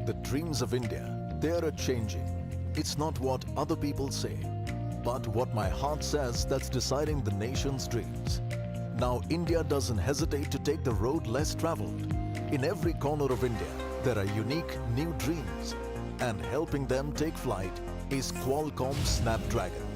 The dreams of India, they are changing. It's not what other people say, but what my heart says that's deciding the nation's dreams. Now India doesn't hesitate to take the road less traveled. In every corner of India, there are unique new dreams, and helping them take flight is Qualcomm Snapdragon.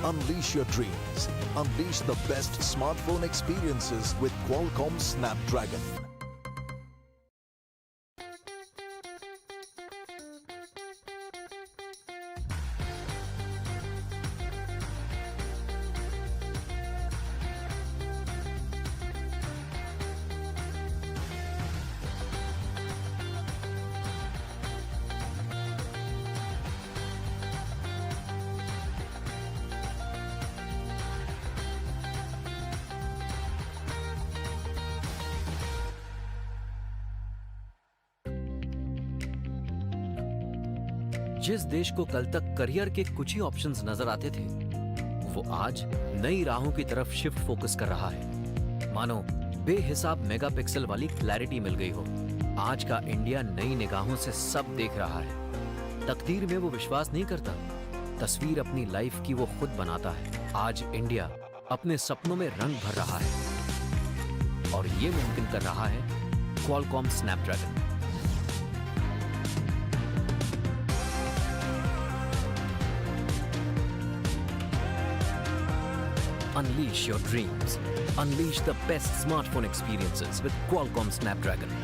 Unleash your dreams. Unleash the best smartphone experiences with Qualcomm Snapdragon. जिस देश को कल तक career के कुछ ही options नजर आते थे, वो आज नई राहों की तरफ शिफ्ट फोकस कर रहा है। मानो बेहिसाब मेगापिक्सल वाली क्लैरिटी मिल गई हो। आज का इंडिया नई निगाहों से सब देख रहा है। तकदीर में वो विश्वास नहीं करता, तस्वीर अपनी लाइफ की वो खुद बनाता है। आज इंडिया अपने सपनों में रंग भर रहा है और ये मुमकिन कर रहा है Qualcomm Snapdragon. Unleash your dreams. Unleash the best smartphone experiences with Qualcomm Snapdragon.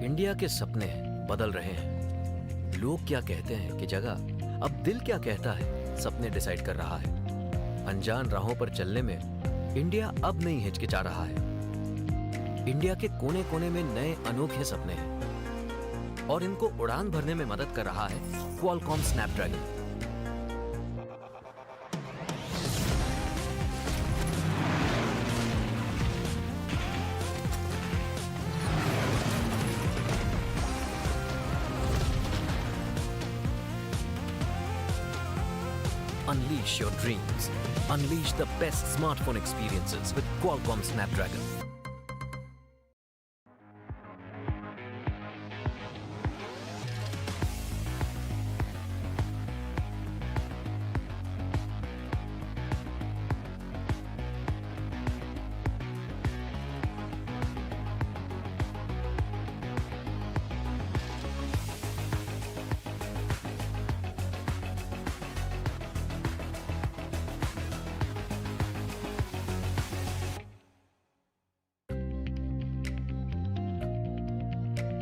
India के सपने बदल रहे हैं। लोग क्या कहते हैं कि जगह, अब दिल क्या कहता है, सपने डिसाइड कर रहा है। अनजान राहों पर चलने में इंडिया अब नहीं हिचकिचा रहा है। इंडिया के कोने कोने में नए अनोखे सपने हैं और इनको उड़ान भरने में मदद कर रहा है Qualcomm Snapdragon. Unleash your dreams. Unleash the best smartphone experiences with Qualcomm Snapdragon.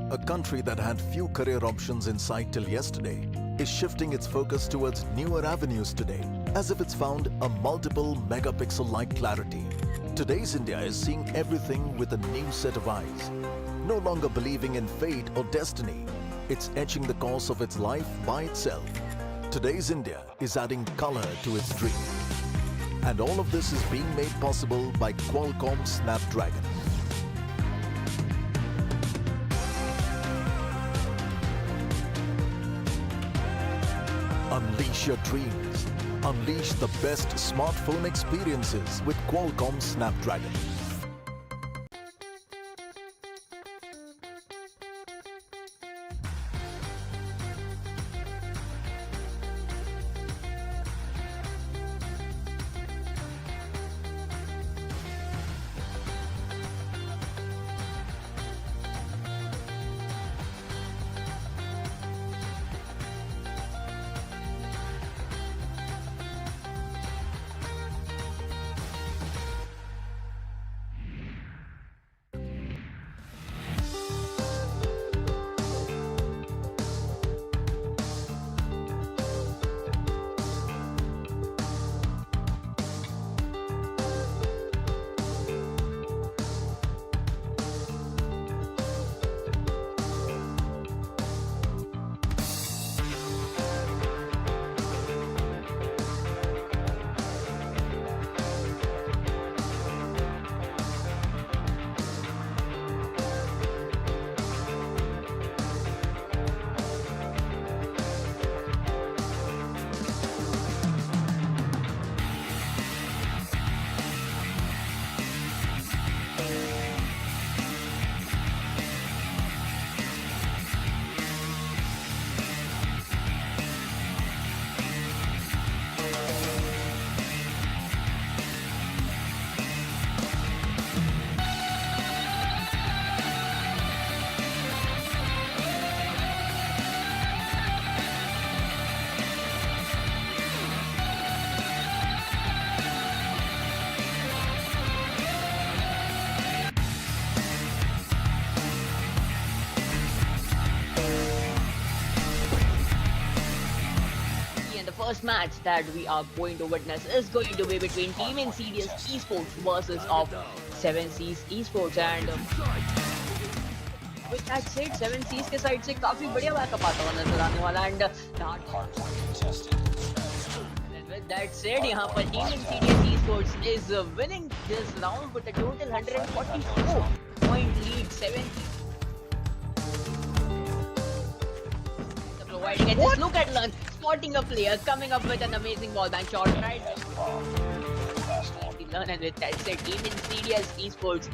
A country that had few career options in sight till yesterday is shifting its focus towards newer avenues today, as if it's found a multiple megapixel-like clarity. Today's India is seeing everything with a new set of eyes. No longer believing in fate or destiny, it's etching the course of its life by itself. Today's India is adding color to its dream. And all of this is being made possible by Qualcomm Snapdragon. Unleash your dreams. Unleash the best smartphone experiences with Qualcomm Snapdragon. first match that we are going to witness is going to be between Team Insidious Esports versus of 7 Seas Esports, and with that said, 7 Seas के side से काफी बढ़िया backup आता हुआ नजर आने वाला, and with that said, यहाँ पर Team Insidious Esports is winning this round with a total 144 point lead. 7 providing, and just look at Lun spotting a player coming up with an amazing ball bank shot right. Lun, and with that said, Team Insidious Esports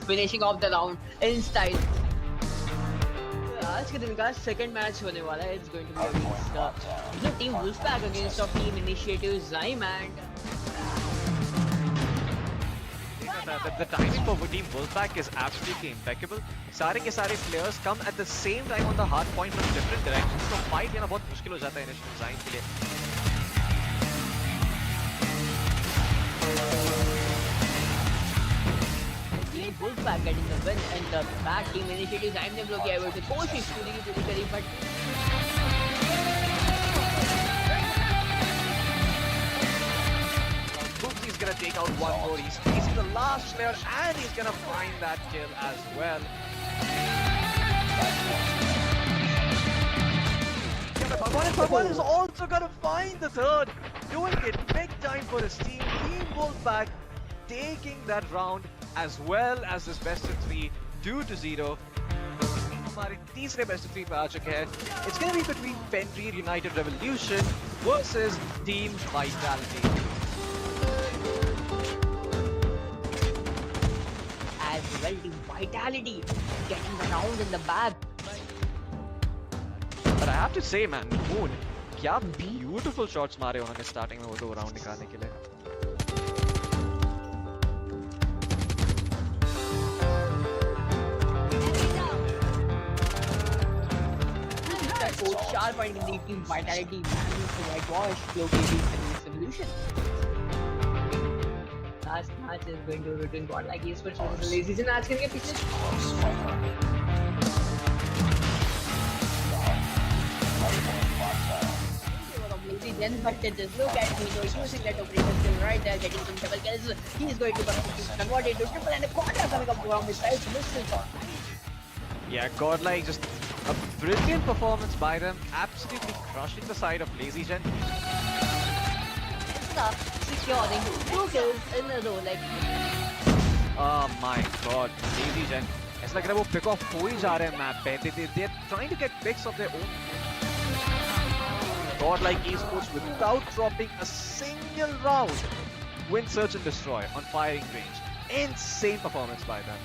finishing off the round in style. आज के दिन का second match होने वाला है. It's going to be against Team Wolfpack against of Team Initiative Zyme, and the timing for Team Wolfpack is absolutely impeccable. सारे के सारे players come at the same time on the hard point from different directions, so fight लेना बहुत मुश्किल हो जाता है Initiative Zyme के लिए. Wolfpack getting the win, and the back Team Initiative Zyme ने block किया है. कोशिश पूरी की पूरी करी, but He's gonna take out one more. He's facing the last player, and he's gonna find that kill as well. Bhagwan is also gonna find the third, doing it big time for his team. Team Wolfpack taking that round as well as this best of 3, 2-0. हमारे तीसरे best of 3 पे आ चुके हैं. It's gonna be between Fenrir United Revolution versus Team Vitality. as well Team Vitality getting the round in the bag. But I have to say, man, Moon, क्या beautiful shots मारे उन्होंने starting में वो 2 round निकालने के लिए. Sharp point in the Team Vitality managed to whitewash showcasing against Evolution. Last match is going to be between Qualcomm Esports versus Lazy Gen. आज के पीछे Lazy Gen, but just look at Mino using that operator skill right there, getting some double kills. He is going to convert it to triple, and a quarter coming up from his side. Yeah, Godlike, just a brilliant performance by them, absolutely crushing the side of Lazy Gen. Securing 2 kills in a row, like. Oh my god, Lazy Gen. ऐसा लग रहा है वो pick off हो ही जा रहे हैं map पे. They're trying to get picks of their own. Godlike Esports, without dropping a single round, win search and destroy on firing range. Insane performance by them.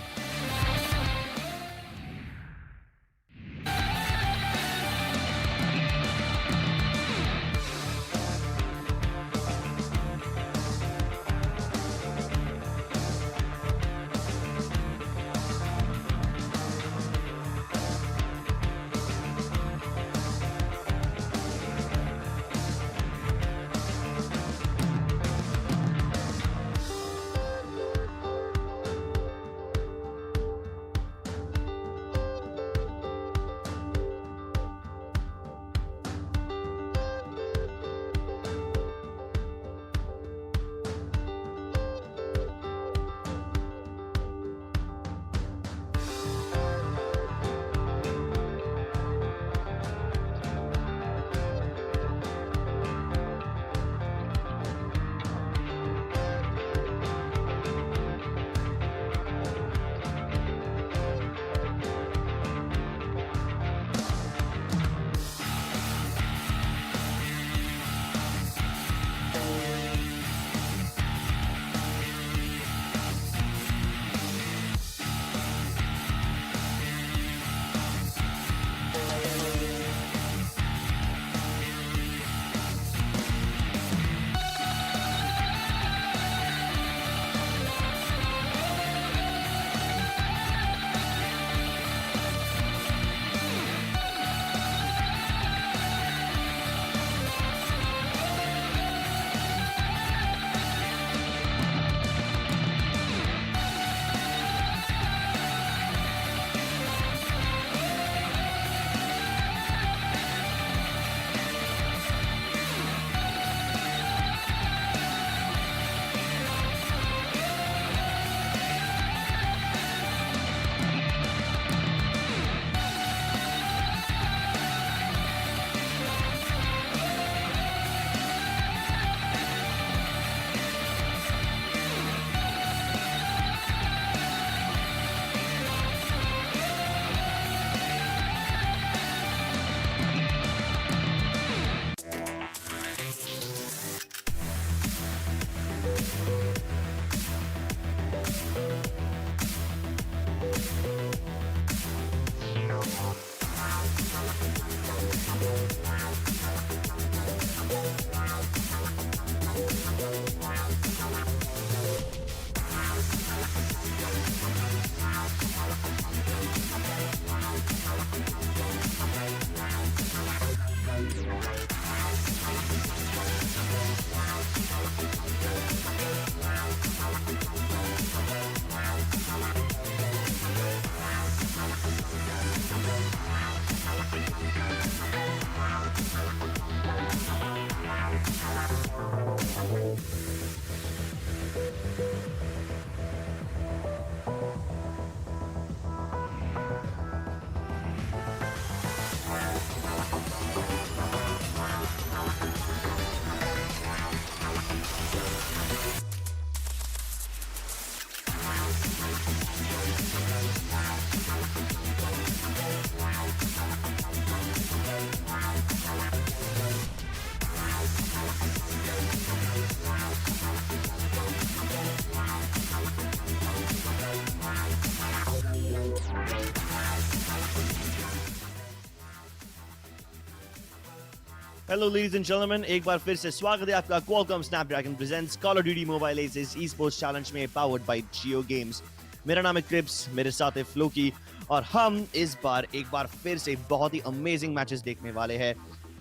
Hello ladies and gentlemen, एक बार फिर से स्वागत है आपका Qualcomm Snapdragon presents Call of Duty Mobile Aces Esports Challenge में powered by JioGames। मेरा नाम है क्रिप्स, मेरे साथ है फ्लोकी और हम इस बार एक बार फिर से बहुत ही अमेजिंग मैचेस देखने वाले हैं।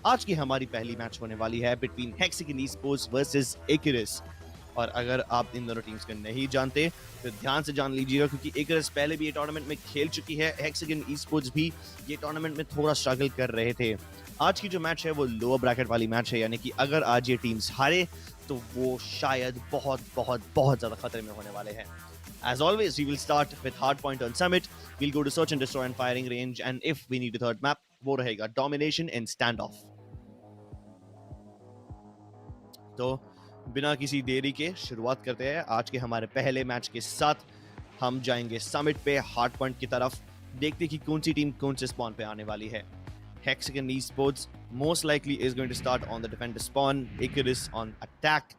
आज की हमारी पहली मैच होने वाली है between Hexagon Esports versus Icarus। और अगर आप इन दोनों टीम्स को नहीं जानते तो ध्यान से जान लीजिएगा, क्योंकि Icarus पहले भी ये टूर्नामेंट में खेल चुकी है। Hexagon Esports भी ये टूर्नामेंट में थोड़ा स्ट्रगल कर रहे थे। आज की जो मैच है वो लोअर ब्रैकेट वाली मैच है, यानी कि अगर आज ये टीम्स हारे तो वो शायद बहुत बहुत बहुत ज्यादा खतरे में होने वाले हैं। As always, we will start with hard point on summit. We'll go to search and destroy and firing range, and if we need a third map, वो रहेगा domination and standoff. तो बिना किसी देरी के शुरुआत करते हैं आज के हमारे पहले मैच के साथ। हम जाएंगे समिट पे हार्ड पॉइंट की तरफ, देखते कि कौन सी टीम कौन से स्पॉन पे आने वाली है। Hexagon Esports most likely is going to start on the defender spawn, Icarus on attack.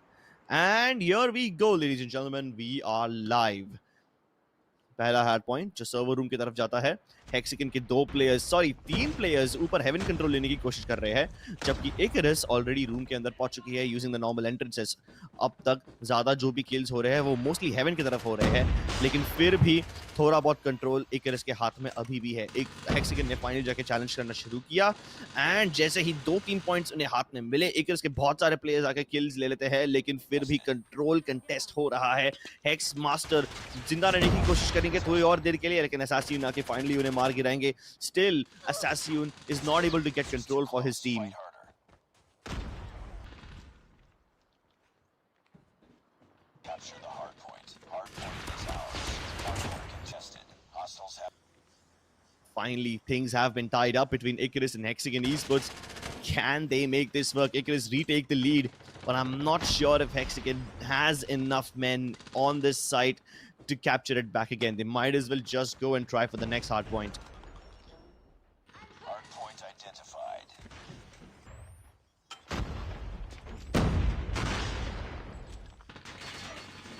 And here we go, ladies and gentlemen, we are live. पहला हार्ड पॉइंट जो सर्वर रूम की तरफ जाता है। Hexagon के तीन प्लेयर्स ऊपर haven control लेने की कोशिश कर रहे हैं, जबकि Icarus ऑलरेडी रूम के अंदर पहुंच चुकी है यूजिंग द नॉर्मल एंट्रेंसेस। अब तक ज्यादा जो भी किल्स हो रहे हैं वो मोस्टली हेवन की तरफ हो रहे हैं, लेकिन फिर भी थोड़ा बहुत कंट्रोल Icarus के हाथ में अभी भी है। एक Hexagon ने फाइनल जाके चैलेंज करना शुरू किया एंड जैसे ही 2-3 पॉइंट्स उन्हें हाथ में मिले, Icarus के बहुत सारे प्लेयर्स आके किल्स ले लेते हैं, लेकिन फिर भी कंट्रोल कंटेस्ट हो रहा है। हेक्स मास्टर जिंदा रहने की कोशिश करेंगे थोड़ी और देर के लिए, लेकिन Assassin आके फाइनली उन्हें मार गिराएंगे। Still Assassin is not able to get control for his team. Finally, things have been tied up between Icarus and Hexagon Esports. Can they make this work? Icarus retake the lead, but I'm not sure if Hexagon has enough men on this site to capture it back again. They might as well just go and try for the next hard point. Hard point identified.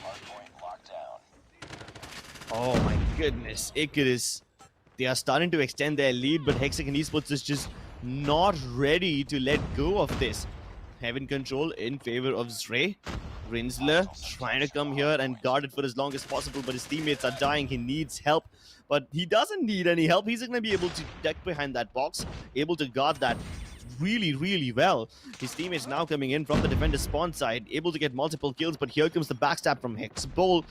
Hard point locked down. Oh my goodness, Icarus. They are starting to extend their lead, but Hexagon Esports is just not ready to let go of this. Heaven control in favor of Zray. Rinsler trying to come here and guard it for as long as possible, but his teammates are dying. He needs help, but he doesn't need any help. He's going to be able to duck behind that box, able to guard that really, really well. His teammates now coming in from the defender spawn side, able to get multiple kills, but here comes the backstab from Hex Bull.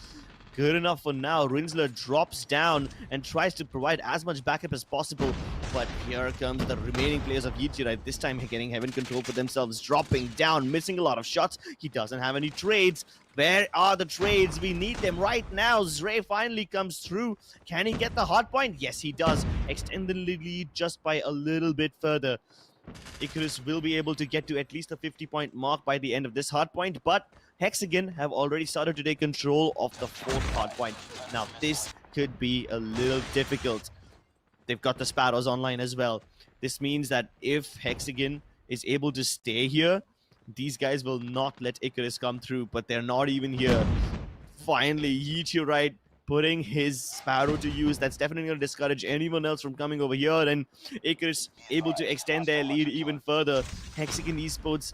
Good enough for now. Rinsler drops down and tries to provide as much backup as possible. But here comes the remaining players of Yichirite. This time getting heaven control for themselves. Dropping down, missing a lot of shots. He doesn't have any trades. Where are the trades? We need them right now. Zray finally comes through. Can he get the hard point? Yes, he does. Extend the lead just by a little bit further. Icarus will be able to get to at least the 50-point mark by the end of this hard point, but Hexagon have already started to take control of the 4th hard point. Now, this could be a little difficult. They've got the Sparrows online as well. This means that if Hexagon is able to stay here, these guys will not let Icarus come through, but they're not even here. Finally, Yichirite putting his Sparrow to use. That's definitely going to discourage anyone else from coming over here, and Icarus able to extend their lead even further. Hexagon Esports,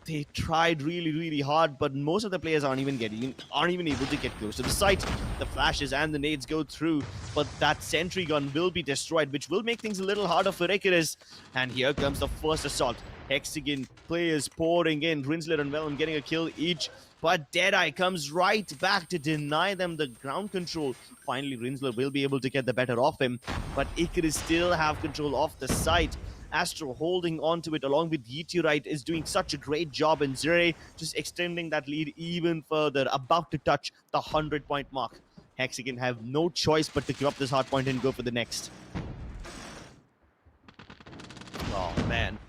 they tried really, really hard, but most of the players aren't even able to get close to the site. The flashes and the nades go through, but that sentry gun will be destroyed, which will make things a little harder for Icarus. And here comes the first assault. Hexagon players pouring in. Rinsler and Vellum getting a kill each, but Deadeye comes right back to deny them the ground control. Finally, Rinsler will be able to get the better of him, but Icarus still have control of the site. Astro holding on to it along with Yichirite is doing such a great job, and Zray just extending that lead even further, about to touch the 100-point mark. Hexagon have no choice but to give up this hard point and go for the next. Oh man,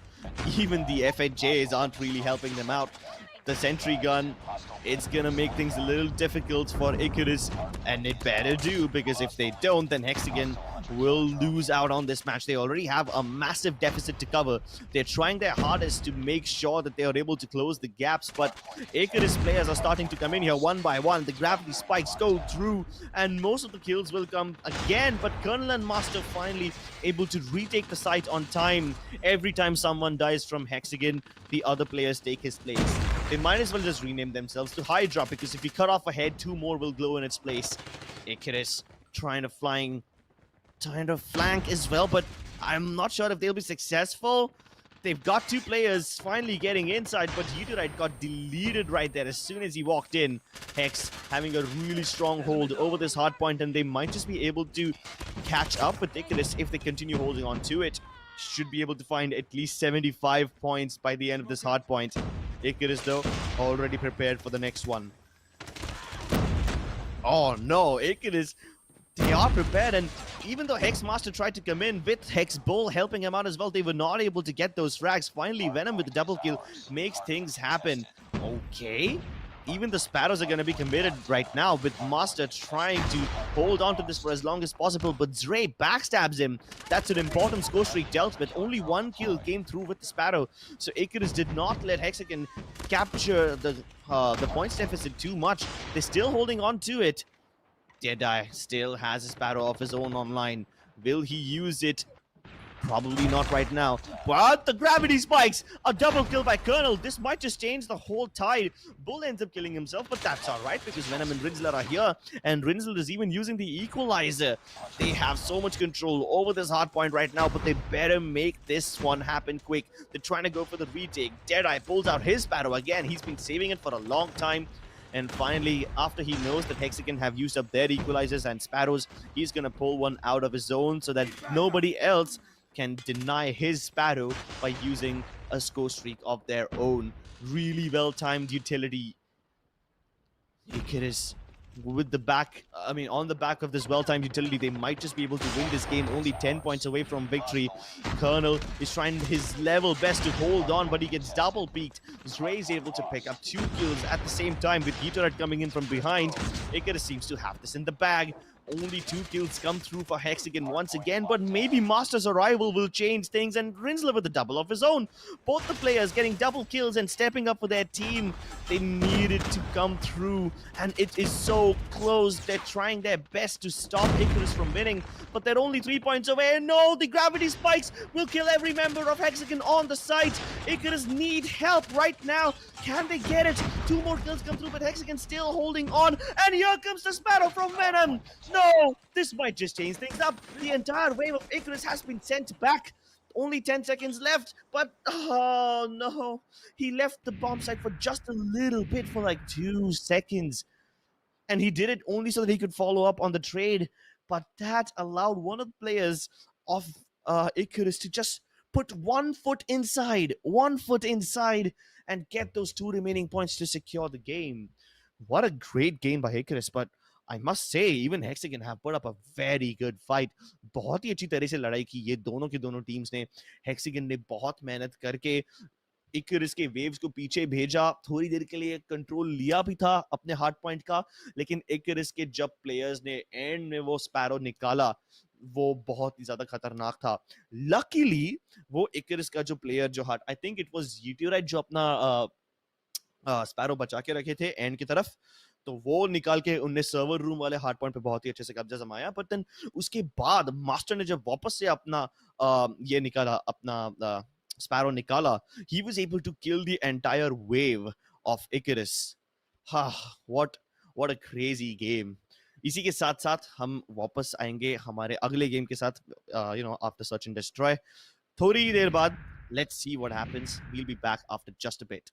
even the FHJs aren't really helping them out. the sentry gun, it's gonna make things a little difficult for Icarus, and it better do, because if they don't, then Hexagon will lose out on this match. They already have a massive deficit to cover. They're trying their hardest to make sure that they are able to close the gaps, but Icarus players are starting to come in here one by one. The gravity spikes go through, and most of the kills will come again, but Colonel and Master finally able to retake the site on time. Every time someone dies from Hexagon, the other players take his place. They might as well just rename themselves to Hydra, because if you cut off a head, 2 more will glow in its place. Icarus trying to flank as well, but I'm not sure if they'll be successful. They've got 2 players finally getting inside, but Uterite got deleted right there as soon as he walked in. Hex having a really strong hold over this hard point, and they might just be able to catch up with Icarus if they continue holding on to it. Should be able to find at least 75 points by the end of this hard point. Icarus, though, already prepared for the next one. Oh no, Icarus, they are prepared, and even though Hex Master tried to come in with Hex Bull helping him out as well, they were not able to get those frags. Finally, Venom with the double kill makes things happen. Okay, even the Sparrows are going to be committed right now, with Master trying to hold on to this for as long as possible, but Zray backstabs him. That's an important score streak dealt with. Only 1 kill came through with the Sparrow, so Icarus did not let Hexagon capture the points deficit too much. They're still holding on to it. Deadeye still has a Sparrow of his own online. Will he use it? Probably not right now. But the gravity spikes! A double kill by Colonel. This might just change the whole tide. Bull ends up killing himself, but that's alright, because Venom and Rinsler are here. And Rinsler is even using the equalizer. They have so much control over this hard point right now, but they better make this one happen quick. They're trying to go for the retake. Deadeye pulls out his Sparrow again. He's been saving it for a long time. And finally, after he knows that Hexagon have used up their equalizers and Sparrows, he's going to pull one out of his own so that nobody else can deny his Sparrow by using a score streak of their own. Really well-timed utility. Icarus with the back, on the back of this well-timed utility, they might just be able to win this game, only 10 points away from victory. Colonel is trying his level best to hold on, but he gets double peaked. Zray is able to pick up 2 kills at the same time, with Uterite coming in from behind. Icarus seems to have this in the bag. Only 2 kills come through for Hexagon once again, but maybe Master's arrival will change things, and Rinsler with a double of his own. Both the players getting double kills and stepping up for their team. They needed to come through, and it is so close. They're trying their best to stop Icarus from winning, but they're only 3 points away. And no, the gravity spikes will kill every member of Hexagon on the site. Icarus need help right now. Can they get it? 2 more kills come through, but Hexagon still holding on. And here comes the Sparrow from Venom. No, this might just change things up. The entire wave of Icarus has been sent back. Only 10 seconds left, but oh no. He left the bomb site for just a little bit, for like 2 seconds. And he did it only so that he could follow up on the trade. But that allowed one of the players of Icarus to just put 1 foot inside, and get those 2 remaining points to secure the game. What a great game by Icarus, but I must say, even Hexagon have put up a very good fight. बहुत ही अच्छी तरह से लड़ाई की ये दोनों की दोनों टीम्स ने. Hexagon ने बहुत मेहनत करके Icarus के वेव्स को पीछे भेजा. थोड़ी देर के लिए कंट्रोल लिया भी था अपने हार्ड पॉइंट का, लेकिन Icarus के जब प्लेयर्स ने एंड में वो स्पैरो निकाला, वो बहुत ही ज्यादा खतरनाक था. लकीली वो Icarus का जो प्लेयर जो hard, I think it was यूटिराइट, जो अपना स्पैरो बचा के रखे थे एंड की तरफ, तो वो निकाल के उनने सर्वर रूम वाले हार्ड पॉइंट पे बहुत ही अच्छे से कब्जा जमाया. बट देन उसके बाद मास्टर ने जब वापस से अपना ये निकाला, अपना स्पैरो निकाला, he was able to kill the entire wave of Icarus. what a crazy game. इसी के साथ साथ हम वापस आएंगे हमारे अगले गेम के साथ, after search and destroy. थोड़ी देर बाद, let's see what happens. We'll be back after just a bit.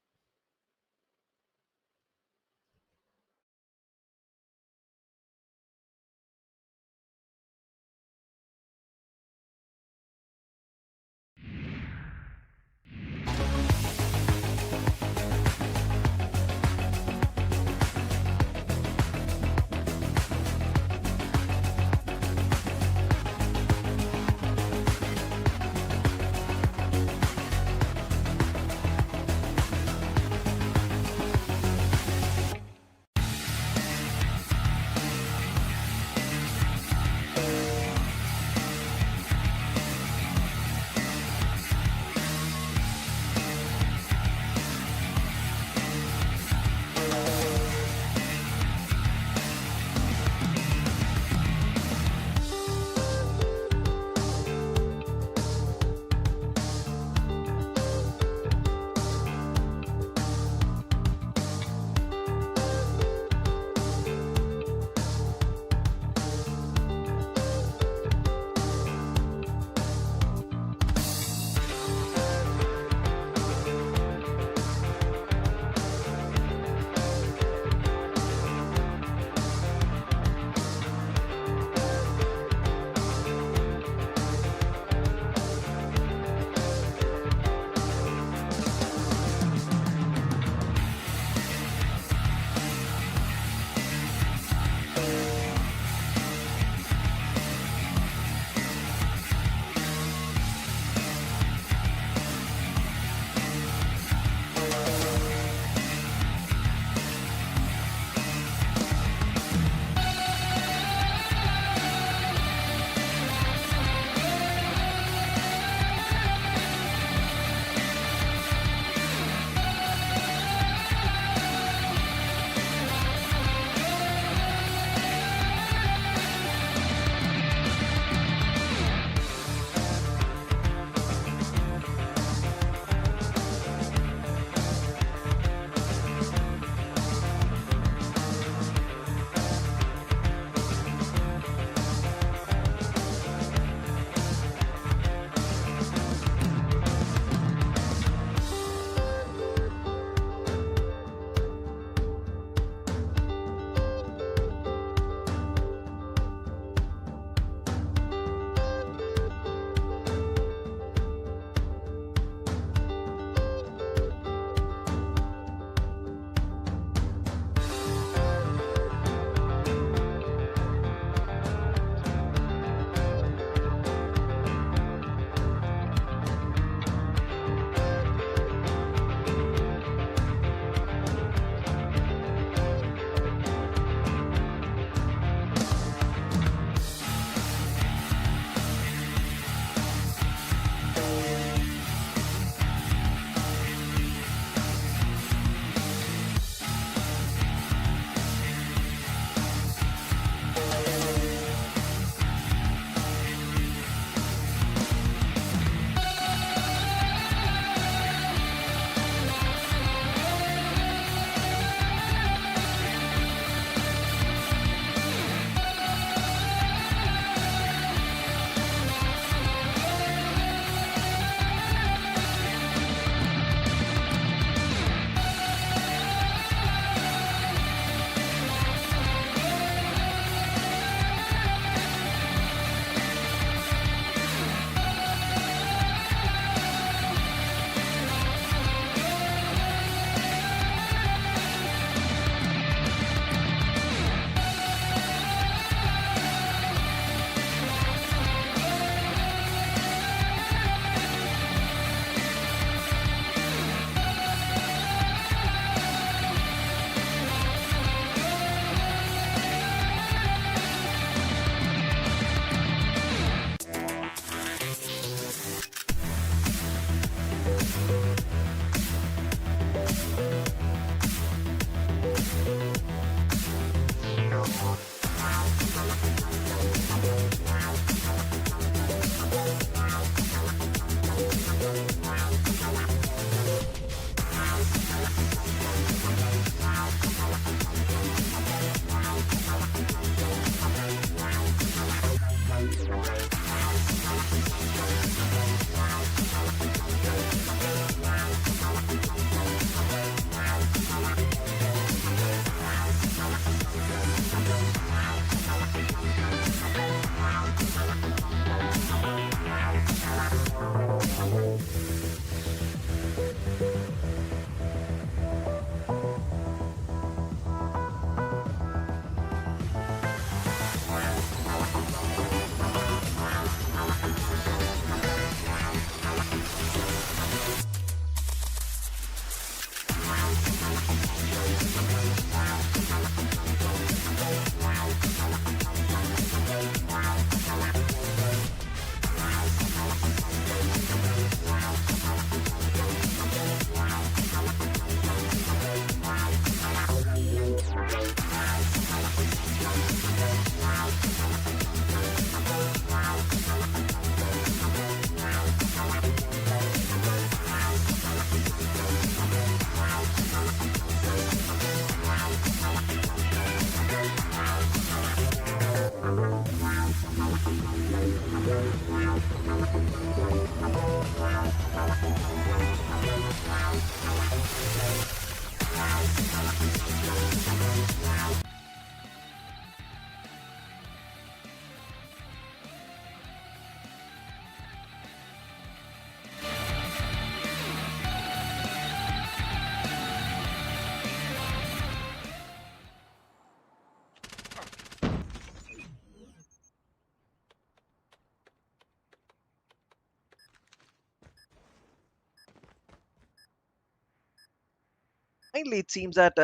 Finally, it seems that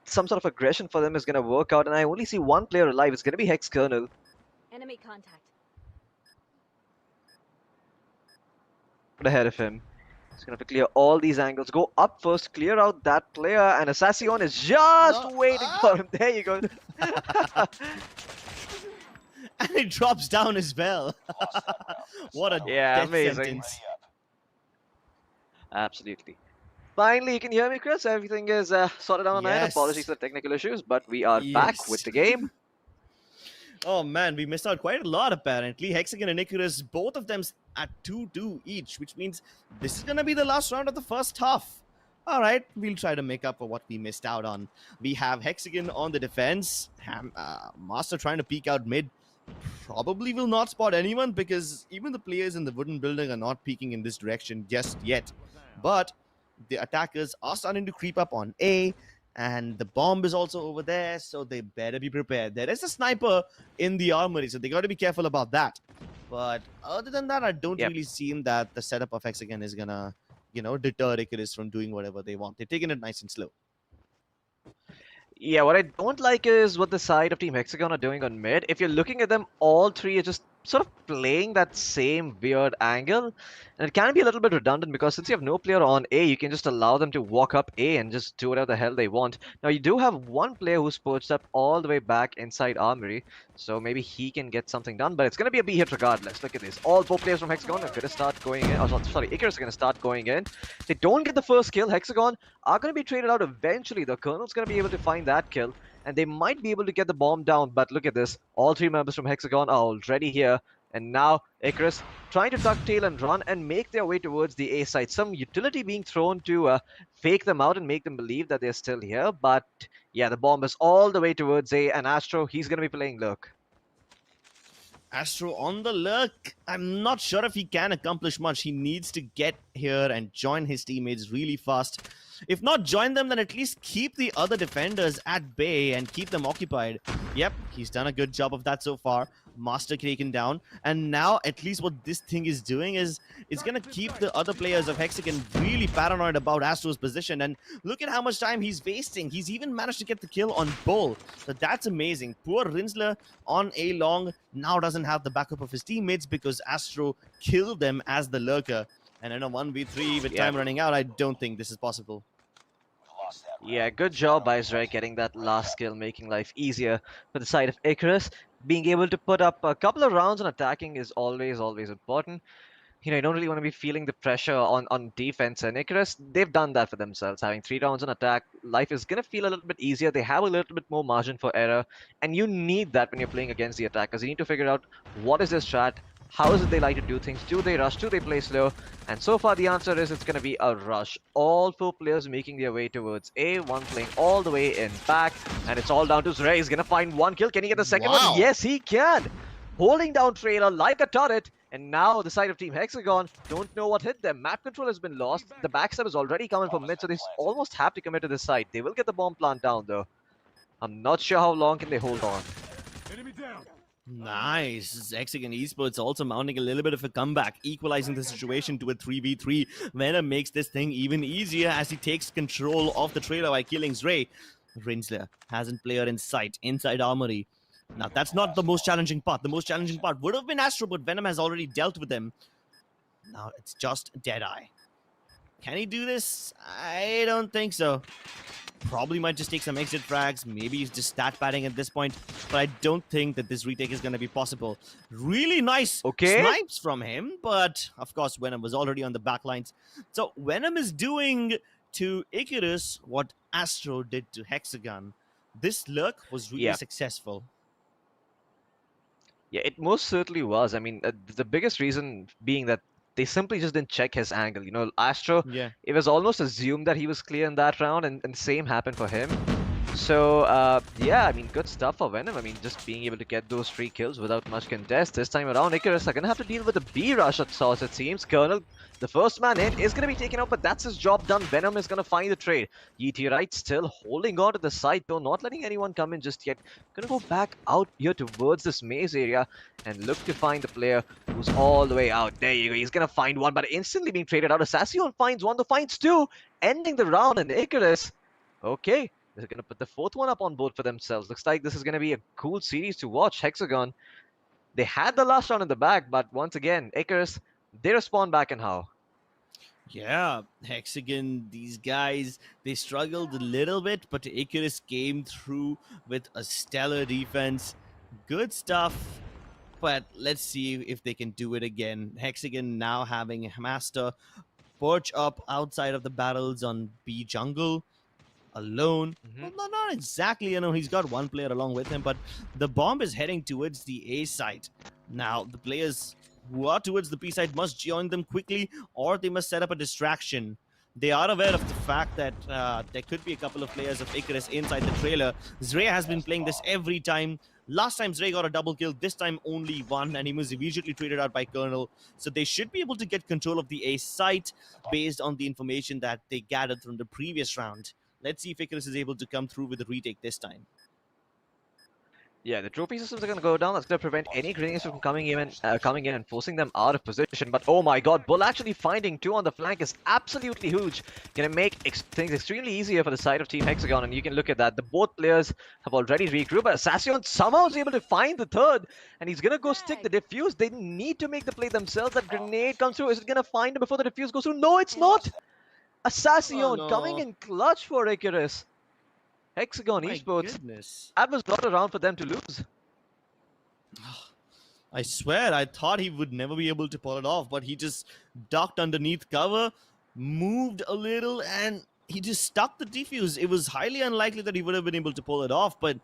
some sort of aggression for them is going to work out, and I only see one player alive. It's going to be Hex Colonel. Enemy contact. Ahead of him. He's going to have to clear all these angles. Go up first, clear out that player, and Assassin is just No. waiting for him. There you go. And it drops down as well. Lost that round. What a Yeah, death amazing. sentence. Ready up. Absolutely. Finally, you can hear me, Chris. Everything is sorted out on my end. Yes. Apologies for the technical issues, but we are back Yes. with the game. Oh man, we missed out quite a lot apparently. Hexagon and Icarus, both of them at 2-2 each, which means this is gonna be the last round of the first half. Alright, we'll try to make up for what we missed out on. We have Hexagon on the defense. Master trying to peek out mid. Probably will not spot anyone because even the players in the wooden building are not peeking in this direction just yet. But the attackers are starting to creep up on A, and the bomb is also over there, so they better be prepared. There is a sniper in the armory, so they got to be careful about that. But other than that, I don't Yep. really seem that the setup of Hexagon is gonna, deter Icarus from doing whatever they want. They're taking it nice and slow. Yeah, what I don't like is what the side of Team Hexagon are doing on mid. If you're looking at them, all three are just sort of playing that same weird angle. And it can be a little bit redundant because since you have no player on A, you can just allow them to walk up A and just do whatever the hell they want. Now, you do have one player who's perched up all the way back inside Armory, so maybe he can get something done, but it's going to be a B hit regardless. Look at this. All four players from Hexagon are going to start going in. Oh, sorry, Icarus are going to start going in. They don't get the first kill. Hexagon are going to be traded out eventually. The Colonel's going to be able to find that kill, and they might be able to get the bomb down, but look at this. All three members from Hexagon are already here, and now Icarus trying to tuck tail and run and make their way towards the A side. Some utility being thrown to fake them out and make them believe that they're still here, but yeah, the bomb is all the way towards A, and Astro, he's going to be playing Lurk. Astro on the lurk. I'm not sure if he can accomplish much. He needs to get here and join his teammates really fast. If not join them, then at least keep the other defenders at bay and keep them occupied. Yep, he's done a good job of that so far. Master taken down. And now, at least what this thing is doing is it's going to keep the other players of Hexagon really paranoid about Astro's position. And look at how much time he's wasting. He's even managed to get the kill on Bull. So that's amazing. Poor Rinsler on A long now doesn't have the backup of his teammates because Astro killed them as the lurker. And in a 1v3 with time running out, I don't think this is possible. We've lost that round. Yeah, good job by Zray getting that last kill, making life easier for the side of Icarus. Being able to put up a couple of rounds on attacking is always important. you don't really want to be feeling the pressure on defense. And Icarus, they've done that for themselves. Having 3 rounds on attack, life is going to feel a little bit easier. They have a little bit more margin for error. And you need that when you're playing against the attackers. You need to figure out what is their strat, how is it they like to do things, do they rush, do they play slow? And so far the answer is it's going to be a rush. All 4 players making their way towards A, one playing all the way in back. And it's all down to Zray. He's going to find 1 kill. Can he get the second Wow. one? Yes, he can. Holding down trailer like a turret. And now the side of Team Hexagon don't know what hit them. Map control has been lost. The backstab is already coming from mid, so they almost have to commit to this side. They will get the bomb plant down though. I'm not sure how long can they hold on. Nice. Hexagon Esports also mounting a little bit of a comeback, equalizing the situation to a 3v3. Venom makes this thing even easier as he takes control of the trailer by killing Zray. Rinsler hasn't player in sight, inside Armory. Now, that's not the most challenging part. The most challenging part would have been Astro, but Venom has already dealt with him. Now, it's just Deadeye. Can he do this? I don't think so. Probably might just take some exit frags. Maybe he's just stat padding at this point. But I don't think that this retake is going to be possible. Really nice snipes from him. But, of course, Venom was already on the backlines. So, Venom is doing to Icarus what Astro did to Hexagon. This lurk was really successful. Yeah, it most certainly was. I mean, the biggest reason being that they simply just didn't check his angle. Astro, it was almost assumed that he was clear in that round, and same happened for him. So, yeah, I mean, good stuff for Venom. I mean, just being able to get those 3 kills without much contest. This time around, Icarus are going to have to deal with a B rush at source, it seems. Colonel, the first man in, is going to be taken out, but that's his job done. Venom is going to find the trade. ET right still holding on to the side, though, not letting anyone come in just yet. Going to go back out here towards this maze area and look to find the player who's all the way out. There you go. He's going to find one, but instantly being traded out. Assassin finds one, the finds 2, ending the round, and Icarus, okay. They're going to put the 4th one up on board for themselves. Looks like this is going to be a cool series to watch. Hexagon, they had the last round in the bag, but once again, Icarus, they respond back in how? Yeah, Hexagon, these guys, they struggled a little bit, but Icarus came through with a stellar defense. Good stuff, but let's see if they can do it again. Hexagon now having Master perch up outside of the barrels on B jungle. Alone. Well, not exactly, he's got 1 player along with him, but the bomb is heading towards the A side. Now, the players who are towards the B side must join them quickly, or they must set up a distraction. They are aware of the fact that there could be a couple of players of Icarus inside the trailer. Zray has been playing this every time. Last time Zray got a double kill, this time only 1, and he was immediately traded out by Colonel. So they should be able to get control of the A site based on the information that they gathered from the previous round. Let's see if Icarus is able to come through with a retake this time. Yeah, the trophy systems are going to go down. That's going to prevent any grenades from coming in and forcing them out of position. But oh my god, Bull actually finding 2 on the flank is absolutely huge. Going to make things extremely easier for the side of Team Hexagon. And you can look at that. The both players have already regrouped. But Assassin somehow is able to find the 3rd. And he's going to go stick the defuse. They need to make the play themselves. That grenade comes through. Is it going to find him before the defuse goes through? No, it's not. Assassin coming in clutch for Icarus. Hexagon Esports. That was not around for them to lose. I swear, I thought he would never be able to pull it off, but he just ducked underneath cover, moved a little, and he just stuck the defuse. It was highly unlikely that he would have been able to pull it off, but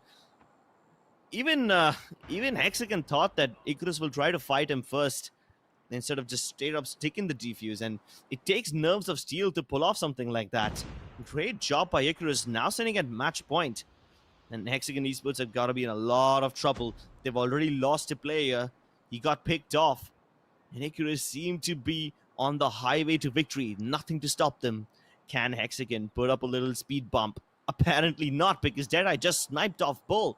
even Hexagon thought that Icarus will try to fight him first instead of just straight up sticking the defuse, and it takes nerves of steel to pull off something like that. Great job by Icarus, now sitting at match point. And Hexagon Esports have got to be in a lot of trouble. They've already lost a player. He got picked off. And Icarus seemed to be on the highway to victory. Nothing to stop them. Can Hexagon put up a little speed bump? Apparently not, because Deadeye just sniped off Bull.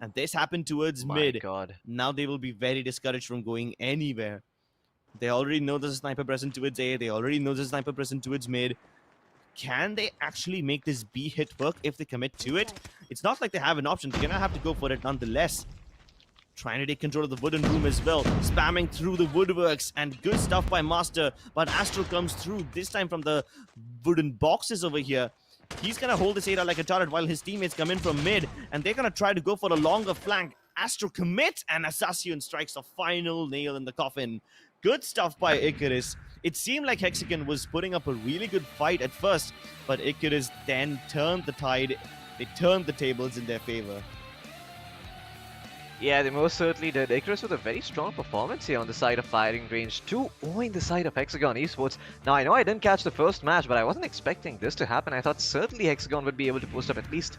And this happened towards mid. God. Now they will be very discouraged from going anywhere. They already know there's a sniper present towards A. They already know there's a sniper present towards mid. Can they actually make this B hit work if they commit to it? It's not like they have an option. They're going to have to go for it nonetheless. Trying to take control of the wooden room as well. Spamming through the woodworks. And good stuff by Master. But Astro comes through, this time from the wooden boxes over here. He's going to hold this area like a turret while his teammates come in from mid. And they're going to try to go for a longer flank. Astro commits, and Assassin strikes a final nail in the coffin. Good stuff by Icarus. It seemed like Hexagon was putting up a really good fight at first, but Icarus then turned the tide. They turned the tables in their favor. Yeah, they most certainly did. Icarus with a very strong performance here on the side of firing range 2-0 the side of Hexagon Esports. Now, I know I didn't catch the first match, but I wasn't expecting this to happen. I thought certainly Hexagon would be able to post up at least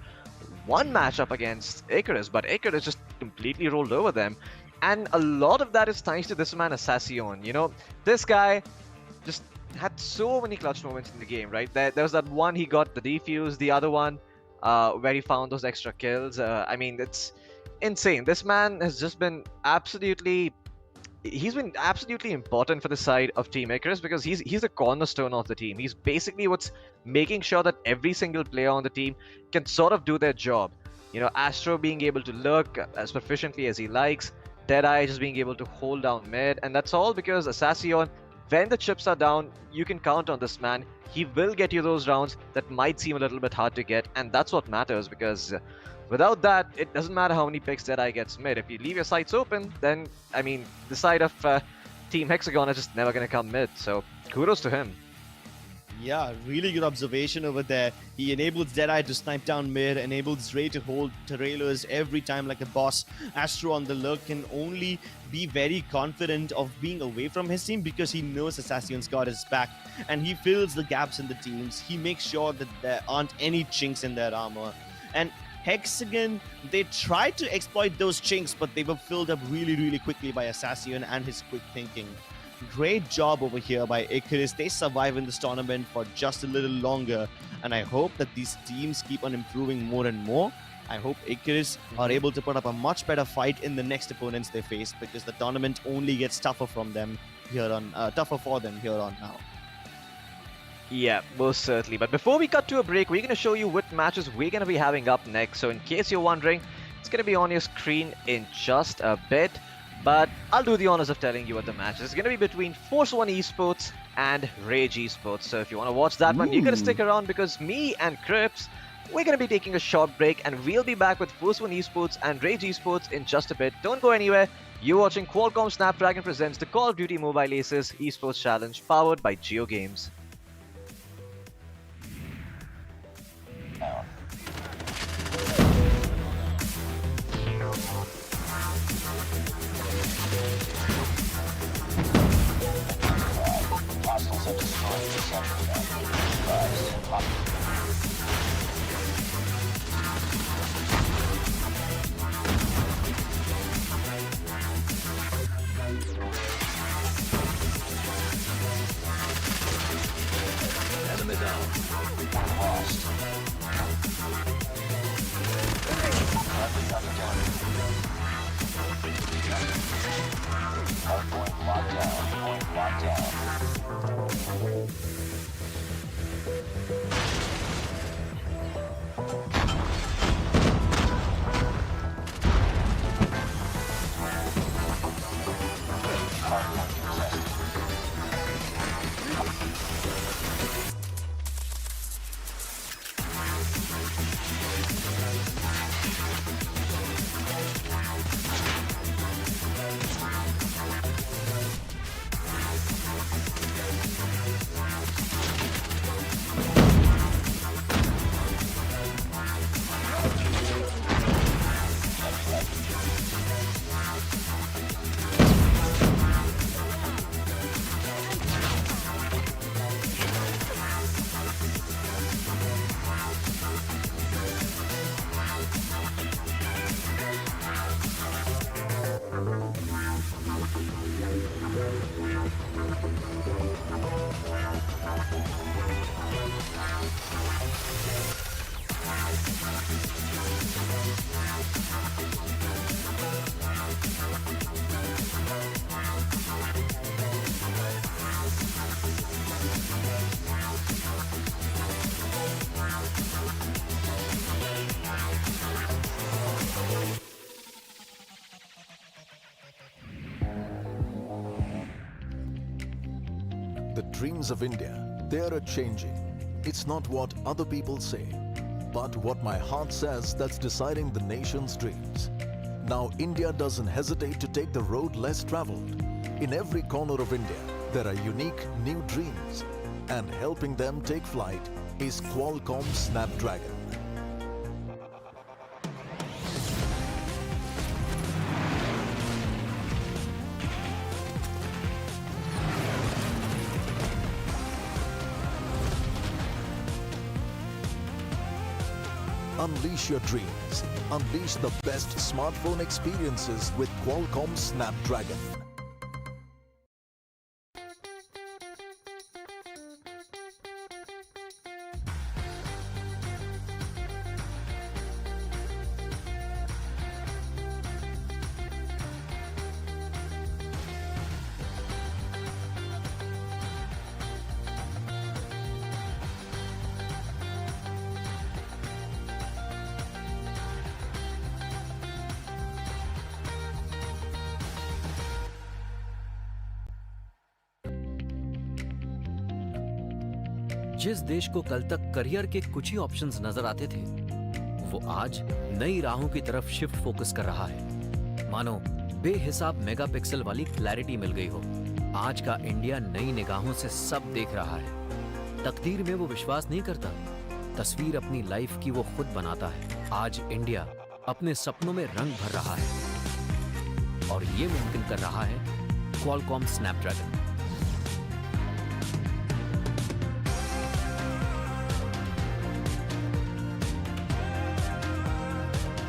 one matchup against Icarus, but Icarus just completely rolled over them. And a lot of that is thanks to this man, Hexagon. You know, this guy just had so many clutch moments in the game, right? There was that one he got the defuse, the other one where he found those extra kills. I mean, it's insane. This man has just been absolutely... He's been absolutely important for the side of Team Icarus because he's the cornerstone of the team. He's basically what's making sure that every single player on the team can sort of do their job. You know, Astro being able to lurk as proficiently as he likes, Deadeye just being able to hold down mid, and that's all because Hexagon, when the chips are down, you can count on this man. He will get you those rounds that might seem a little bit hard to get, and that's what matters because without that, it doesn't matter how many picks Deadeye gets mid. If you leave your sights open, then, I mean, the side of Team Hexagon is just never going to come mid, so kudos to him. Yeah, really good observation over there. He enables Deadeye to snipe down mid, enables Ray to hold trailers every time like a boss. Astro on the lurk can only be very confident of being away from his team because he knows Hexagon's got his back, and he fills the gaps in the teams. He makes sure that there aren't any chinks in their armor. And Hexagon, they tried to exploit those chinks, but they were filled up really, really quickly by Assassin and his quick thinking. Great job over here by Icarus. They survive in this tournament for just a little longer, and I hope that these teams keep on improving more and more. I hope Icarus are able to put up a much better fight in the next opponents they face, because the tournament only gets tougher from them here on, tougher for them here on now. Yeah, most certainly. But before we cut to a break, we're going to show you what matches we're going to be having up next. So in case you're wondering, it's going to be on your screen in just a bit. But I'll do the honors of telling you what the match is. It's going to be between Force One Esports and Rage Esports. So if you want to watch that one, you're going to stick around because me and Crips, we're going to be taking a short break and we'll be back with Force One Esports and Rage Esports in just a bit. Don't go anywhere. You're watching Qualcomm Snapdragon presents the Call of Duty Mobile Aces Esports Challenge powered by JioGames. Hostiles have destroyed the Snapdragon. Advised. Enemy down. Lost. Friendly on the down. Hardpoint locked down. Point locked down. Hardpoint contested. The dreams of India, they're a-changing. It's not what other people say, but what my heart says that's deciding the nation's dreams. Now India doesn't hesitate to take the road less traveled. In every corner of India, there are unique new dreams, and helping them take flight is Qualcomm Snapdragon. Unleash your dreams. Unleash the best smartphone experiences with Qualcomm Snapdragon. जिस देश को कल तक career के कुछ ही options नजर आते थे, वो आज नई राहों की तरफ शिफ्ट फोकस कर रहा है। मानो बेहिसाब मेगापिक्सल वाली क्लैरिटी मिल गई हो। आज का इंडिया नई निगाहों से सब देख रहा है। तकदीर में वो विश्वास नहीं करता, तस्वीर अपनी लाइफ की वो खुद बनाता है। आज इंडिया अपने सपनों में रंग भर रहा है और ये मुमकिन कर रहा है Qualcomm Snapdragon.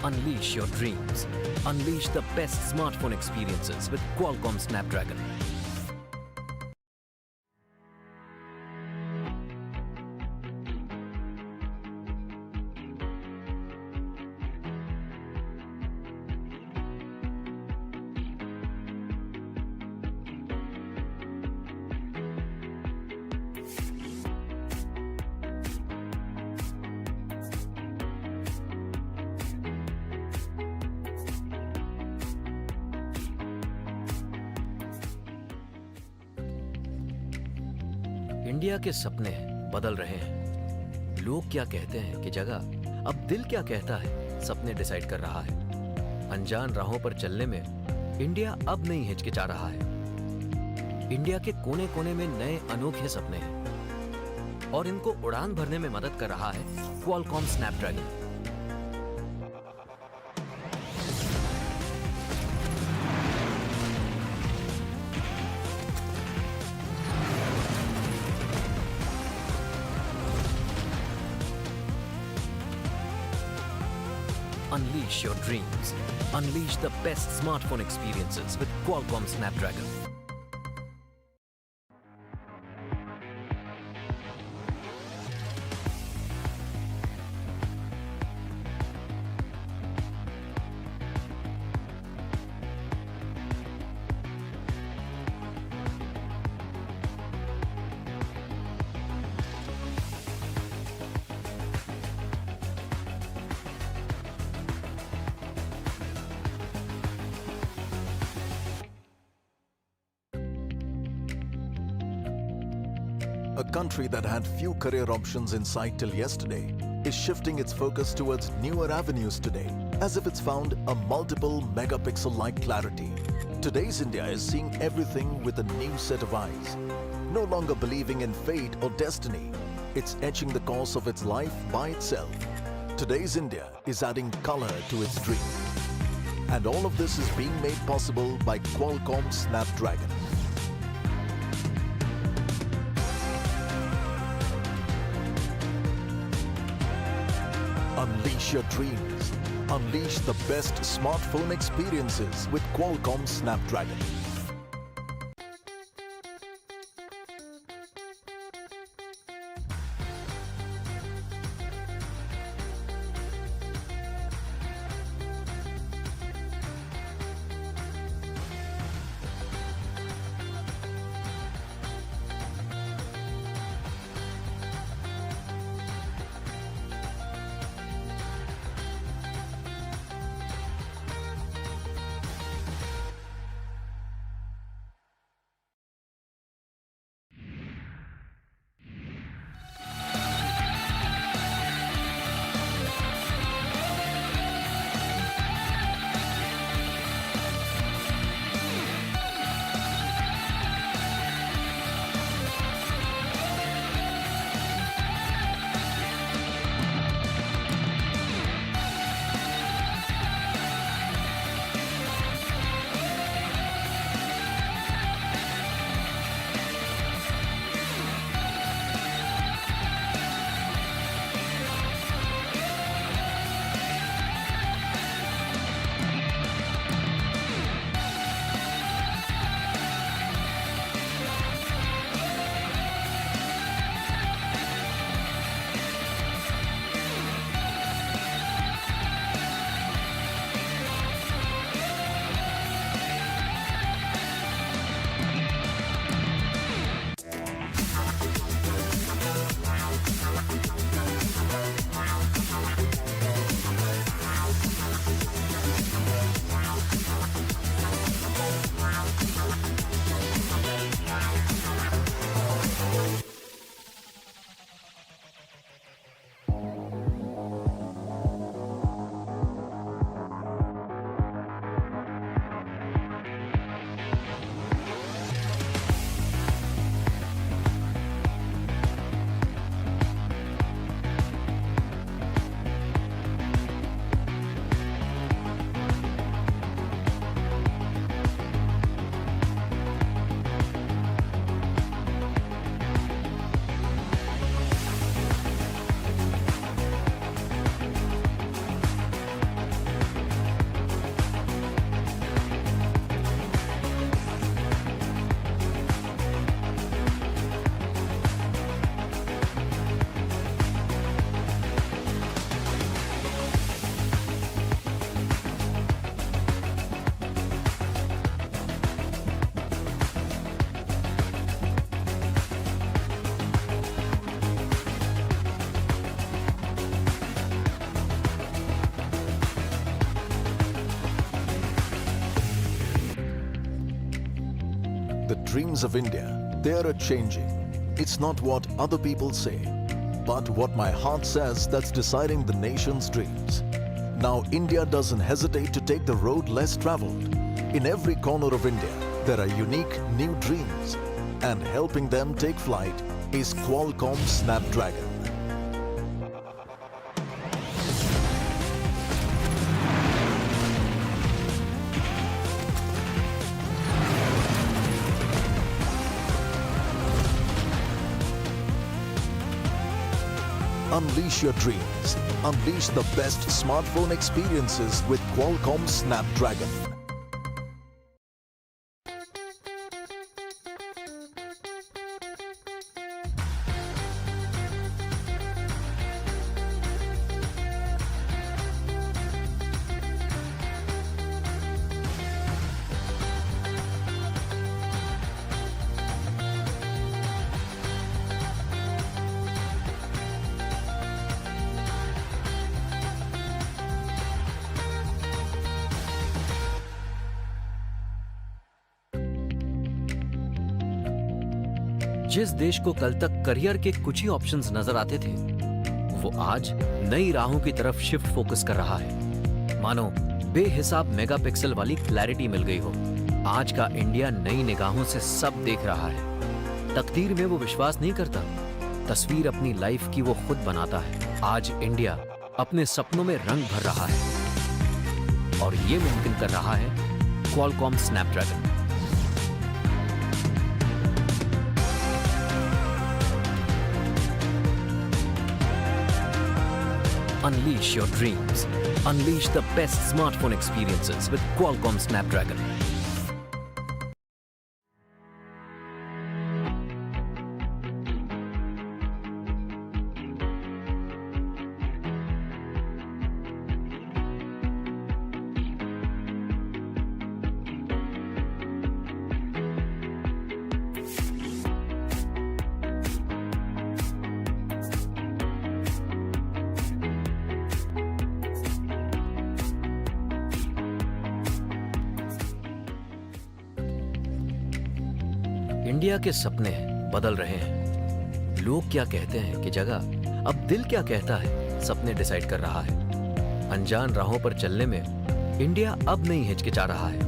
Unleash your dreams. Unleash the best smartphone experiences with Qualcomm Snapdragon. India के सपने बदल रहे हैं। लोग क्या कहते हैं कि जगह, अब दिल क्या कहता है, सपने डिसाइड कर रहा है। अनजान राहों पर चलने में इंडिया अब नहीं हिचकिचा रहा है। इंडिया के कोने कोने में नए अनोखे सपने हैं और इनको उड़ान भरने में मदद कर रहा है Qualcomm Snapdragon. Unleash your dreams. Unleash the best smartphone experiences with Qualcomm Snapdragon. A country that had few career options in sight till yesterday is shifting its focus towards newer avenues today, as if it's found a multiple megapixel-like clarity. Today's India is seeing everything with a new set of eyes. No longer believing in fate or destiny, it's etching the course of its life by itself. Today's India is adding color to its dream. And all of this is being made possible by Qualcomm Snapdragon. Unleash your dreams. Unleash the best smartphone experiences with Qualcomm Snapdragon. The dreams of India, they are changing. It's not what other people say, but what my heart says that's deciding the nation's dreams. Now India doesn't hesitate to take the road less traveled. In every corner of India, there are unique new dreams, and helping them take flight is Qualcomm Snapdragon. Unleash your dreams. Unleash the best smartphone experiences with Qualcomm Snapdragon. जिस देश को कल तक career के कुछ ही options नजर आते थे, वो आज नई राहों की तरफ शिफ्ट फोकस कर रहा है। मानो बेहिसाब मेगापिक्सल वाली क्लैरिटी मिल गई हो। आज का इंडिया नई निगाहों से सब देख रहा है। तकदीर में वो विश्वास नहीं करता, तस्वीर अपनी लाइफ की वो खुद बनाता है। आज इंडिया अपने सपनों में रंग भर रहा है और ये मुमकिन कर रहा है Qualcomm Snapdragon. Unleash your dreams. Unleash the best smartphone experiences with Qualcomm Snapdragon. India के सपने बदल रहे हैं। लोग क्या कहते हैं कि जगह, अब दिल क्या कहता है, सपने डिसाइड कर रहा है। अनजान राहों पर चलने में इंडिया अब नहीं हिचकिचा रहा है।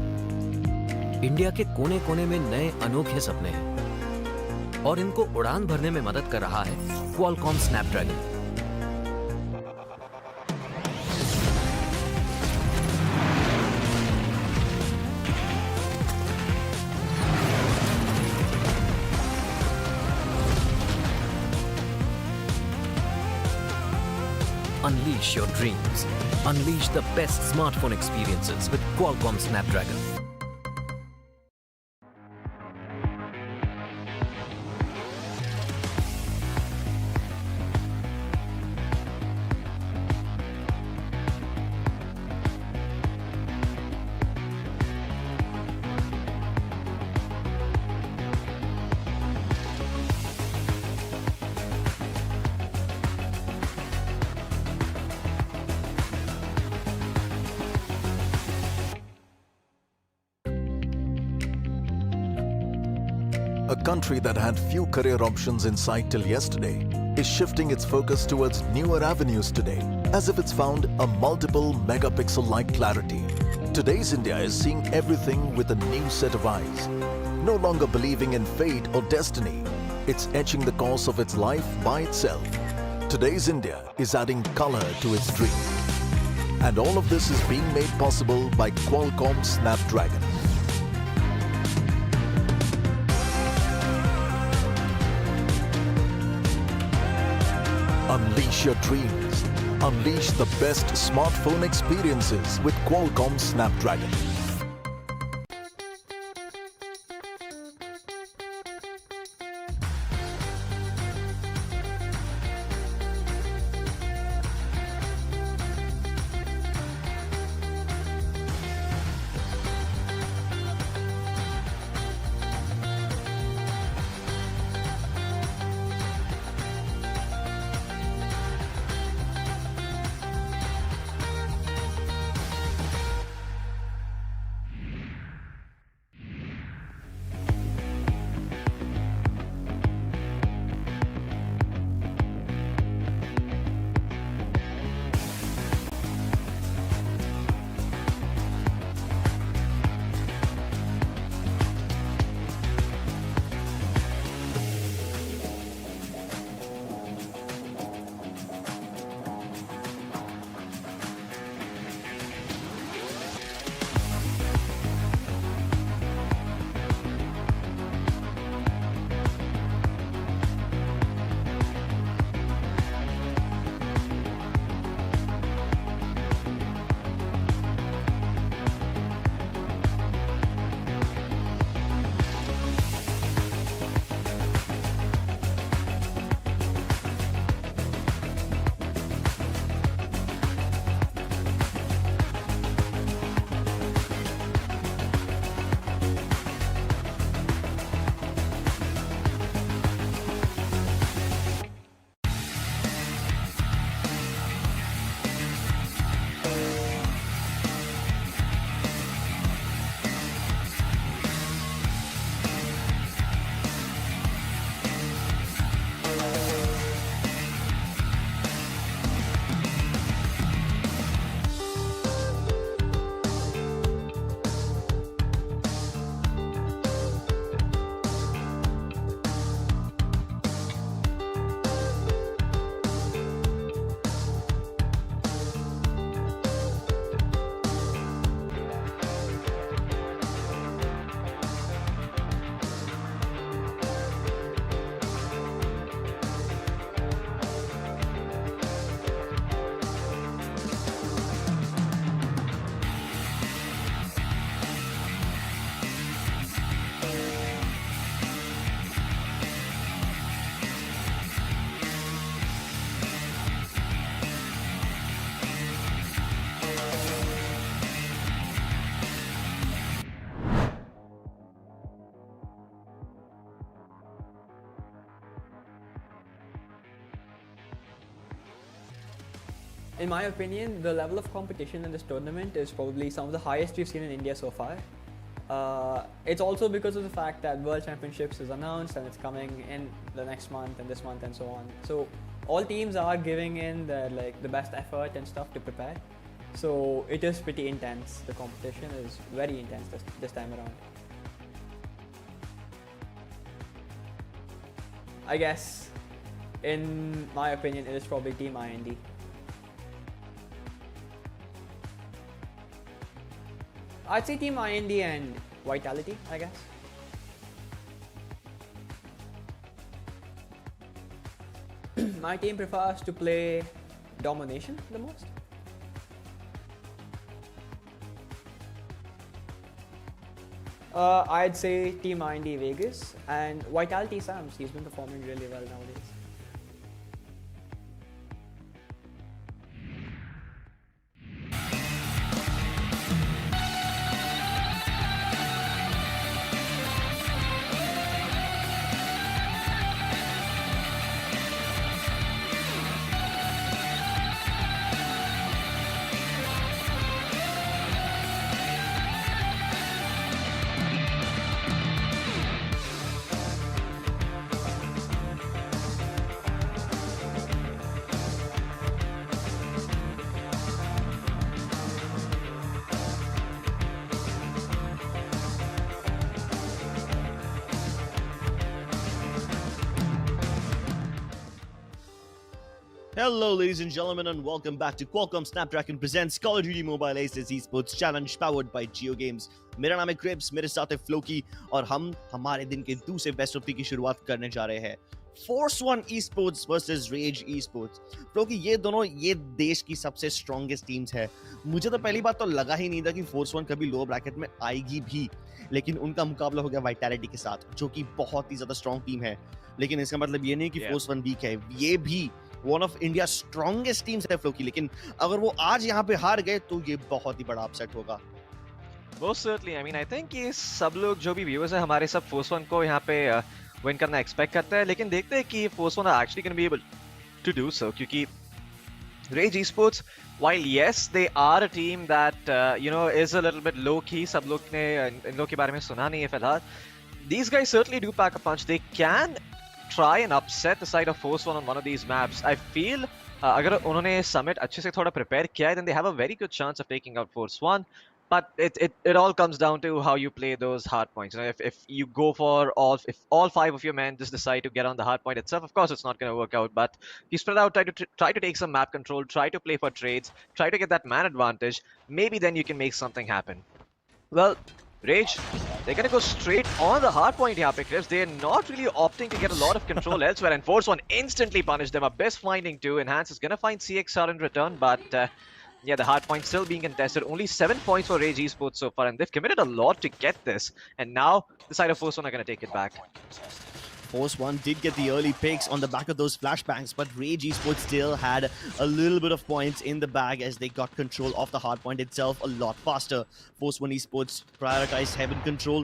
इंडिया के कोने कोने में नए अनोखे सपने हैं और इनको उड़ान भरने में मदद कर रहा है Qualcomm Snapdragon. Unleash your dreams. Unleash the best smartphone experiences with Qualcomm Snapdragon. A country that had few career options in sight till yesterday is shifting its focus towards newer avenues today, as if it's found a multiple megapixel-like clarity. Today's India is seeing everything with a new set of eyes. No longer believing in fate or destiny, it's etching the course of its life by itself. Today's India is adding color to its dream. And all of this is being made possible by Qualcomm Snapdragon. Unleash your dreams. Unleash the best smartphone experiences with Qualcomm Snapdragon. In my opinion, the level of competition in this tournament is probably some of the highest we've seen in India so far. It's also because of the fact that World Championships is announced and it's coming in the next month and this month and so on. So all teams are giving in their the best effort and stuff to prepare. So it is pretty intense. The competition is very intense this time around. I guess, in my opinion, it is probably Team IND. I'd say Team IND and Vitality, I guess. My team prefers to play Domination the most. I'd say Team IND Vegas and Vitality Sams. He's been performing really well nowadays. Hello, ladies and gentlemen, and welcome back to Qualcomm Snapdragon presents Call of Duty Mobile Aces Esports Challenge powered by JioGames. मेरा नाम है Cripps, मेरे साथ है Floki और हम हमारे दिन के दूसरे बेस्ट ऑफ 3 की शुरुआत करने जा रहे हैं. Force One Esports versus Rage Esports. Floki, ये दोनों ये देश की सबसे स्ट्रॉन्गेस्ट टीम्स है. मुझे तो पहली बात तो लगा ही नहीं था कि Force One कभी लो ब्रैकेट में आएगी भी, लेकिन उनका मुकाबला हो गया वाइटैलिटी के साथ, जो कि बहुत ही ज्यादा स्ट्रॉन्ग टीम है. लेकिन इसका मतलब ये नहीं कि Force One वीक है. ये भी one of India strongest teams है फ्लोकी, लेकिन अगर वो आज यहाँ पे हार गए तो ये बहुत ही बड़ा अपसेट होगा. Most certainly. I mean, I think ये सब लोग जो भी viewers हैं हमारे सब Force One को यहाँ पे win करना expect करते हैं, लेकिन देखते हैं कि Force One are actually going to be able to do so, क्योंकि Rage Esports, while yes they are a team that is a little bit low key, सब लोग ने इन लोग के बारे में सुना नहीं है फिलहाल. These guys certainly do pack a punch. They can try and upset the side of Force One on one of these maps. I feel अगर उन्होंने Summit अच्छे से थोड़ा prepare किया है, then they have a very good chance of taking out Force One. But it all comes down to how you play those hard points. You know, if you go for if all 5 of your men just decide to get on the hard point itself, of course it's not going to work out. But you spread out, try to take some map control, try to play for trades, try to get that man advantage. Maybe then you can make something happen. Well, Rage, they're going to go straight on the hard point here, Chris. They're not really opting to get a lot of control elsewhere, and Force One instantly punished them. Abyss finding 2. Enhance is going to find CXR in return, but yeah, the hard point still being contested. Only 7 points for Rage Esports so far, and they've committed a lot to get this. And now, the side of Force One are going to take it back. Force One did get the early picks on the back of those flashbangs, but Rage Esports still had a little bit of points in the bag as they got control of the hardpoint itself a lot faster. Force One Esports prioritized heaven control.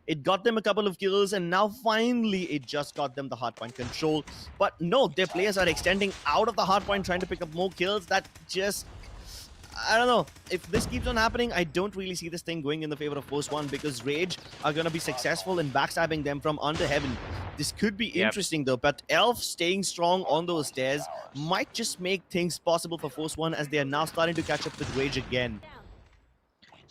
It got them a couple of kills, and now finally it just got them the hardpoint control. But no, their players are extending out of the hardpoint, trying to pick up more kills. That just... I don't know. If this keeps on happening, I don't really see this thing going in the favor of Force One, because Rage are going to be successful in backstabbing them from under heaven. This could be interesting though, but Elf staying strong on those stairs might just make things possible for Force One, as they are now starting to catch up with Rage again.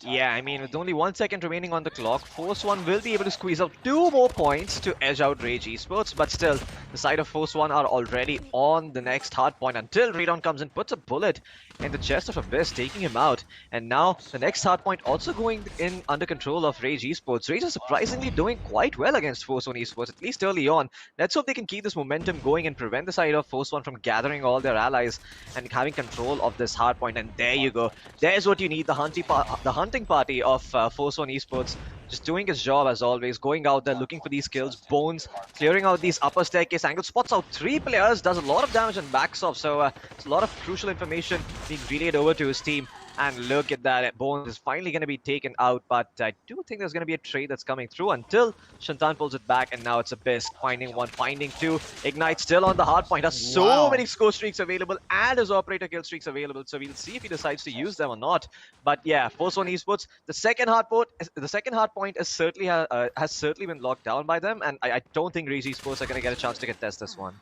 Yeah, I mean, with only 1 second remaining on the clock, Force One will be able to squeeze out 2 more points to edge out Rage Esports, but still, the side of Force One are already on the next hard point until Radon comes and puts a bullet in the chest of Abyss, taking him out. And now, the next hard point also going in under control of Rage Esports. Rage is surprisingly doing quite well against Force One Esports, at least early on. Let's hope they can keep this momentum going and prevent the side of Force One from gathering all their allies and having control of this hard point. And there you go. There's what you need, the hunting party of Force One Esports, just doing his job as always, going out there looking for these kills. Bones clearing out these upper staircase angles, spots out 3 players, does a lot of damage and backs off. So it's a lot of crucial information being relayed over to his team. And look at that, Bones is finally going to be taken out, but I do think there's going to be a trade that's coming through until Shantan pulls it back, and now it's Abyss finding one, finding two. Ignite still on the hard point, has so Wow. many score streaks available and his operator kill streaks available, so we'll see if he decides to use them or not. But yeah, Force One Esports, the second hard point has certainly been locked down by them, and I don't think Rage Esports are going to get a chance to contest this one.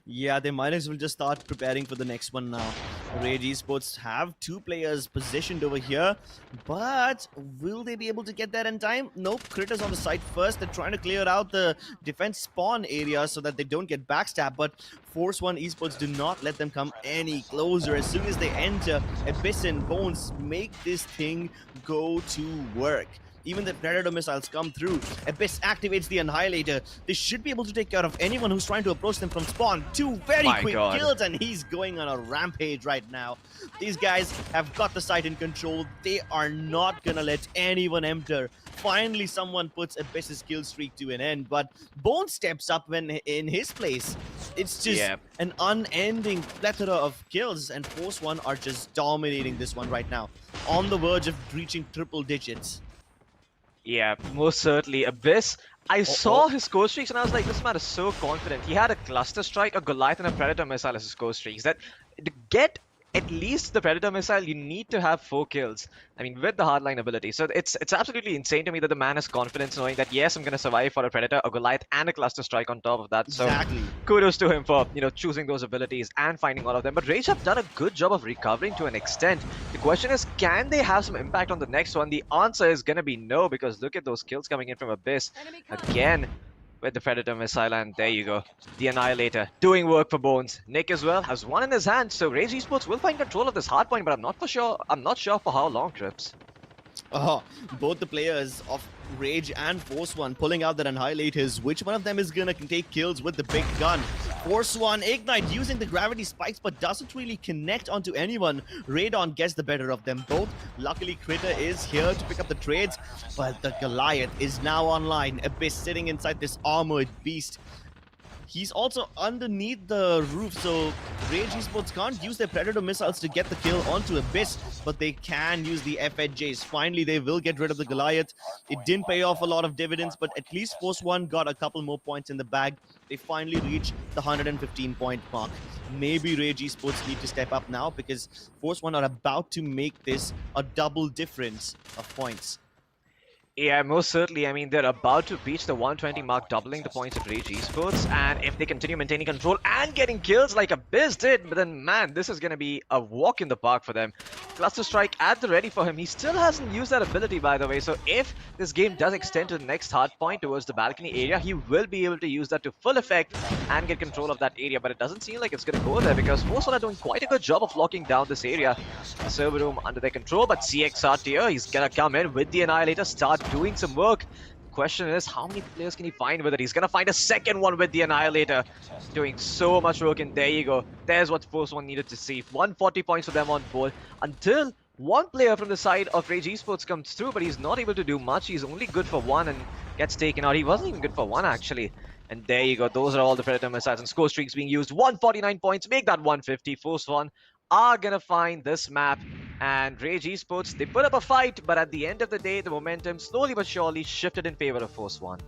Yeah, they might as well just start preparing for the next one now. Rage Esports have 2 players positioned over here, but will they be able to get there in time? Nope, Critters on the site first. They're trying to clear out the defense spawn area so that they don't get backstabbed, but Force One Esports do not let them come any closer. As soon as they enter, Abyss and Bones make this thing go to work. Even the Predator missiles come through. Abyss activates the Annihilator. They should be able to take care of anyone who's trying to approach them from spawn. 2 very quick kills, and he's going on a rampage right now. These guys have got the site in control. They are not gonna let anyone enter. Finally, someone puts Abyss's kill streak to an end, but Bone steps up when in his place. It's just an unending plethora of kills, and Force One are just dominating this one right now. On the verge of reaching triple digits. Yeah, most certainly. Abyss, I saw his score streaks and I was like, this man is so confident. He had a cluster strike, a Goliath, and a Predator missile as his score streaks. That to get at least the Predator missile, you need to have 4 kills. I mean, with the hardline ability. So it's absolutely insane to me that the man has confidence knowing that, yes, I'm going to survive for a Predator, a Goliath, and a cluster strike on top of that. So Exactly. kudos to him for, choosing those abilities and finding all of them. But Rage have done a good job of recovering to an extent. The question is, can they have some impact on the next one? The answer is going to be no, because look at those kills coming in from Abyss. Again, with the Predator missile, and there you go. The Annihilator doing work for Bones. Nick as well has one in his hand, so Rage Esports will find control of this hard point, but I'm not sure for how long, Trips. Both the players of Rage and Force One pulling out their Annihilators. Which one of them is gonna take kills with the big gun? Force One Ignite using the gravity spikes, but doesn't really connect onto anyone. Radon gets the better of them both. Luckily, Critter is here to pick up the trades, but the Goliath is now online. Abyss sitting inside this armored beast. He's also underneath the roof, so Rage Esports can't use their Predator missiles to get the kill onto Abyss, but they can use the FHJs. Finally, they will get rid of the Goliath. It didn't pay off a lot of dividends, but at least Force One got a couple more points in the bag. They finally reached the 115-point mark. Maybe Rage Esports need to step up now, because Force One are about to make this a double difference of points. Yeah, most certainly. I mean, they're about to reach the 120 mark, doubling the points of Rage Esports. And if they continue maintaining control and getting kills like Abyss did, but then, man, this is going to be a walk in the park for them. Cluster Strike at the ready for him. He still hasn't used that ability, by the way. So if this game does extend to the next hard point towards the balcony area, he will be able to use that to full effect and get control of that area. But it doesn't seem like it's going to go there, because Force One are doing quite a good job of locking down this area. The server room under their control, but CXR tier, he's going to come in with the Annihilator, start doing some work. The question is, how many players can he find with it? He's gonna find a second one with the Annihilator, doing so much work, and there you go. There's what Force One needed to see. 140 points for them on board until one player from the side of Rage Esports comes through, but he's not able to do much. He's only good for 1 and gets taken out. He wasn't even good for 1 actually. And there you go. Those are all the Predator missiles and score streaks being used. 149 points, make that 150. Force One are gonna find this map. And Rage Esports, they put up a fight, but at the end of the day, the momentum slowly but surely shifted in favor of Force One.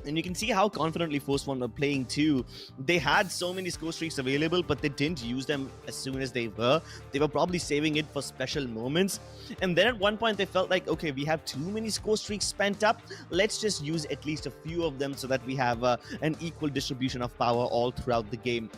And you can see how confidently Force One were playing too. They had so many score streaks available, but they didn't use them as soon as they were. They were probably saving it for special moments. And then at one point they felt like, okay, we have too many score streaks spent up. Let's just use at least a few of them so that we have an equal distribution of power all throughout the game.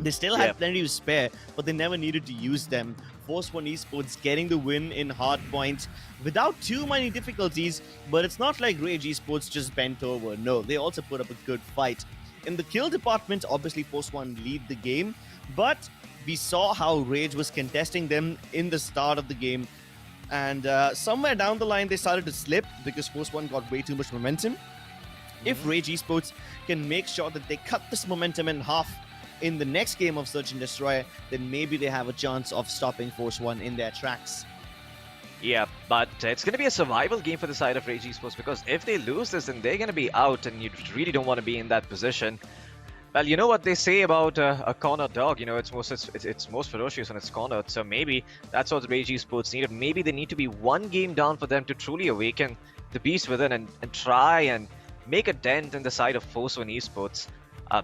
They still had plenty to spare, but they never needed to use them. Force One Esports getting the win in hard points without too many difficulties, but it's not like Rage Esports just bent over. No, they also put up a good fight. In the kill department, obviously Force One lead the game, but we saw how Rage was contesting them in the start of the game, and somewhere down the line they started to slip because Force One got way too much momentum. If Rage Esports can make sure that they cut this momentum in half in the next game of Search and Destroy, then maybe they have a chance of stopping Force One in their tracks. Yeah, but it's going to be a survival game for the side of Rage Esports, because if they lose this, then they're going to be out, and you really don't want to be in that position. Well, you know what they say about a cornered dog. You know, it's most ferocious when it's cornered. So maybe that's what the Rage Esports needed. Maybe they need to be one game down for them to truly awaken the beast within and try and make a dent in the side of Force One Esports.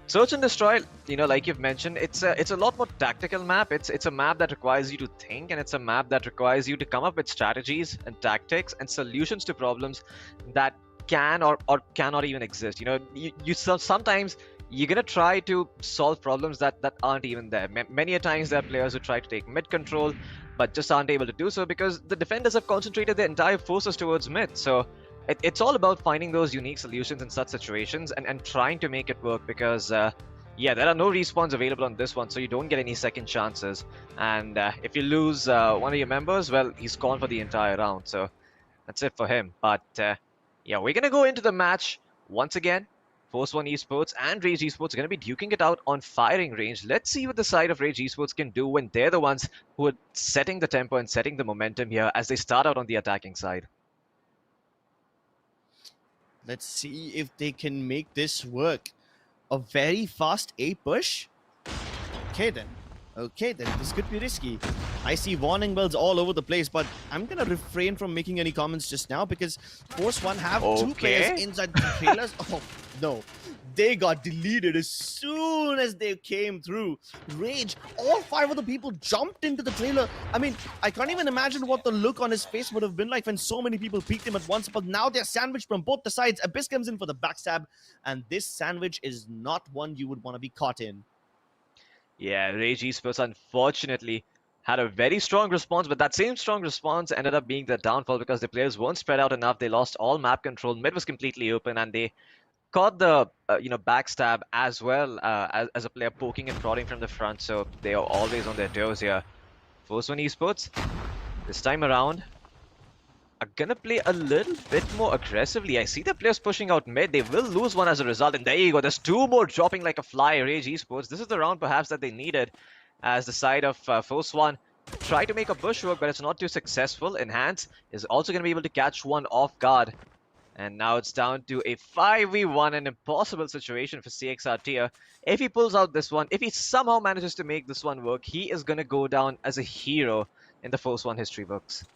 Search and Destroy, you know, like you've mentioned, it's a lot more tactical map. It's a map that requires you to think, and it's a map that requires you to come up with strategies and tactics and solutions to problems that can or cannot even exist. You know, sometimes you're gonna try to solve problems that aren't even there. Many a times there are players who try to take mid control, but just aren't able to do so because the defenders have concentrated their entire forces towards mid. So it's all about finding those unique solutions in such situations and trying to make it work because yeah, there are no respawns available on this one, so you don't get any second chances. And if you lose one of your members, well, he's gone for the entire round. So that's it for him. But yeah, we're gonna go into the match once again. Force One Esports and Rage Esports are going to be duking it out on firing range. Let's see what the side of Rage Esports can do when they're the ones who are setting the tempo and setting the momentum here as they start out on the attacking side. Let's see if they can make this work. A very fast A push. Okay then. This could be risky. I see warning bells all over the place, but I'm gonna refrain from making any comments just now because Force One have two players inside the trailers. Oh no, they got deleted as soon as they came through. Rage, all 5 of the people jumped into the trailer. I mean, I can't even imagine what the look on his face would have been like when so many people peeked him at once, but now they're sandwiched from both the sides. Abyss comes in for the backstab, and this sandwich is not one you would want to be caught in. Yeah, Rage Esports unfortunately had a very strong response, but that same strong response ended up being their downfall because the players weren't spread out enough. They lost all map control. Mid was completely open, and they caught the backstab as well as a player poking and prodding from the front. So they are always on their toes here. Force One Esports this time around are gonna play a little bit more aggressively. I see the players pushing out mid. They will lose one as a result, and there you go. There's 2 more dropping like a fly. Rage Esports. This is the round perhaps that they needed, as the side of Force One try to make a push work, but it's not too successful. Enhance is also gonna be able to catch one off guard. And now it's down to a 5v1, an impossible situation for CXR Tier. If he pulls out this one, if he somehow manages to make this one work, he is going to go down as a hero in the Force One history books.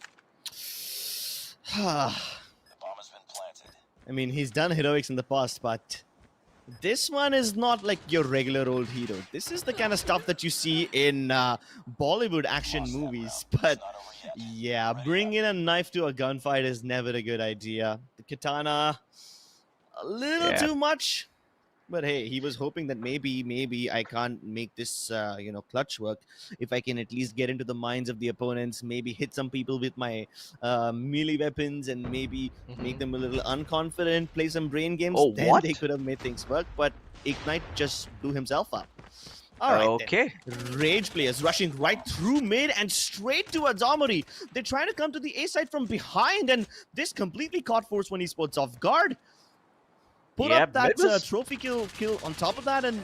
The bomb has been planted. I mean, he's done heroics in the past, but this one is not like your regular old hero. This is the kind of stuff that you see in Bollywood action movies. But yeah, bringing a knife to a gunfight is never a good idea. The katana, a little too much. But hey, he was hoping that maybe I can't make this, clutch work. If I can at least get into the minds of the opponents, maybe hit some people with my melee weapons and maybe make them a little unconfident, play some brain games, then they could have made things work. But Ignite just blew himself up. All right, okay. Then. Rage players rushing right through mid and straight towards Armory. They're trying to come to the A side from behind, and this completely caught Force One Esports off guard. Put up that trophy kill on top of that, and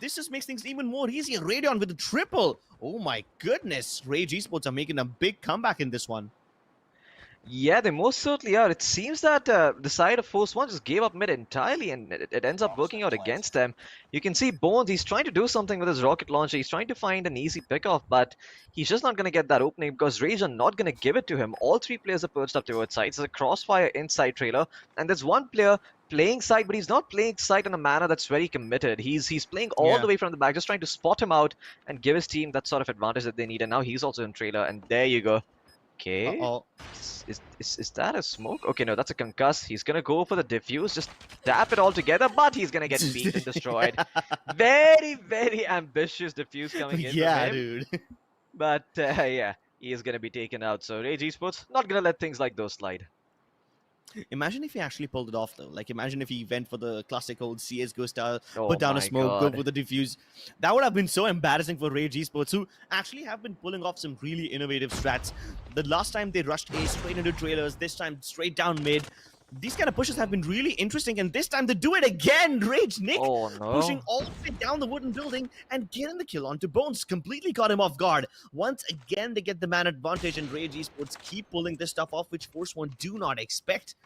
this just makes things even more easier. Radeon with a triple. Oh my goodness. Rage Esports are making a big comeback in this one. Yeah, they most certainly are. It seems that the side of Force One just gave up mid entirely, and it ends up working out against them. You can see Bones, he's trying to do something with his rocket launcher. He's trying to find an easy pickoff, but he's just not going to get that opening because Rage are not going to give it to him. All 3 players are perched up towards sides. There's a crossfire inside trailer, and there's one player playing side, but he's not playing side in a manner that's very committed. He's playing all the way from the back, just trying to spot him out and give his team that sort of advantage that they need. And now he's also in trailer, and there you go. Okay. Is that a smoke? Okay, no, that's a concuss. He's gonna go for the diffuse, just tap it all together, but he's gonna get beat and destroyed. Very, very ambitious diffuse coming in. Yeah, dude. But yeah, he is gonna be taken out. So Rage Esports not gonna let things like those slide. Imagine if he actually pulled it off, though. Like, imagine if he went for the classic old CSGO style, put down a smoke, go for the diffuse. That would have been so embarrassing for Rage Esports, who actually have been pulling off some really innovative strats. The last time they rushed A straight into trailers, this time straight down mid. These kind of pushes have been really interesting, and this time they do it again. Rage Nick pushing all the way down the wooden building and getting the kill onto Bones. Completely caught him off guard. Once again, they get the man advantage, and Rage Esports keep pulling this stuff off, which Force One do not expect.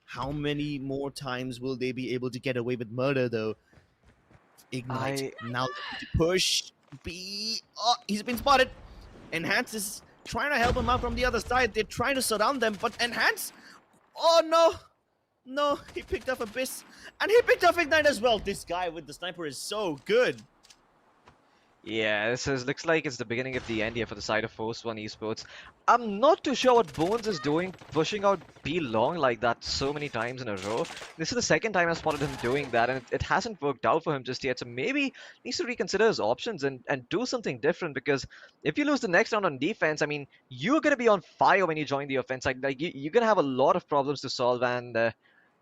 How many more times will they be able to get away with murder, though? Ignite. Now to push B. Oh, he's been spotted. Enhance is trying to help him out from the other side. They're trying to surround them, but Enhance. Oh no. No, he picked up Abyss. And he picked up Ignite as well. This guy with the sniper is so good. Yeah, looks like it's the beginning of the end here for the side of Force One Esports. I'm not too sure what Bones is doing, pushing out B long like that so many times in a row. This is the second time I've spotted him doing that, and it hasn't worked out for him just yet. So maybe he needs to reconsider his options and do something different, because if you lose the next round on defense, I mean, you're going to be on fire when you join the offense. Like you're going to have a lot of problems to solve, and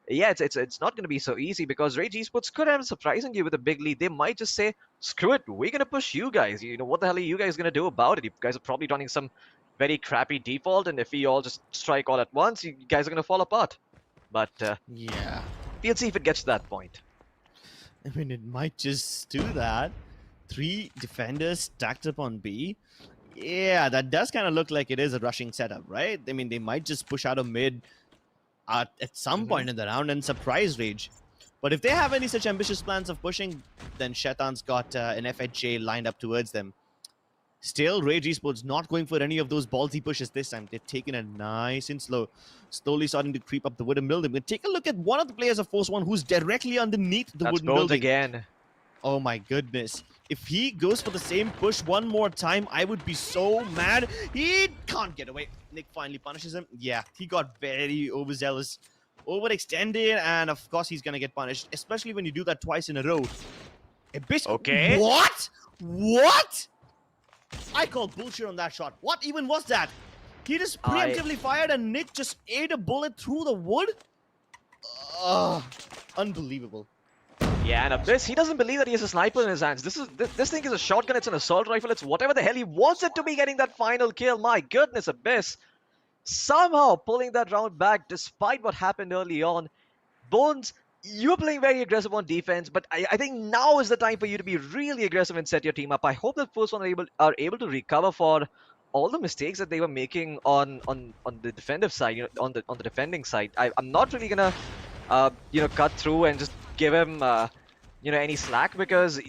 yeah, it's not going to be so easy, because Rage Esports could end up surprising you with a big lead. They might just say, screw it, we're going to push you guys. You know, what the hell are you guys going to do about it? You guys are probably running some very crappy default, and if we all just strike all at once, you guys are going to fall apart. But Yeah. we'll see if it gets to that point. I mean, it might just do that. 3 defenders stacked up on B. Yeah, that does kind of look like it is a rushing setup, right? I mean, they might just push out a mid at some point in the round and surprise Rage. But if they have any such ambitious plans of pushing, then Shaitan's got an FHJ lined up towards them. Still, Rage Esports not going for any of those ballsy pushes this time. They've taken it nice and slow, slowly starting to creep up the wooden building. But take a look at one of the players of Force One who's directly underneath the That's wooden Bones building. again. Oh my goodness. If he goes for the same push one more time, I would be so mad. He can't get away. Nick finally punishes him. Yeah, he got very overzealous, overextended, and of course he's gonna get punished, especially when you do that twice in a row. Abyss. Okay. What? What? I call bullshit on that shot. What even was that? He just preemptively fired and Nick just ate a bullet through the wood? Unbelievable. Yeah, and Abyss, he doesn't believe that he has a sniper in his hands. This thing is a shotgun, it's an assault rifle, it's whatever the hell he wants it to be, getting that final kill. My goodness, Abyss. Somehow pulling that round back despite what happened early on. Bones, you're playing very aggressive on defense, but I think now is the time for you to be really aggressive and set your team up. I hope that Force One are able to recover for all the mistakes that they were making on the defensive side, you know, on the defending side. I'm not really gonna cut through and just give him any slack, because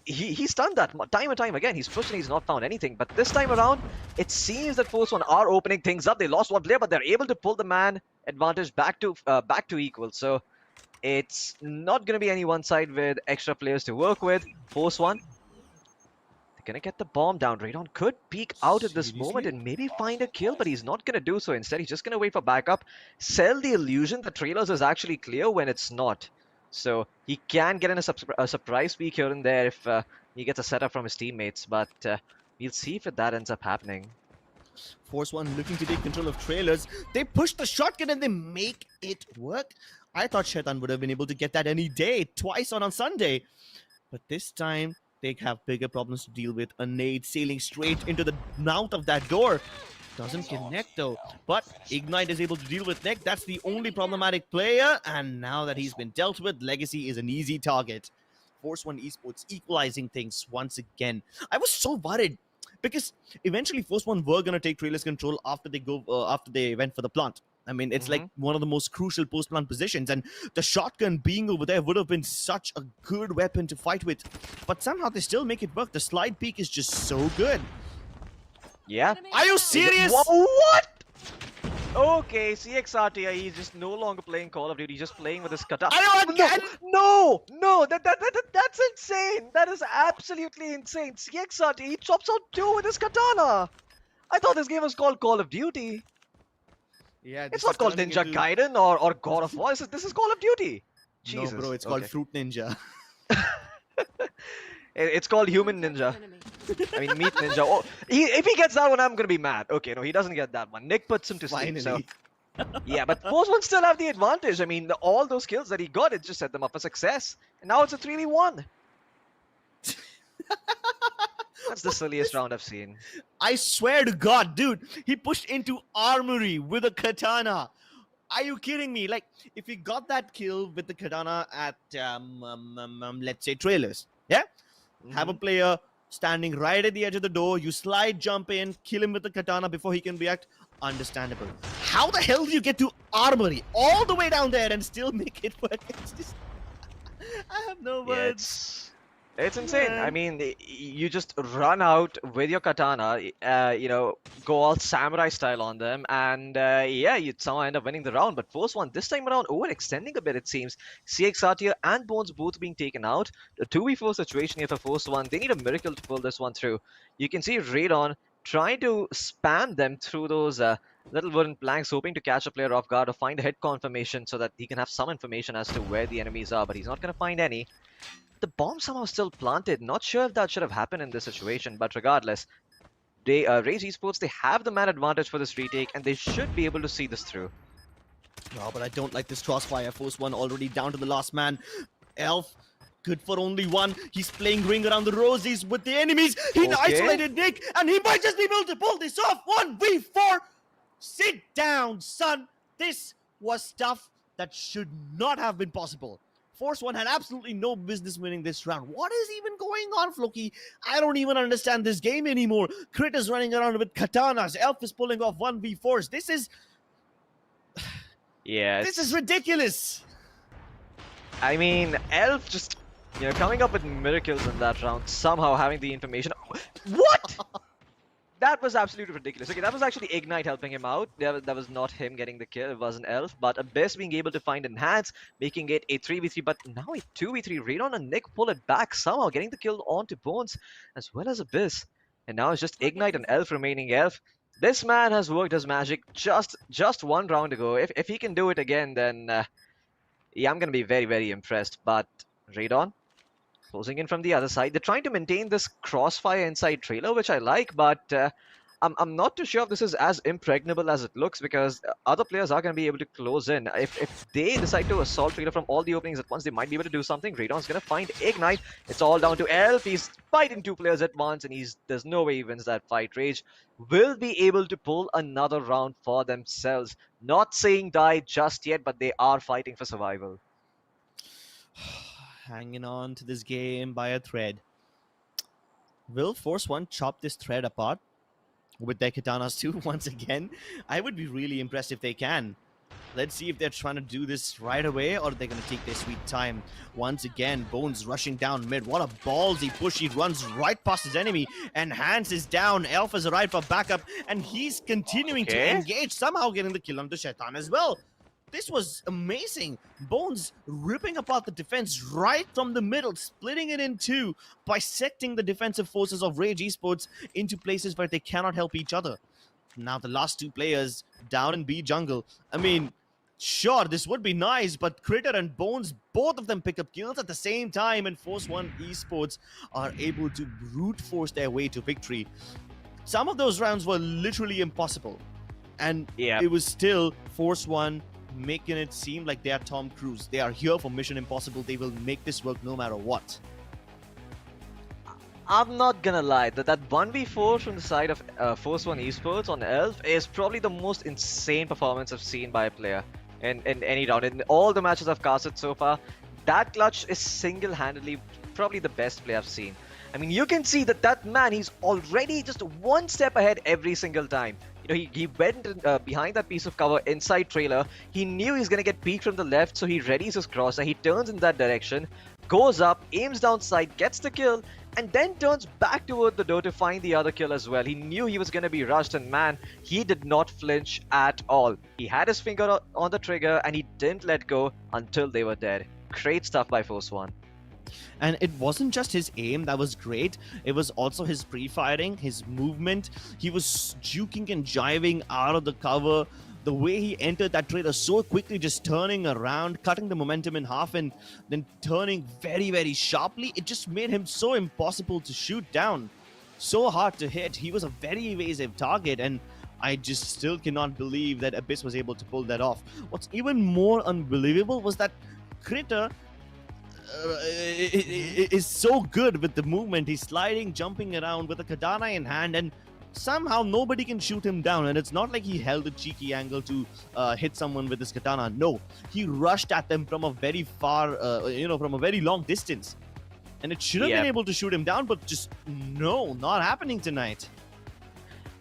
he's done that time and time again. He's pushed and he's not found anything. But this time around, it seems that Force One are opening things up. They lost one player, but they're able to pull the man advantage back to equal. So it's not going to be any one side with extra players to work with. Force One, they're going to get the bomb down. Radon could peek out at this moment and maybe find a kill, but he's not going to do so. Instead, he's just going to wait for backup, sell the illusion that trailers is actually clear when it's not. So he can get in a surprise peek here and there if he gets a setup from his teammates, but we'll see if that ends up happening. Force One looking to take control of trailers. They push the shotgun and they make it work. I thought Shaitan would have been able to get that any day, twice on Sunday. But this time, they have bigger problems to deal with. A nade sailing straight into the mouth of that door. Doesn't connect though. But Ignite is able to deal with Nick. That's the only problematic player. And now that he's been dealt with, Legacy is an easy target. Force One Esports equalizing things once again. I was so worried, because eventually Force One were going to take trailers control after they went for the plant. I mean, it's like one of the most crucial post-plant positions, and the shotgun being over there would have been such a good weapon to fight with. But somehow they still make it work. The slide peek is just so good. Yeah. Are you serious? What? Okay, CXRT, he's just no longer playing Call of Duty, he's just playing with his katana. No, that's insane. That is absolutely insane. CXRT, he chops out 2 with his katana. I thought this game was called Call of Duty. Yeah, It's not called Ninja Gaiden or God of War. This is Call of Duty. Jesus. No, bro, it's called Fruit Ninja. It's called Human Ninja. I mean, Meat Ninja. Oh, if he gets that one, I'm going to be mad. Okay, no, he doesn't get that one. Nick puts him to sleep. So. Yeah, but Force One still have the advantage. I mean, all those kills that he got, it just set them up for success. And now it's a 3v1. That's the silliest round I've seen. I swear to God, dude, he pushed into Armory with a katana. Are you kidding me? Like, if he got that kill with the katana at, let's say, trailers, yeah? Have a player standing right at the edge of the door, you slide, jump in, kill him with the katana before he can react. Understandable. How the hell do you get to Armory all the way down there and still make it work? It's just... I have no words. It's insane. I mean, you just run out with your katana, go all samurai style on them, and yeah, you somehow end up winning the round. But Force One this time around overextending a bit, it seems. CXRT and Bones both being taken out. A 2v4 situation here for Force One. They need a miracle to pull this one through. You can see Radon trying to spam them through those little wooden planks, hoping to catch a player off guard or find a hit confirmation so that he can have some information as to where the enemies are, but he's not going to find any. The bomb somehow still planted. Not sure if that should have happened in this situation, but regardless, Rage Esports, they have the man advantage for this retake, and they should be able to see this through. No, but I don't like this crossfire. Force One already down to the last man. Elf, good for only one. He's playing ring around the roses with the enemies. He isolated Nick, and he might just be able to pull this off. 1v4. Sit down, son. This was stuff that should not have been possible. Force One had absolutely no business winning this round. What is even going on, Floki? I don't even understand this game anymore. Crit is running around with katanas. Elf is pulling off 1v4s. This is... Yeah. This is ridiculous. I mean, Elf just, coming up with miracles in that round, somehow having the information. What? That was absolutely ridiculous. Okay, that was actually Ignite helping him out. That was not him getting the kill. It was an Elf. But Abyss being able to find Enhance, making it a 3v3, but now a 2v3. Radon and Nick pull it back somehow, getting the kill onto Bones as well as Abyss. And now it's just Ignite and Elf remaining. Elf, this man has worked his magic just one round ago. If he can do it again, then yeah, I'm going to be very, very impressed. But Radon closing in from the other side. They're trying to maintain this crossfire inside trailer, which I like, but I'm not too sure if this is as impregnable as it looks, because other players are going to be able to close in. If they decide to assault trailer from all the openings at once, they might be able to do something. Radon's going to find Ignite. It's all down to Elf. He's fighting two players at once, and there's no way he wins that fight. Rage will be able to pull another round for themselves. Not saying die just yet, but they are fighting for survival. Hanging on to this game by a thread. Will Force One chop this thread apart with their katanas too once again? I would be really impressed if they can. Let's see if they're trying to do this right away or they're going to take their sweet time. Once again, Bones rushing down mid. What a ballsy push. He runs right past his enemy. And Hans is down. Elf has arrived for backup. And he's continuing to engage, somehow getting the kill on the Shaitan as well. This was amazing. Bones ripping apart the defense right from the middle, splitting it in two, bisecting the defensive forces of Rage Esports into places where they cannot help each other. Now the last two players down in B jungle. I mean, sure, this would be nice, but Critter and Bones, both of them pick up kills at the same time, and Force One Esports are able to brute force their way to victory. Some of those rounds were literally impossible, and it was still Force One making it seem like they are Tom Cruise. They are here for Mission Impossible. They will make this work no matter what. I'm not gonna lie, that 1v4 from the side of Force One Esports on Elf is probably the most insane performance I've seen by a player in any round. In all the matches I've casted so far, that clutch is single-handedly probably the best play I've seen. I mean, you can see that man, he's already just one step ahead every single time. He went behind that piece of cover inside trailer. He knew he's going to get peeked from the left, so he readies his cross and he turns in that direction, goes up, aims down sight, gets the kill, and then turns back toward the door to find the other kill as well. He knew he was going to be rushed, and man, he did not flinch at all. He had his finger on the trigger and he didn't let go until they were dead. Great stuff by Force One. And it wasn't just his aim that was great, it was also his pre-firing, his movement. He was juking and jiving out of the cover. The way he entered that trailer so quickly, just turning around, cutting the momentum in half and then turning very, very sharply, it just made him so impossible to shoot down. So hard to hit. He was a very evasive target, and I just still cannot believe that Abyss was able to pull that off. What's even more unbelievable was that Critter is so good with the movement. He's sliding, jumping around with a katana in hand, and somehow nobody can shoot him down. And it's not like he held a cheeky angle to hit someone with his katana. No, he rushed at them from a very far, from a very long distance. And it should have been able to shoot him down, but just no, not happening tonight.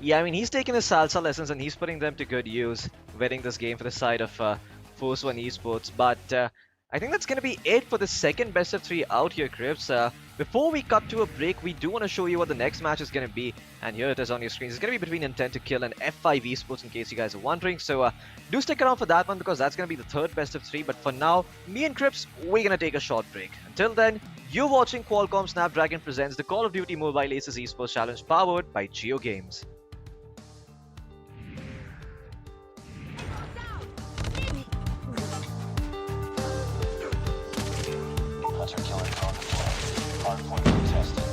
Yeah, I mean, he's taking his salsa lessons and he's putting them to good use, winning this game for the side of Force One Esports. But I think that's going to be it for the second best of 3 out here, Crips. Before we cut to a break, we do want to show you what the next match is going to be. And here it is on your screens. It's going to be between Intent to Kill and F5 Esports, in case you guys are wondering. So do stick around for that one, because that's going to be the third best of 3. But for now, me and Crips, we're going to take a short break. Until then, you're watching Qualcomm Snapdragon presents the Call of Duty Mobile Aces Esports Challenge, powered by JioGames. Hunter killer drone deployed. Hardpoint contested.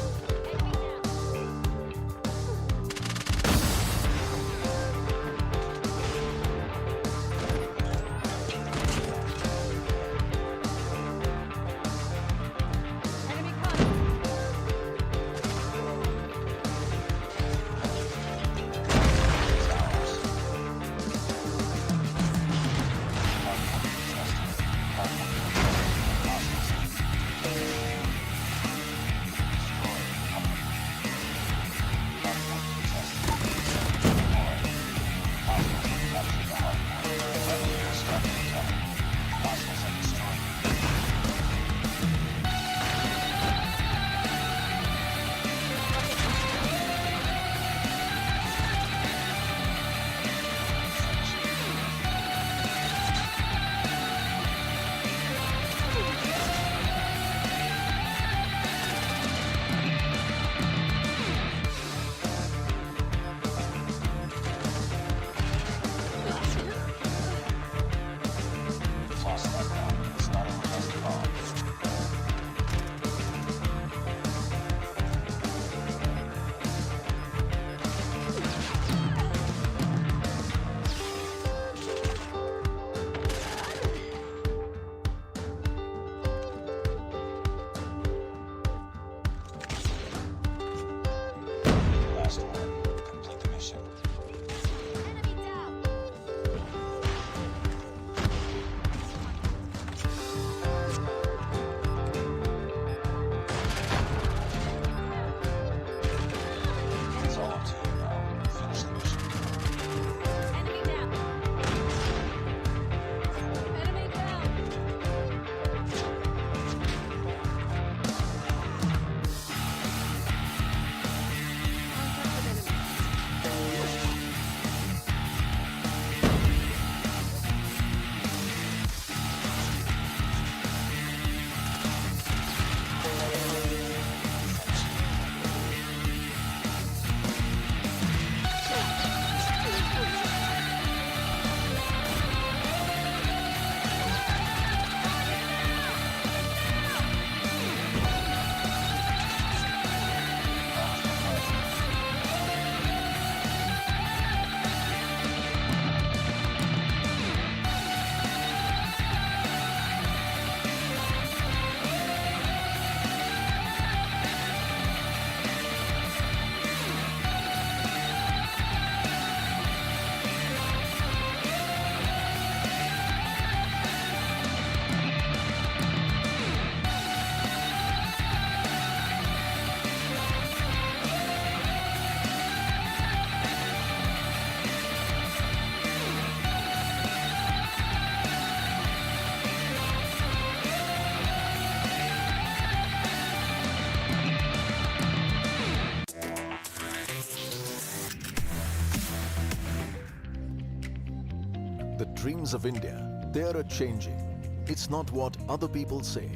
The dreams of India, they're a-changing. It's not what other people say,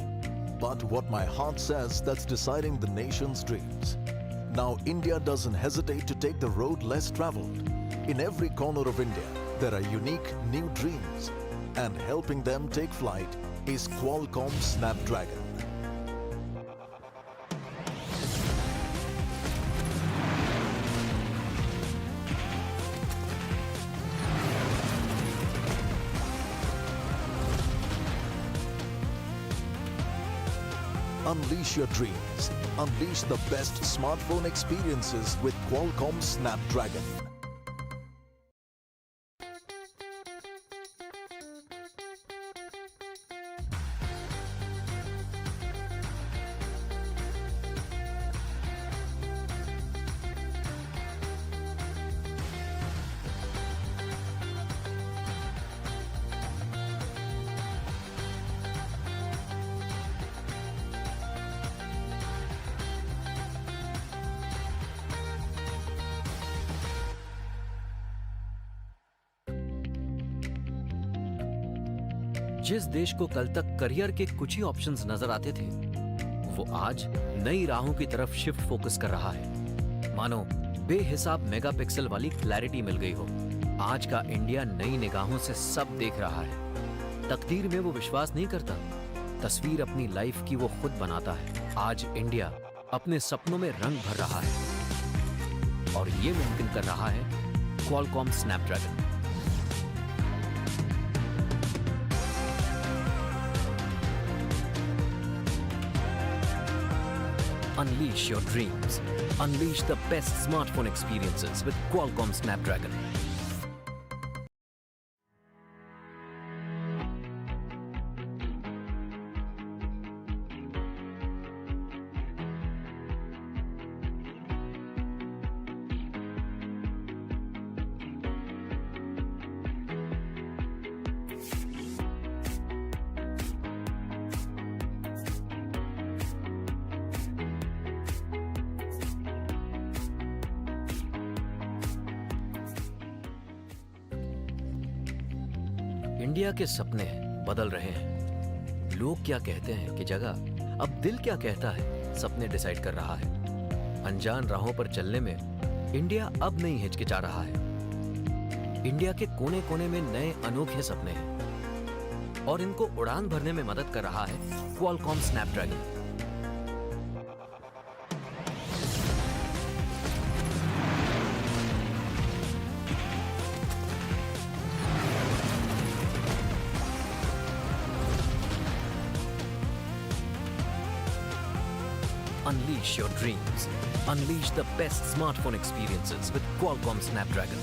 but what my heart says that's deciding the nation's dreams. Now India doesn't hesitate to take the road less traveled. In every corner of India, there are unique new dreams, and helping them take flight is Qualcomm Snapdragon. Unleash your dreams. Unleash the best smartphone experiences with Qualcomm Snapdragon. जिस देश को कल तक career के कुछ ही options नजर आते थे, वो आज नई राहों की तरफ शिफ्ट फोकस कर रहा है। मानो बेहिसाब मेगापिक्सल वाली क्लैरिटी मिल गई हो। आज का इंडिया नई निगाहों से सब देख रहा है। तकदीर में वो विश्वास नहीं करता, तस्वीर अपनी लाइफ की वो खुद बनाता है। आज इंडिया अपने सपनों में रंग भर रहा है और ये मुमकिन कर रहा है Qualcomm Snapdragon। Unleash your dreams. Unleash the best smartphone experiences with Qualcomm Snapdragon. India के सपने बदल रहे हैं। लोग क्या कहते हैं कि जगह, अब दिल क्या कहता है सपने डिसाइड कर रहा है। अनजान राहों पर चलने में इंडिया अब नहीं हिचकिचा रहा है। इंडिया के कोने कोने में नए अनोखे सपने हैं और इनको उड़ान भरने में मदद कर रहा है Qualcomm Snapdragon। Unleash your dreams. Unleash the best smartphone experiences with Qualcomm Snapdragon.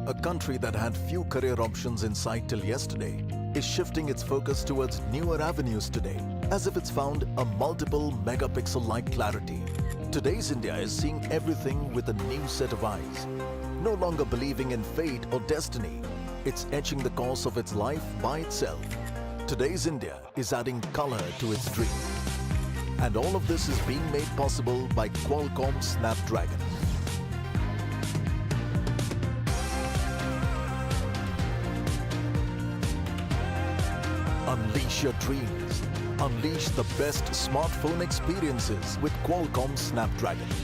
A country that had few career options in sight till yesterday is shifting its focus towards newer avenues today, as if it's found a multiple megapixel-like clarity. Today's India is seeing everything with a new set of eyes. No longer believing in fate or destiny, it's etching the course of its life by itself. Today's India is adding color to its dream. And all of this is being made possible by Qualcomm Snapdragon. Unleash your dreams. Unleash the best smartphone experiences with Qualcomm Snapdragon.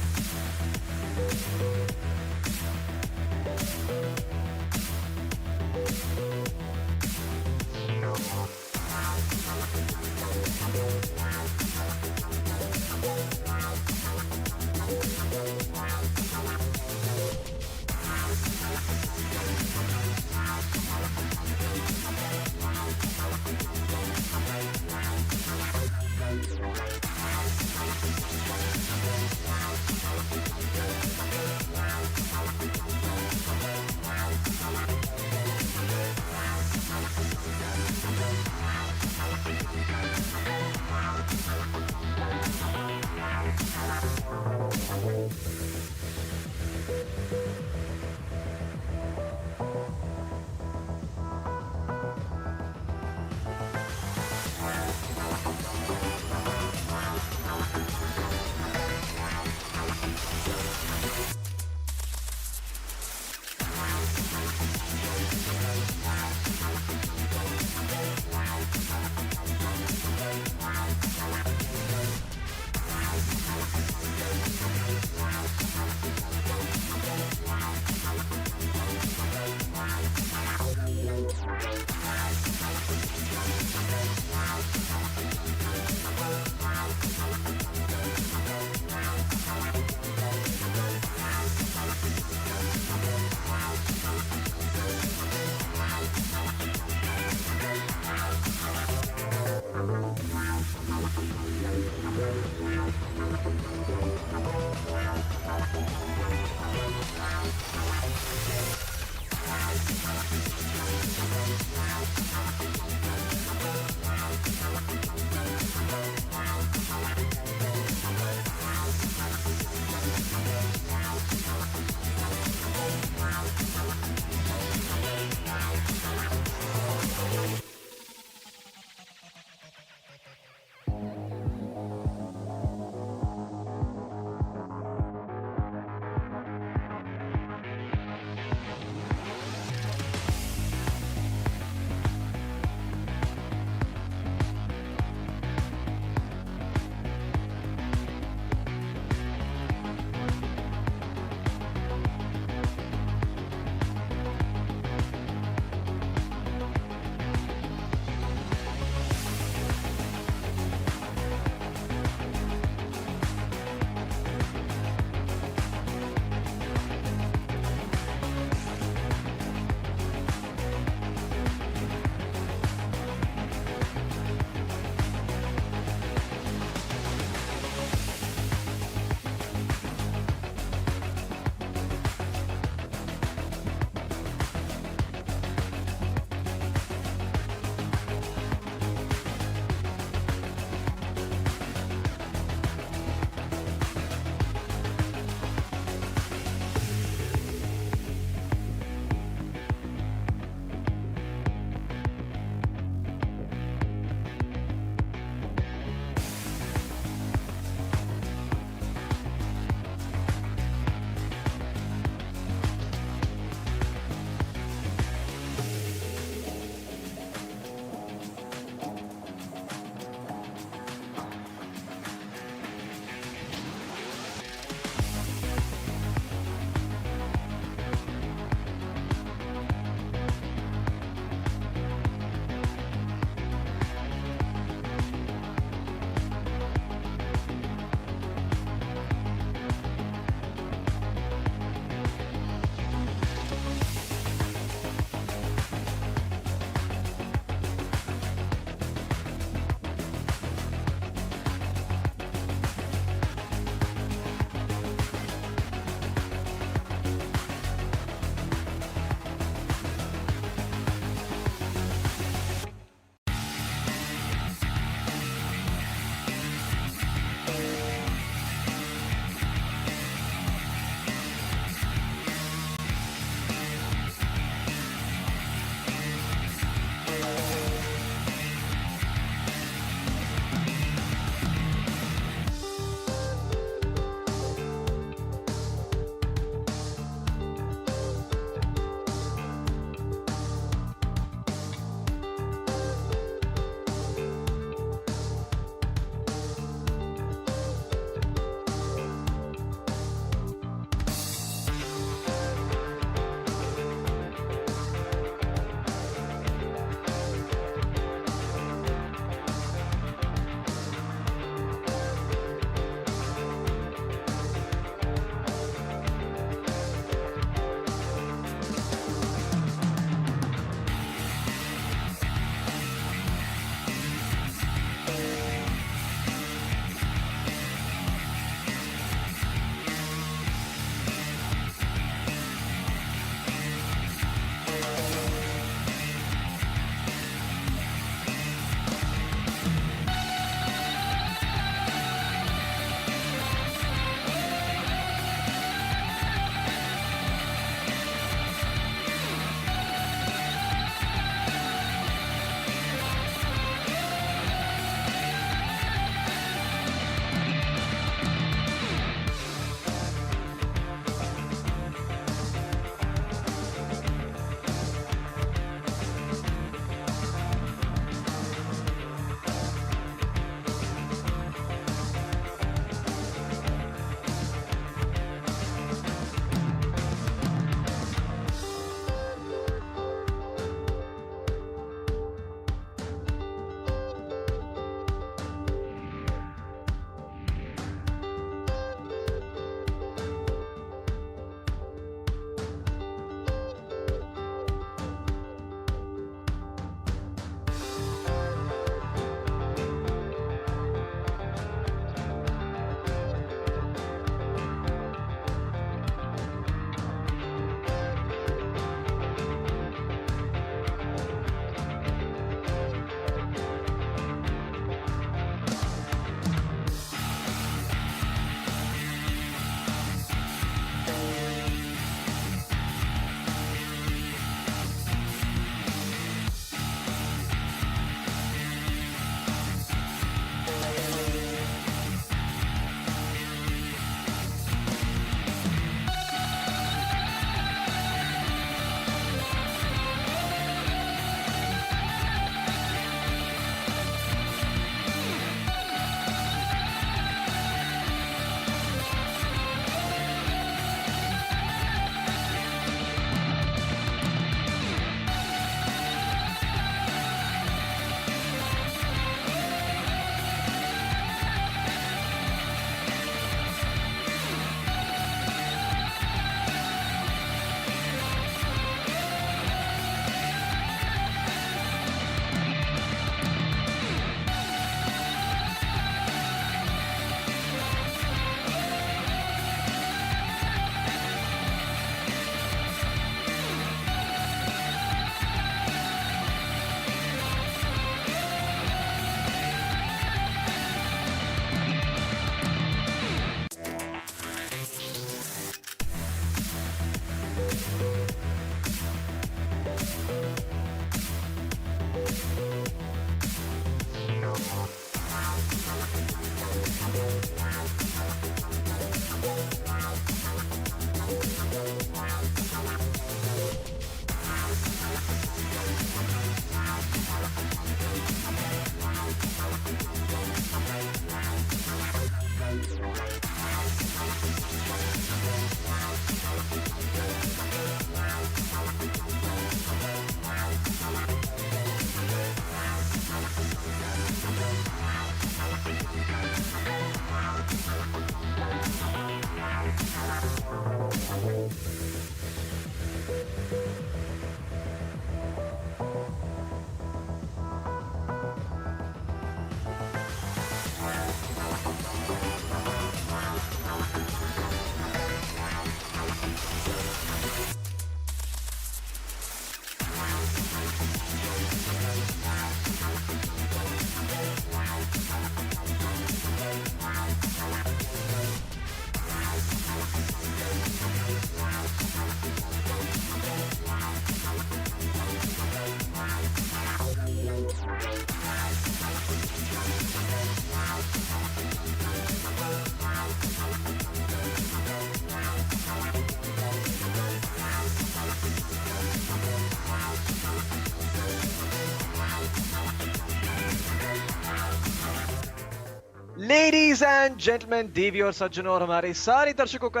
Ladies and gentlemen, देवी और सज्जनों और हमारे सारे दर्शकों का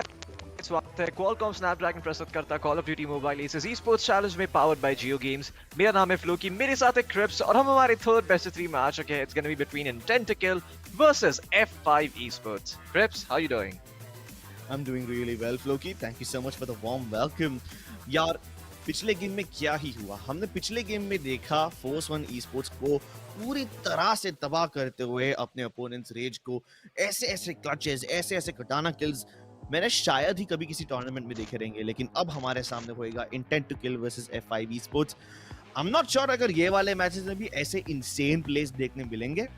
स्वागत है Qualcomm Snapdragon प्रस्तुत करता Call of Duty Mobile Aces Esports Challenge में powered by JioGames. मेरा नाम है फ्लोकी, मेरे साथ है क्रिप्स और हम हमारे थर्ड बेस्ट 3 में आ चुके हैं. It's gonna be between Intent to Kill versus F5 Esports. Crips, how you doing? I'm doing really well, Floki. Thank you so much for the warm welcome. यार पिछले गेम में क्या ही हुआ, हमने पिछले गेम में देखा फोर्स वन esports को पूरी तरह से तबाह करते हुए अपने ओपोनेंट्स रेज को ऐसे ऐसे क्लचेस, ऐसे ऐसे कटाना किल्स मैंने शायद ही कभी किसी टूर्नामेंट में देखे रहेंगे. लेकिन अब हमारे सामने होएगा Intent to Kill versus F5 esports. I am not sure अगर ये वाले मैचेस में भी ऐसे इनसेन प्लेस देखने मिलेंगे.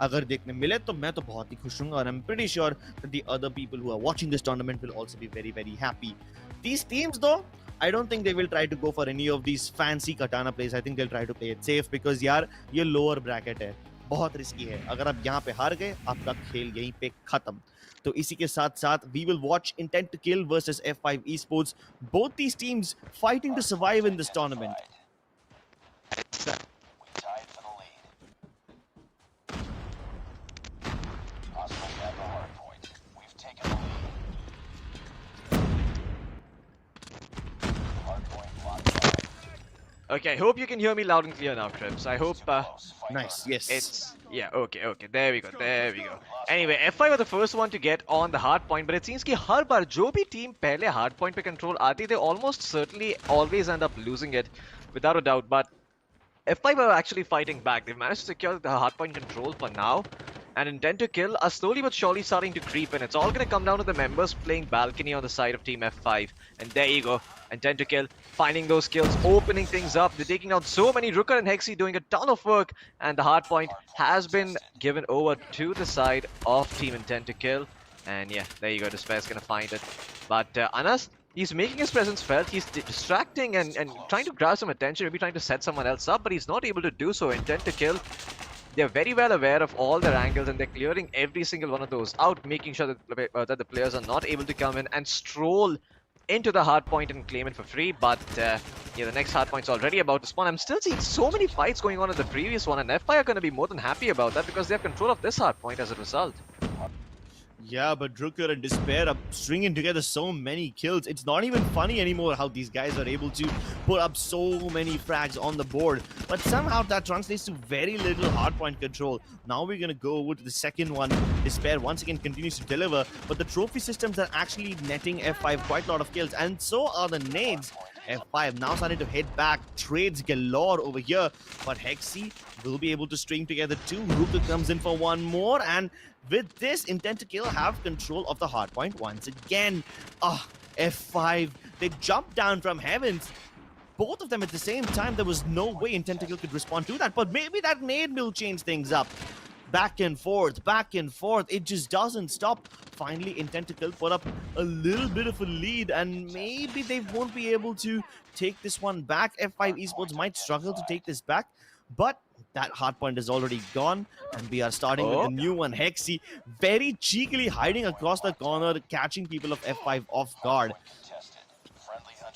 अगर देखने मिले तो मैं तो बहुत ही खुश हूंगा और I am pretty sure that the other people who are watching this tournament will also be very very happy. These teams though, I don't think they will try to go for any of these fancy katana plays. I think they'll try to play it safe because यार ये lower bracket है, बहुत risky है. अगर आप यहाँ पे हार गए, आपका खेल यहीं पे खत्म. तो इसी के साथ साथ we will watch Intent to Kill versus F5 Esports. Both these teams fighting to survive in this tournament. We tied for the lead. Hostiles have the hard point. We've taken the lead. Hard point locked down. Okay, I hope you can hear me loud and clear now, Crips. I hope Nice, yes. it's okay. There we go. Anyway, F5 were the first one to get on the hard point, but it seems कि हर बार जो भी team पहले hard point पे control आती, they almost certainly always end up losing it, without a doubt. But F5 are actually fighting back. They've managed to secure the hardpoint control for now, and Intent to Kill are slowly but surely starting to creep in. It's all going to come down to the members playing balcony on the side of Team F5. And there you go. Intent to Kill, finding those kills, opening things up. They're taking out so many. Rooker and Hexy doing a ton of work, and the hardpoint has been given over to the side of Team Intent to Kill. And yeah, there you go. Despair's going to find it. But Anas, he's making his presence felt. He's distracting and trying to grab some attention, maybe trying to set someone else up, but he's not able to do so. Intent to Kill, they're very well aware of all their angles and they're clearing every single one of those out, making sure that the players are not able to come in and stroll into the hard point and claim it for free. But yeah, the next hard point's already about to spawn. I'm still seeing so many fights going on in the previous one, and F5 are going to be more than happy about that because they have control of this hard point as a result. Yeah, but Drucker and Despair are stringing together so many kills. It's not even funny anymore how these guys are able to put up so many frags on the board. But somehow that translates to very little hardpoint control. Now we're going to go over to the second one. Despair once again continues to deliver, but the trophy systems are actually netting F5 quite a lot of kills. And so are the nades. F5 now starting to hit back. Trades galore over here. But Hexy will be able to string together two. Ruka comes in for one more. And with this, Intent to Kill have control of the hardpoint once again. F5, they jumped down from heavens. Both of them at the same time. There was no way Intent to Kill could respond to that. But maybe that nade will change things up. Back and forth. It just doesn't stop. Finally, Intent to Kill put up a little bit of a lead, and maybe they won't be able to take this one back. F5 Esports might struggle to take this back, but that hardpoint is already gone, and we are starting with a new one. Hexy very cheekily hiding across the corner, catching people of F5 off guard.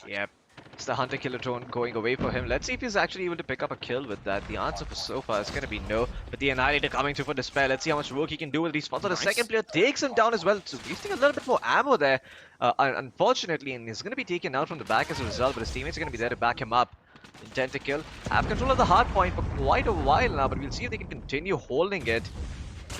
Yep. It's the hunter-killer drone going away for him. Let's see if he's actually able to pick up a kill with that. The answer for so far is going to be no. But the Annihilator coming through for Despair. Let's see how much work he can do with these spots. The second player takes him down as well. So wasting a little bit more ammo there, unfortunately. And he's going to be taken out from the back as a result. But his teammates are going to be there to back him up. Intent to Kill have control of the hard point for quite a while now. But we'll see if they can continue holding it.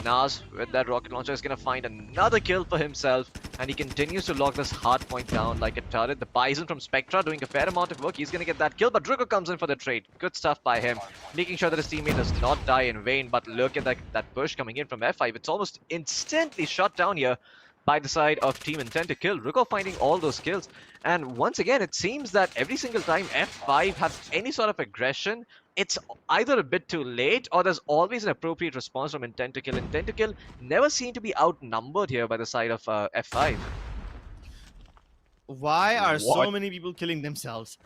Nas with that rocket launcher is going to find another kill for himself, and he continues to lock this hard point down like a turret. The Bison from Spectra doing a fair amount of work. He's going to get that kill, but Drugo comes in for the trade. Good stuff by him, making sure that his teammate does not die in vain. But look at that push coming in from F5. It's almost instantly shut down here by the side of Team Intent to Kill. Ruko finding all those kills. And once again, it seems that every single time F5 have any sort of aggression, it's either a bit too late or there's always an appropriate response from Intent to Kill. Intent to Kill never seem to be outnumbered here by the side of F5. Why are so many people killing themselves?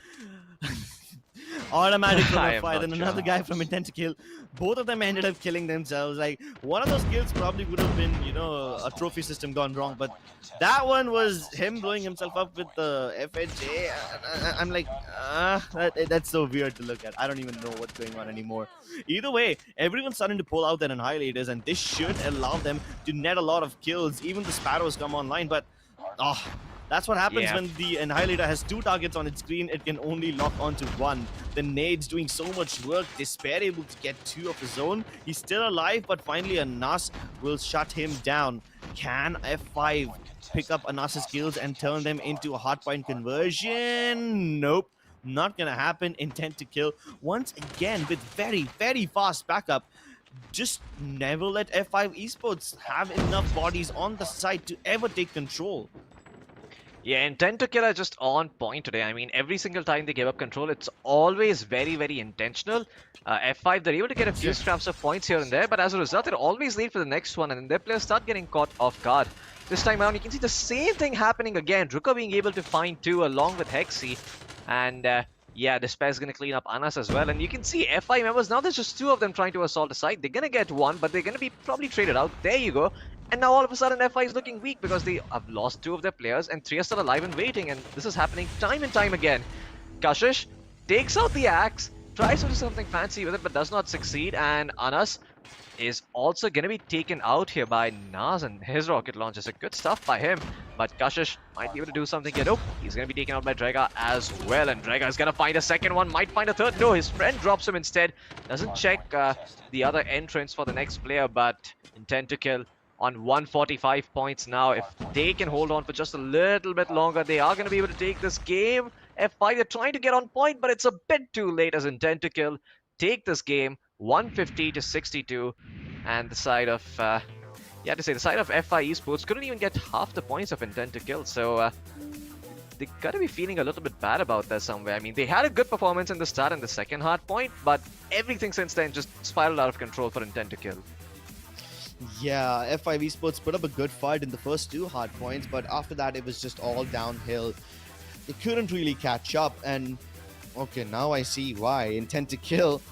Automatic from I am F5, not and another sure. guy from Intent to Kill. Both of them ended up killing themselves. Like, one of those kills probably would have been, you know, a trophy system gone wrong, but that one was him blowing himself up with the FHA. I'm like, that's so weird to look at. I don't even know what's going on anymore. Either way, everyone's starting to pull out their Annihilators, and this should allow them to net a lot of kills. Even the Sparrows come online, but that's what happens when the Annihilator has two targets on its screen. It can only lock onto one. The Nade's doing so much work. Despair able to get two of his own. He's still alive, but finally a Nas will shut him down. Can F5 pick up Anas's kills and turn them into a hardpoint conversion? Nope. Not gonna happen. Intent to Kill once again with very, very fast backup. Just never let F5 Esports have enough bodies on the site to ever take control. Yeah, Intent to Kill are just on point today. I mean, every single time they give up control, it's always very, very intentional. F5, they're able to get a few scraps of points here and there, but as a result, they're always late for the next one, and then their players start getting caught off guard. This time around, you can see the same thing happening again. Ruka being able to find two along with Hexy, and yeah, Despair is going to clean up Anas as well. And you can see F5 members, now there's just two of them trying to assault a site. They're going to get one, but they're going to be probably traded out. There you go. And now all of a sudden F5 is looking weak because they have lost two of their players and three are still alive and waiting. And this is happening time and time again. Kashish takes out the axe, tries to do something fancy with it, but does not succeed. And Anas is also going to be taken out here by Nas, and his rocket launch is a good stuff by him. But Kashish might be able to do something here. Nope, he's going to be taken out by Drega as well. And Drega is going to find a second one, might find a third. No, his friend drops him instead. Doesn't check the other entrance for the next player, but Intent to Kill on 145 points now. If they can hold on for just a little bit longer, they are going to be able to take this game. F5 are trying to get on point, but it's a bit too late as Intent to Kill take this game 150 to 62. And the side of the side of F5 Esports couldn't even get half the points of Intent to Kill. So they gotta be feeling a little bit bad about that somewhere. I mean, they had a good performance in the start and the second hard point, but everything since then just spiraled out of control for Intent to Kill. Yeah, F5 Esports put up a good fight in the first two hard points, but after that it was just all downhill. They couldn't really catch up, and okay, now I see why. Intent to Kill,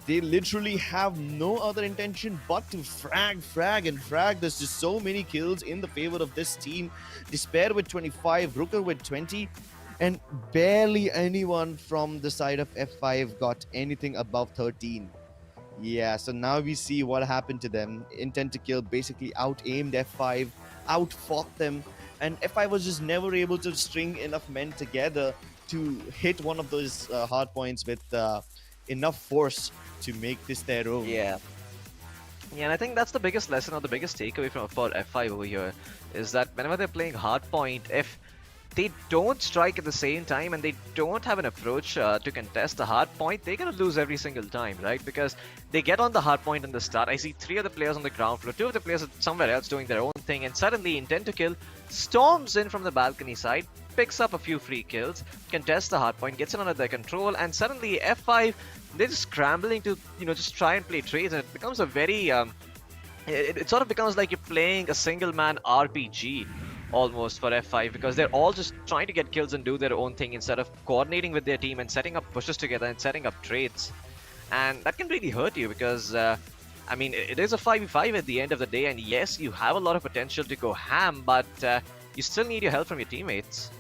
they literally have no other intention but to frag. There's just so many kills in the favor of this team. Despair with 25, Rooker with 20, and barely anyone from the side of F5 got anything above 13. Yeah, so now we see what happened to them. Intent to Kill basically out-aimed F5, out-fought them, and F5 was just never able to string enough men together to hit one of those hard points with enough force to make this their own. Yeah, and I think that's the biggest lesson or the biggest takeaway for F5 over here, is that whenever they're playing hardpoint, if they don't strike at the same time and they don't have an approach to contest the hard point, they're going to lose every single time, right? Because they get on the hard point in the start. I see three of the players on the ground floor, two of the players are somewhere else doing their own thing, and suddenly Intent to Kill storms in from the balcony side, picks up a few free kills, contests the hard point, gets it under their control, and suddenly F5, they're just scrambling to, just try and play trades, and it becomes a very it sort of becomes like you're playing a single-man RPG almost for F5, because they're all just trying to get kills and do their own thing instead of coordinating with their team and setting up pushes together and setting up trades. And that can really hurt you because, I mean, it is a 5v5 at the end of the day, and yes, you have a lot of potential to go ham, but you still need your help from your teammates.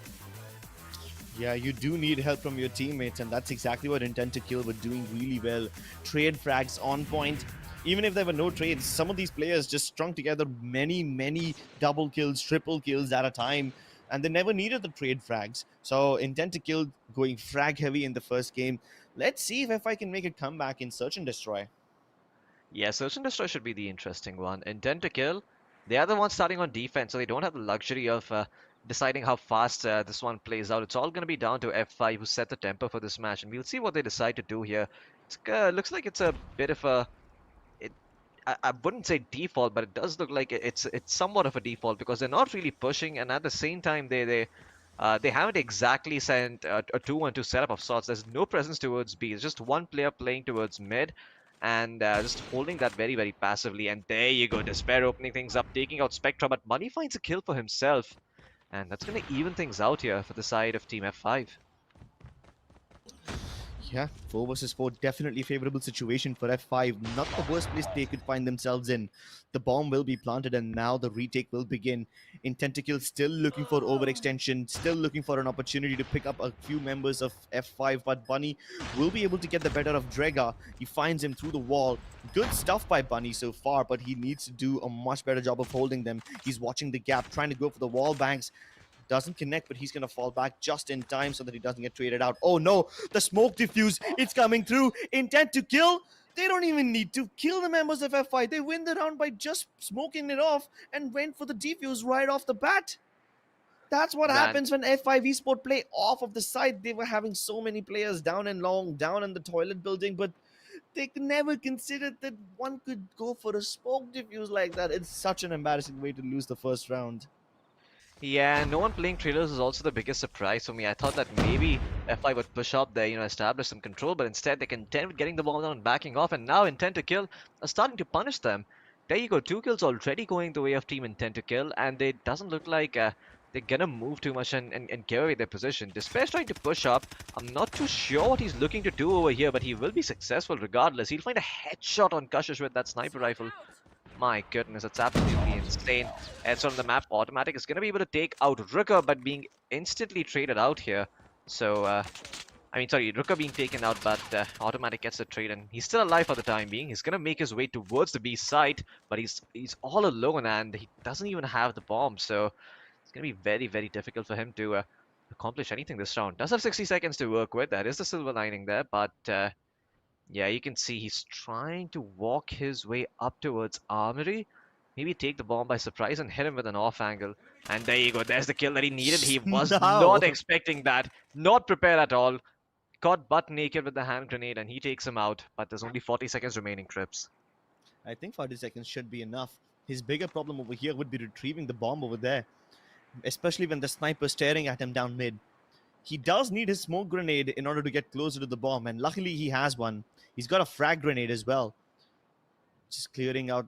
Yeah, you do need help from your teammates, and that's exactly what Intent to Kill were doing really well. Trade frags on point. Even if there were no trades, some of these players just strung together many double kills, triple kills at a time, and they never needed the trade frags. So Intent to Kill going frag heavy in the first game. Let's see if I can make a comeback in Search and Destroy. Yeah, Search and Destroy should be the interesting one. Intent to Kill, they are the ones starting on defense, so they don't have the luxury of deciding how fast this one plays out. It's all going to be down to F5 who set the tempo for this match, and we'll see what they decide to do here. It looks like it's a bit of a... I wouldn't say default, but it does look like it's somewhat of a default because they're not really pushing, and at the same time they haven't exactly sent a 2-1-2 setup of sorts. There's no presence towards B. It's just one player playing towards mid and just holding that very passively. And there you go, Despair opening things up, taking out Spectra, but Money finds a kill for himself, and that's going to even things out here for the side of Team F5. Yeah, 4 versus 4, definitely favorable situation for F5. Not the worst place they could find themselves in. The bomb will be planted and now the retake will begin. In Tentacle still looking for overextension, still looking for an opportunity to pick up a few members of F5, but Bunny will be able to get the better of Drega. He finds him through the wall. Good stuff by Bunny so far, but he needs to do a much better job of holding them. He's watching the gap, trying to go for the wall banks. Doesn't connect, but he's going to fall back just in time so that he doesn't get traded out. Oh no, the smoke diffuse, it's coming through. Intent to kill. They don't even need to kill the members of F5. They win the round by just smoking it off and went for the defuse right off the bat. That's what happens when F5 Esport play off of the side. They were having so many players down and long, down in the toilet building, but they never considered that one could go for a smoke diffuse like that. It's such an embarrassing way to lose the first round. Yeah, no one playing trailers is also the biggest surprise for me. I thought that maybe F5 would push up there, establish some control, but instead they content with getting the ball down and backing off, and now Intent to Kill are starting to punish them. There you go, 2 kills already going the way of Team Intent to Kill, and it doesn't look like they're gonna move too much and give away their position. Despair's trying to push up. I'm not too sure what he's looking to do over here, but he will be successful regardless. He'll find a headshot on Kashish with that sniper rifle. My goodness, it's absolutely insane. And so on the map, Automatic is going to be able to take out Rooker, but being instantly traded out here. So, Rooker being taken out, but Automatic gets the trade, and he's still alive for the time being. He's going to make his way towards the B site, but he's all alone, and he doesn't even have the bomb. So, it's going to be very, very difficult for him to accomplish anything this round. Does have 60 seconds to work with. That is the silver lining there, but... yeah, you can see he's trying to walk his way up towards Armory. Maybe take the bomb by surprise and hit him with an off angle. And there you go. There's the kill that he needed. He was not expecting that. Not prepared at all. Caught butt naked with the hand grenade and he takes him out. But there's only 40 seconds remaining, Trips. I think 40 seconds should be enough. His bigger problem over here would be retrieving the bomb over there. Especially when the sniper's staring at him down mid. He does need his smoke grenade in order to get closer to the bomb, and luckily he has one. He's got a frag grenade as well. Just clearing out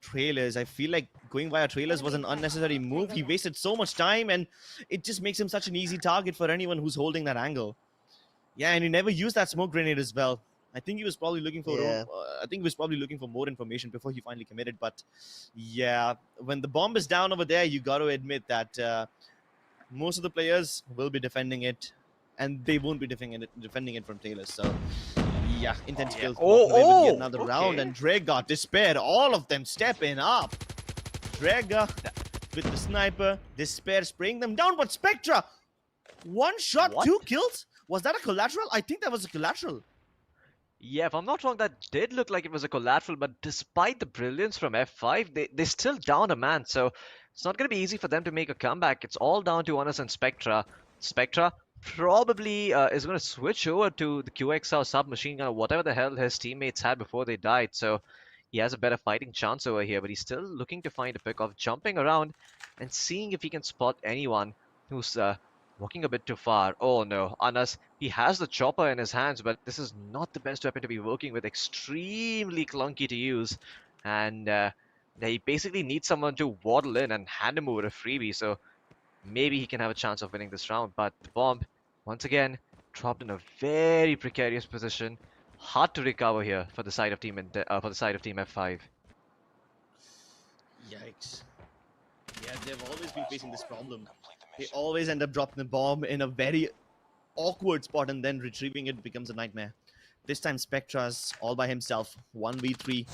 trailers. I feel like going via trailers was an unnecessary move. He wasted so much time, and it just makes him such an easy target for anyone who's holding that angle. Yeah, and he never used that smoke grenade as well. I think he was probably looking for more information before he finally committed. But yeah, when the bomb is down over there, you got to admit that most of the players will be defending it, and they won't be defending it from tailors. So yeah, Intense Kills will get another round, and Drega, Despair, all of them stepping up. Drega with the sniper, Despair spraying them down, but Spectra, one shot, 2 kills. Was that a collateral? I think that was a collateral. Yeah, if I'm not wrong, that did look like it was a collateral, but despite the brilliance from F5, they still down a man, so it's not going to be easy for them to make a comeback. It's all down to Honest and Spectra. Spectra probably is going to switch over to the QXR submachine gun or whatever the hell his teammates had before they died, so he has a better fighting chance over here, but he's still looking to find a pick off, jumping around and seeing if he can spot anyone who's walking a bit too far. Oh no, Anas, he has the chopper in his hands, but this is not the best weapon to be working with. Extremely clunky to use, and he basically needs someone to waddle in and hand him over a freebie, so maybe he can have a chance of winning this round. But the bomb, once again, dropped in a very precarious position. Hard to recover here for the side of Team F5. Yikes. Yeah, they've always been facing this problem. They always end up dropping the bomb in a very awkward spot, and then retrieving it becomes a nightmare. This time Spectra's all by himself, 1v3.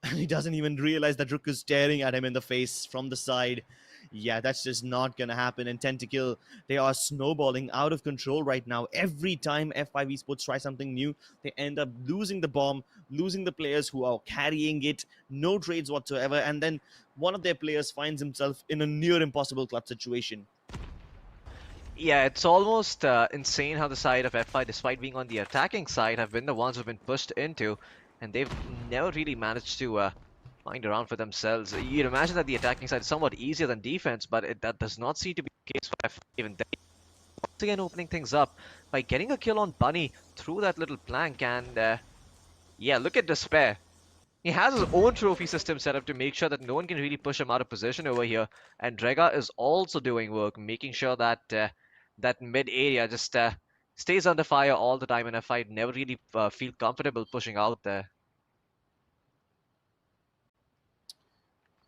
And he doesn't even realize that Rook is staring at him in the face from the side. Yeah, that's just not gonna happen. Intent to Kill, they are snowballing out of control right now. Every time F5 Esports try something new, they end up losing the bomb, losing the players who are carrying it, no trades whatsoever, and then one of their players finds himself in a near impossible clutch situation. Yeah, it's almost insane how the side of F5, despite being on the attacking side, have been the ones who've been pushed into, and they've never really managed to find a round for themselves. You'd imagine that the attacking side is somewhat easier than defense, but that does not seem to be the case for F5. Even they once again opening things up by getting a kill on Bunny through that little plank, and yeah, look at Despair. He has his own trophy system set up to make sure that no one can really push him out of position over here, and Drega is also doing work, making sure that that mid area just stays under fire all the time, and F5 never really feel comfortable pushing out there.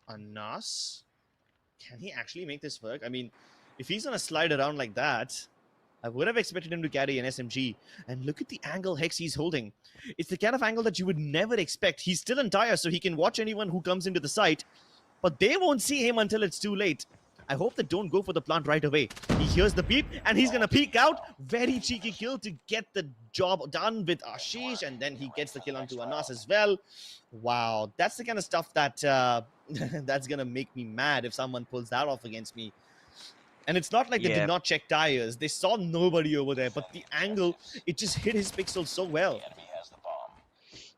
Anas, can he actually make this work? I mean, if he's gonna slide around like that, I would have expected him to carry an SMG. And look at the angle Hex he's holding. It's the kind of angle that you would never expect. He's still entire, so he can watch anyone who comes into the site, but they won't see him until it's too late. I hope they don't go for the plant right away. He hears the beep, and he's gonna peek out. Very cheeky kill to get the job done with Ashish, and then he gets the kill onto Anas as well. Wow, that's the kind of stuff that that's gonna make me mad if someone pulls that off against me. And it's not like they Yeah. did not check tires. They saw nobody over there, but the angle, it just hit his pixel so well. The enemy has the bomb.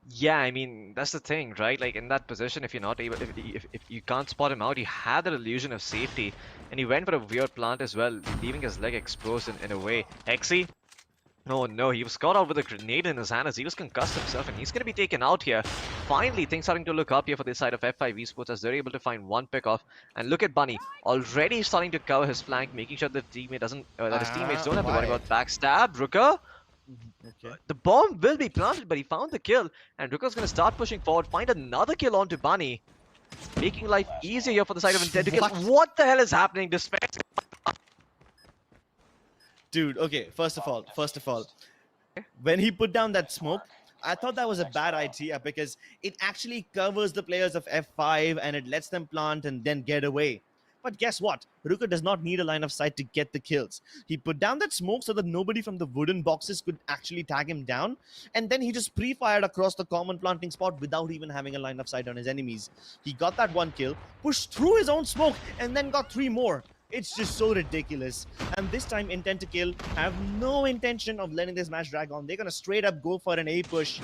Yeah, I mean, that's the thing, right? Like, in that position, if you're not able, if you can't spot him out, you had that illusion of safety, and he went for a weird plant as well, leaving his leg exposed in a way. Hexy? Oh no, he was caught out with a grenade in his hand as he was concussed himself, and he's going to be taken out here. Finally, things starting to look up here for the side of F5 Esports as they're able to find one pick off. And look at Bunny, already starting to cover his flank, making sure that teammate doesn't, that his teammates don't have to worry why? about backstab. Rooker? Okay. The bomb will be planted, but he found the kill, and Rooker's going to start pushing forward, find another kill onto Bunny, making life easier here for the side of Intent to kill. What the hell is happening? Despair. Dude, okay, first of all, when he put down that smoke, I thought that was a bad idea because it actually covers the players of F5 and it lets them plant and then get away. But guess what? Ruka does not need a line of sight to get the kills. He put down that smoke so that nobody from the wooden boxes could actually tag him down, and then he just pre-fired across the common planting spot without even having a line of sight on his enemies. He got that one kill, pushed through his own smoke, and then got 3 more. It's just so ridiculous. And this time, Intent to Kill have no intention of letting this match drag on. They're gonna straight up go for an A push.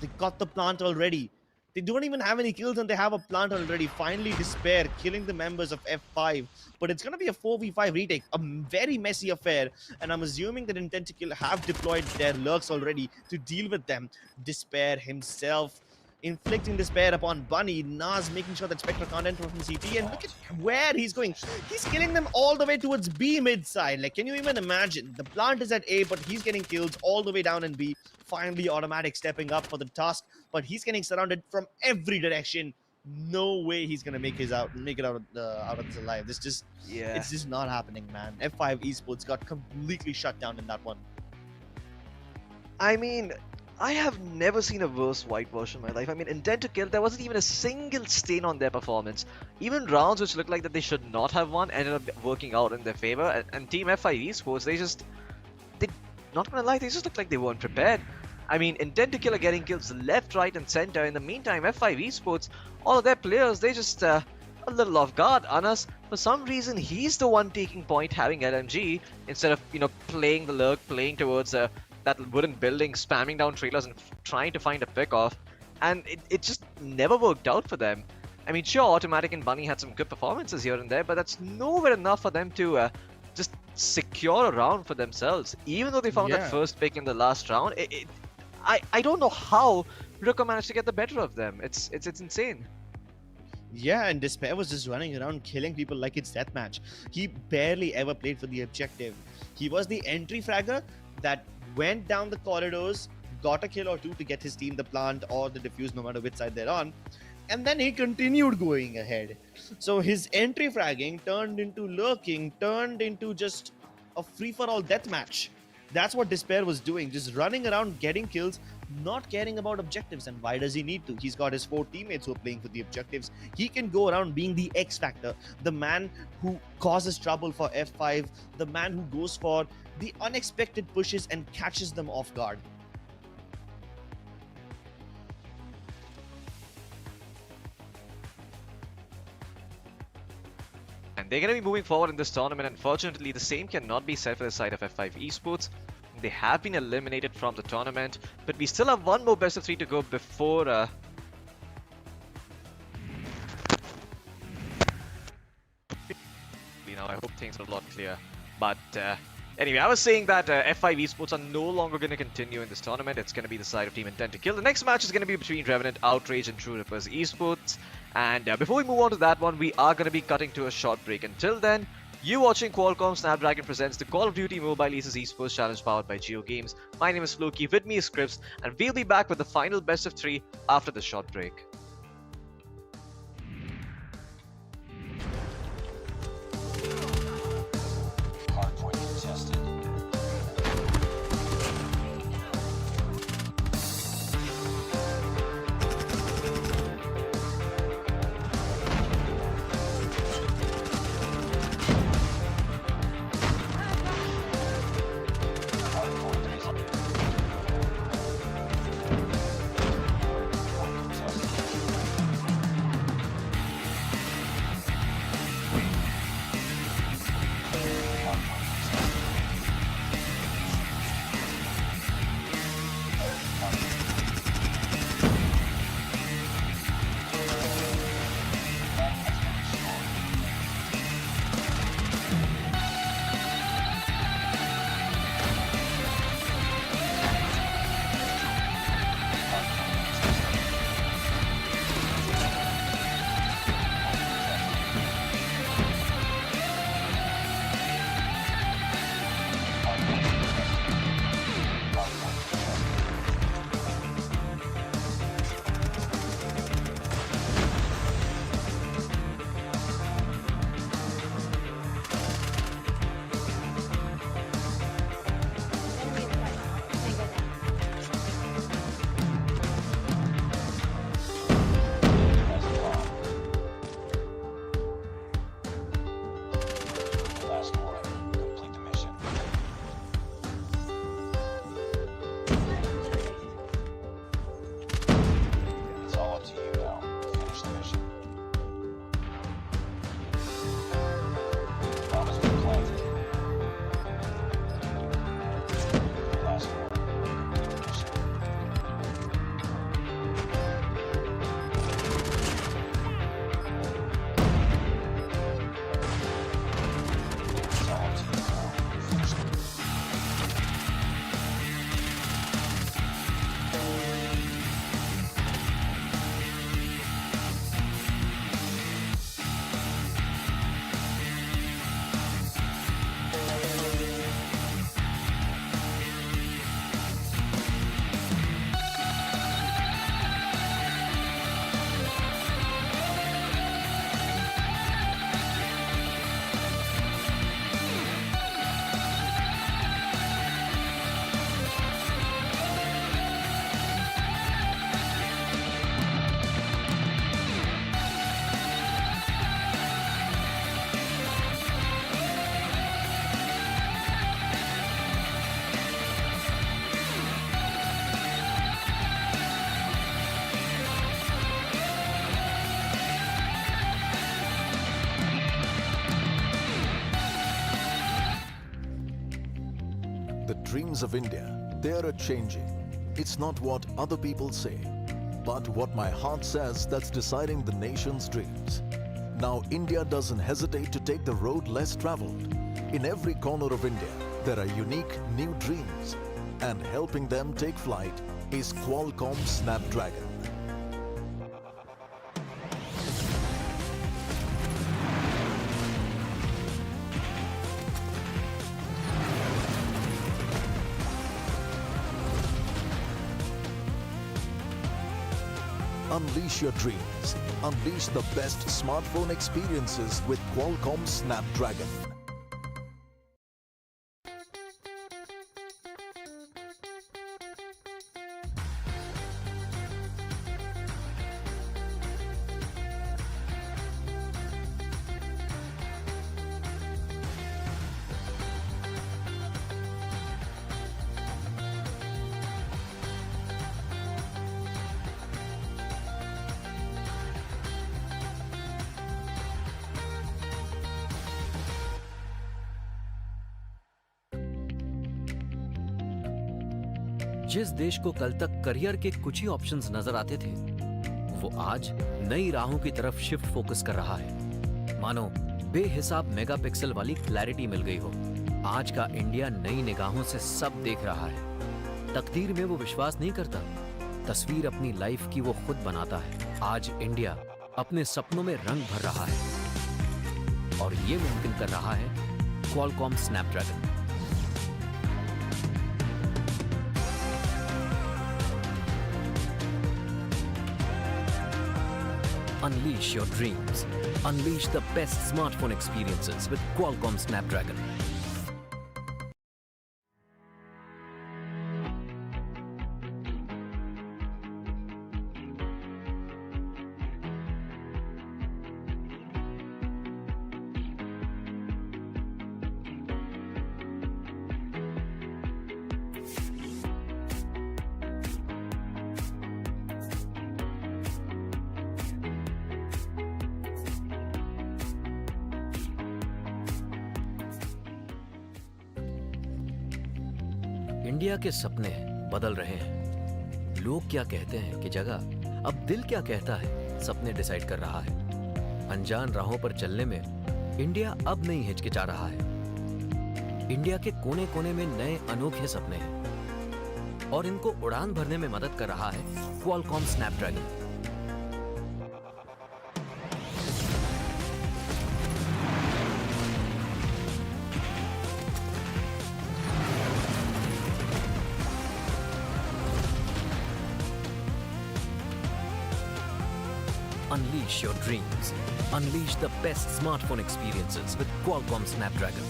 They got the plant already. They don't even have any kills and they have a plant already. Finally, Despair killing the members of F5. But it's gonna be a 4v5 retake. A very messy affair. And I'm assuming that Intent to Kill have deployed their lurks already to deal with them. Despair himself inflicting despair upon Bunny. Nas making sure that Spectre can't enter from CT, and look at where he's going. He's killing them all the way towards B mid side. Like, can you even imagine? The plant is at A, but he's getting kills all the way down in B. Finally, Automatic stepping up for the task, but he's getting surrounded from every direction. No way he's gonna make it out of this alive. It's just not happening, man. F5 Esports got completely shut down in that one. I mean, I have never seen a worse whitewash in my life. I mean, Intent to Kill, there wasn't even a single stain on their performance. Even rounds which looked like that they should not have won ended up working out in their favor. And Team F5 Esports, not gonna lie, they just looked like they weren't prepared. I mean, Intent to Kill are getting kills left, right, and center. In the meantime, F5 Esports, all of their players, they just a little off guard. Anas, for some reason, he's the one taking point, having LMG instead of playing the lurk, playing towards that wooden building, spamming down trailers and trying to find a pick off, and it just never worked out for them. I mean, sure, Automatic and Bunny had some good performances here and there, but that's nowhere enough for them to just secure a round for themselves. Even though they found that first pick in the last round, I don't know how Rooker managed to get the better of them. It's insane. Yeah, and Despair was just running around killing people like it's deathmatch. He barely ever played for the objective. He was the entry fragger that went down the corridors, got a kill or two to get his team the plant or the defuse, no matter which side they're on, and then he continued going ahead. So his entry fragging turned into lurking, turned into just a free-for-all deathmatch. That's what Despair was doing, just running around getting kills, not caring about objectives. And why does he need to? He's got his 4 teammates who are playing for the objectives. He can go around being the X factor, the man who causes trouble for F5, the man who goes for the unexpected pushes and catches them off guard. And they're going to be moving forward in this tournament. Unfortunately, the same cannot be said for the side of F5 Esports. They have been eliminated from the tournament, but we still have one more best of 3 to go before now. I hope things are a lot clearer. But anyway, I was saying that F5 Esports are no longer going to continue in this tournament. It's going to be the side of Team Intent to Kill. The next match is going to be between Revenant, Outrage, and True Rippers Esports. And before we move on to that one, we are going to be cutting to a short break. Until then, You watching Qualcomm Snapdragon presents the Call of Duty Mobile Aces Esports Challenge powered by JioGames. My name is Floki, with me is Scripps, and we'll be back with the final best of 3 after this short break. Hardpoint contested. Hardpoint is last one. Complete the mission. It's all up to you now. Finish the mission. Bomb has been planted. Last one. Complete the mission. It's all up to you now. Finish the The dreams of India, they're a-changing. It's not what other people say, but what my heart says that's deciding the nation's dreams. Now India doesn't hesitate to take the road less traveled. In every corner of India, there are unique new dreams, and helping them take flight is Qualcomm Snapdragon. Unleash your dreams. Unleash the best smartphone experiences with Qualcomm Snapdragon. जिस देश को कल तक career के कुछ ही options नजर आते थे, वो आज नई राहों की तरफ शिफ्ट फोकस कर रहा है। मानो बेहिसाब मेगापिक्सल वाली क्लैरिटी मिल गई हो। आज का इंडिया नई निगाहों से सब देख रहा है। तकदीर में वो विश्वास नहीं करता, तस्वीर अपनी लाइफ की वो खुद बनाता है। आज इंडिया अपने सपनों में रंग भर रहा है। और ये मुमकिन कर रहा है Qualcomm Snapdragon। Unleash your dreams. Unleash the best smartphone experiences with Qualcomm Snapdragon. India के सपने बदल रहे हैं। लोग क्या कहते हैं कि जगह, अब दिल क्या कहता है सपने डिसाइड कर रहा है। अनजान राहों पर चलने में इंडिया अब नहीं हिचकिचा रहा है। इंडिया के कोने कोने में नए अनोखे सपने हैं और इनको उड़ान भरने में मदद कर रहा है Qualcomm Snapdragon। Unleash your dreams. Unleash the best smartphone experiences with Qualcomm Snapdragon.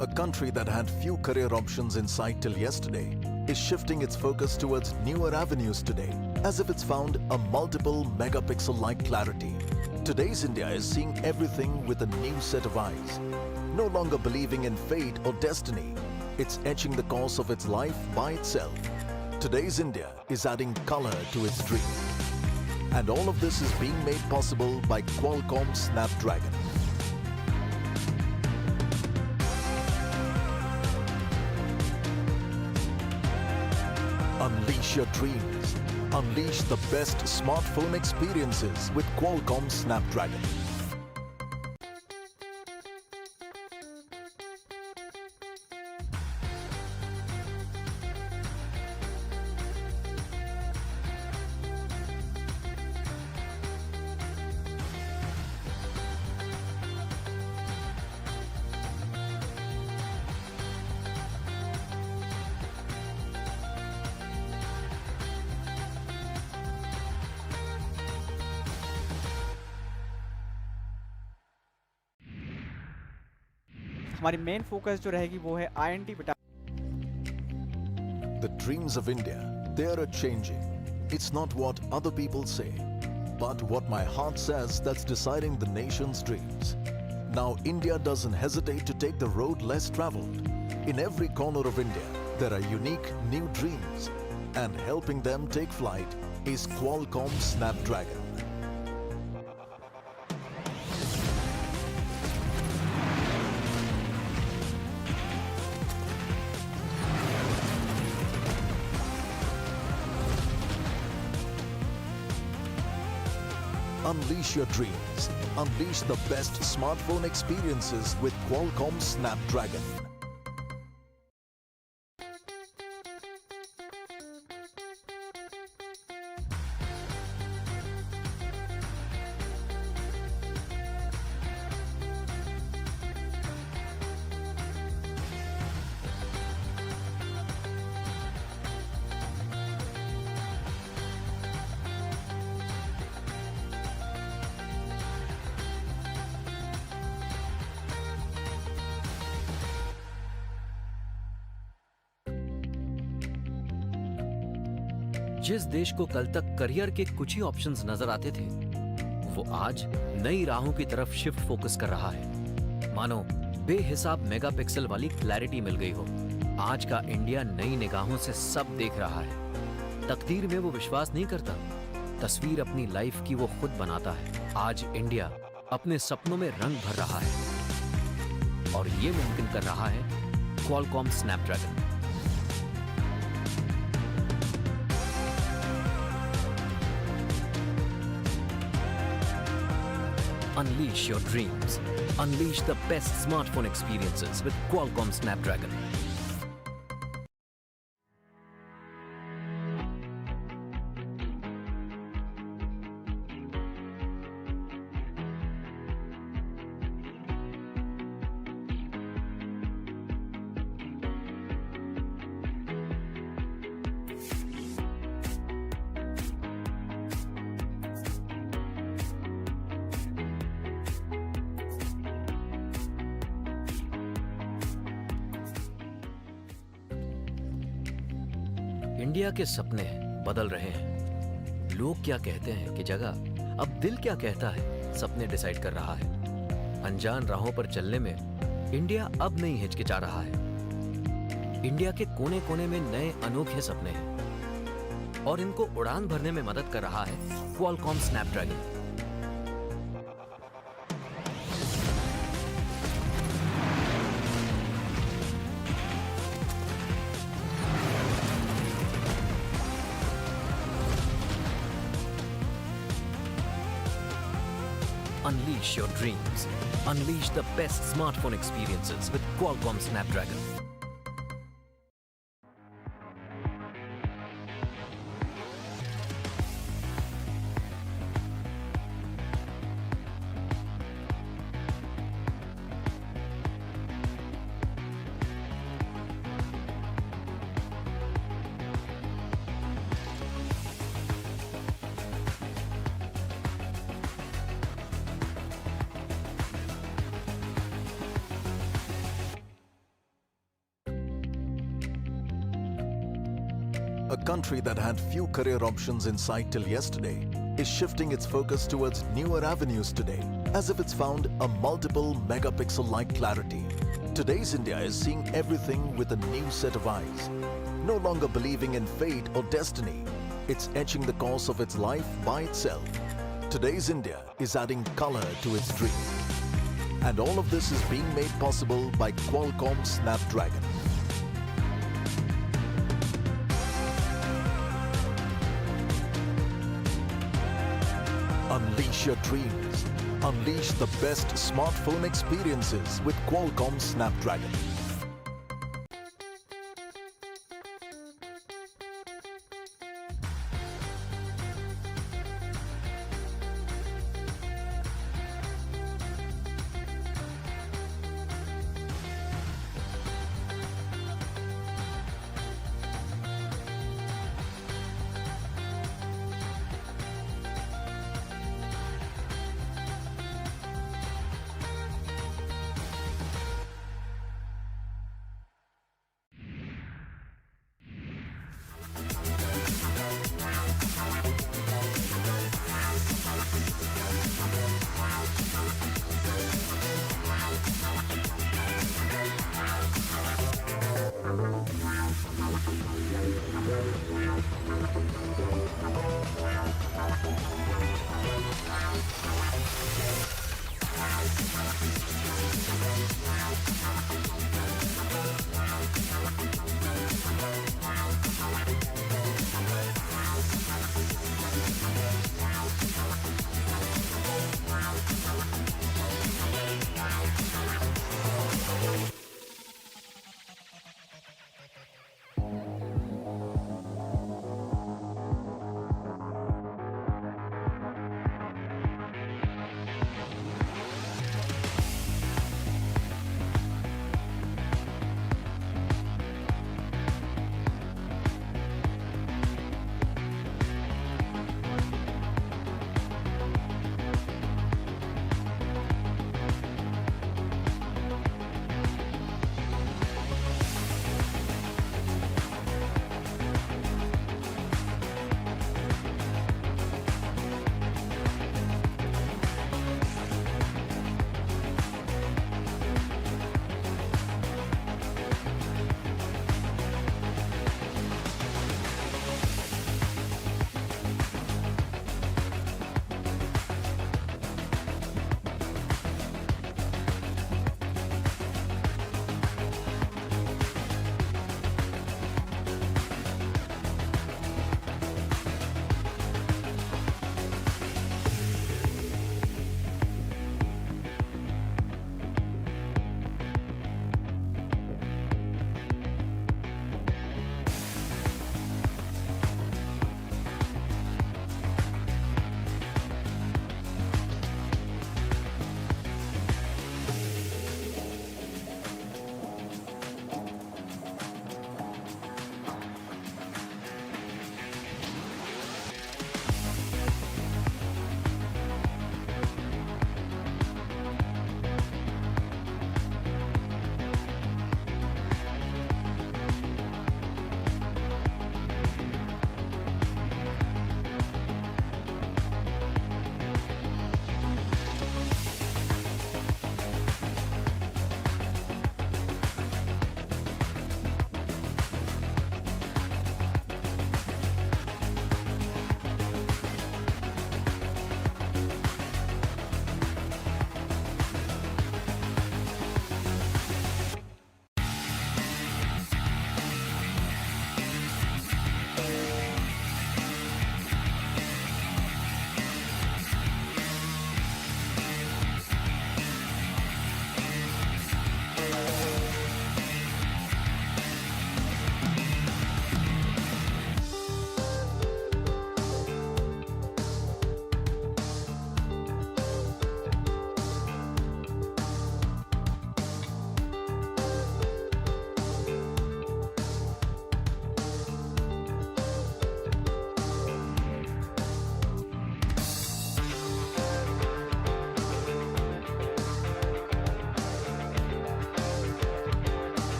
A country that had few career options in sight till yesterday is shifting its focus towards newer avenues today, as if it's found a multiple megapixel-like clarity. Today's India is seeing everything with a new set of eyes. No longer believing in fate or destiny, it's etching the course of its life by itself. Today's India is adding color to its dream. And all of this is being made possible by Qualcomm Snapdragon. Unleash your dreams. Unleash the best smartphone experiences with Qualcomm Snapdragon. हमारी main focus जो रहेगी वो है INT बेटा। The dreams of India, they are changing. It's not what other people say, but what my heart says that's deciding the nation's dreams. Now India doesn't hesitate to take the road less traveled. In every corner of India, there are unique new dreams, and helping them take flight is Qualcomm Snapdragon. Unleash your dreams. Unleash the best smartphone experiences with Qualcomm Snapdragon. जिस देश को कल तक career के कुछ ही options नजर आते थे, वो आज नई राहों की तरफ शिफ्ट फोकस कर रहा है। मानो बेहिसाब मेगापिक्सल वाली क्लैरिटी मिल गई हो। आज का इंडिया नई निगाहों से सब देख रहा है। तकदीर में वो विश्वास नहीं करता, तस्वीर अपनी लाइफ की वो खुद बनाता है। आज इंडिया अपने सपनों में रंग भर रहा है और ये मुमकिन कर रहा है Qualcomm Snapdragon। Unleash your dreams. Unleash the best smartphone experiences with Qualcomm Snapdragon. India के सपने बदल रहे हैं। लोग क्या कहते हैं कि जगह, अब दिल क्या कहता है सपने डिसाइड कर रहा है। अनजान राहों पर चलने में इंडिया अब नहीं हिचकिचा रहा है। इंडिया के कोने कोने में नए अनोखे सपने हैं और इनको उड़ान भरने में मदद कर रहा है Qualcomm Snapdragon। Unleash your dreams. Unleash the best smartphone experiences with Qualcomm Snapdragon. A country that had few career options in sight till yesterday is shifting its focus towards newer avenues today, as if it's found a multiple megapixel-like clarity. Today's India is seeing everything with a new set of eyes. No longer believing in fate or destiny, it's etching the course of its life by itself. Today's India is adding color to its dream. And all of this is being made possible by Qualcomm Snapdragon. Unleash your dreams. Unleash the best smartphone experiences with Qualcomm Snapdragon.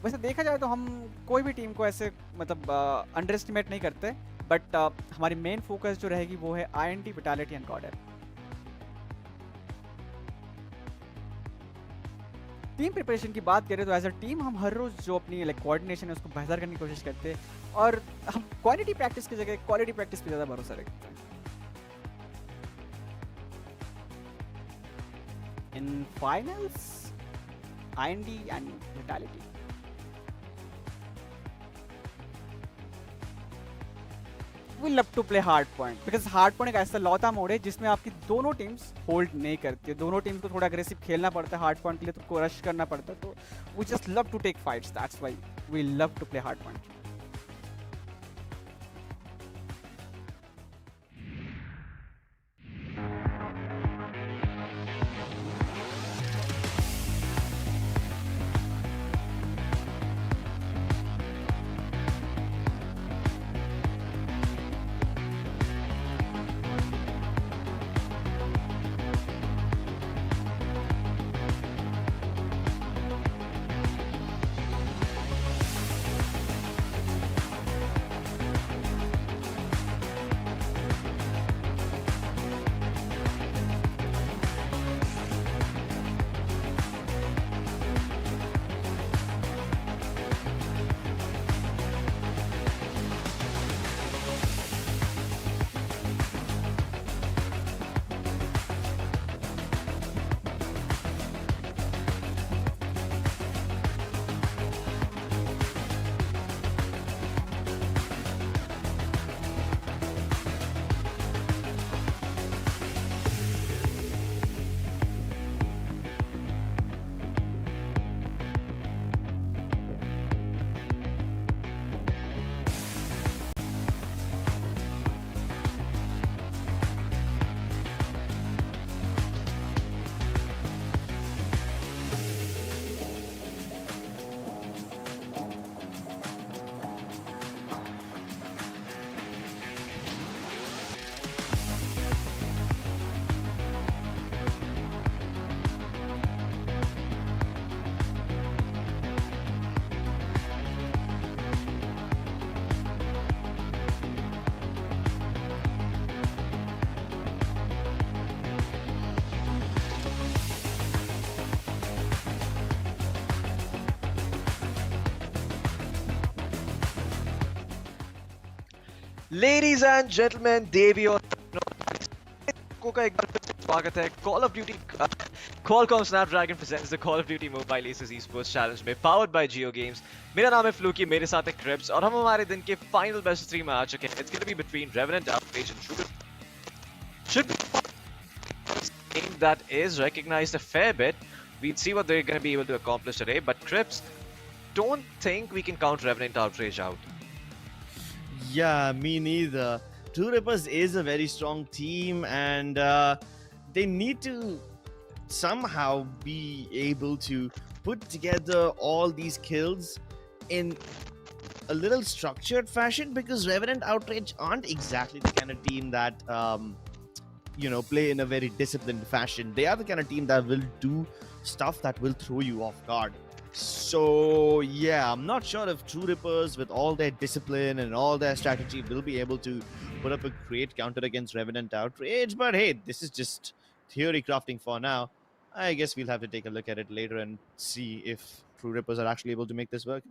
वैसे देखा जाए तो हम कोई भी team को ऐसे मतलब अंडर एस्टिमेट नहीं करते, बट हमारी मेन फोकस जो रहेगी वो है INT, विटालिटी एंड कॉडर। टीम प्रिपरेशन की बात करें तो एज अ टीम हम हर रोज जो अपनी लाइक कोऑर्डिनेशन है उसको बेहतर करने की कोशिश करते हैं, और हम क्वालिटी प्रैक्टिस की जगह क्वालिटी प्रैक्टिस पे ज़्यादा भरोसा रखते हैं। In finals INT and vitality, we love to play hard point because hard point एक ऐसा लौता मोड है जिसमें आपकी दोनों टीम्स होल्ड नहीं करती है, दोनों टीम्स को थोड़ा अग्रेसिव खेलना पड़ता है हार्ड पॉइंट के लिए, तो रश करना पड़ता है, तो we just love to take fights, that's why we love to play hard point. Ladies and gentlemen, देवी और को का एक बार फिर से स्वागत है call of duty Qualcomm Snapdragon presents the Call of Duty Mobile Aces Esports Challenge में powered by JioGames. मेरा नाम है फ्लूकी, मेरे साथ है क्रिप्स और हम हमारे दिन के final best of 3 में आ चुके हैं. It's going to be between Revenant, Outrage and Shooter. Should be a game that is recognized a fair bit. We'll see what they're going to be able to accomplish today. But Crips, don't think we can count Revenant Outrage out. Yeah, me neither. True Rippers is a very strong team, and they need to somehow be able to put together all these kills in a little structured fashion, because Revenant Outrage aren't exactly the kind of team that play in a very disciplined fashion. They are the kind of team that will do stuff that will throw you off guard. So yeah, I'm not sure if True Rippers, with all their discipline and all their strategy, will be able to put up a great counter against Revenant Outrage. But hey, this is just theory crafting for now. I guess we'll have to take a look at it later and see if True Rippers are actually able to make this work.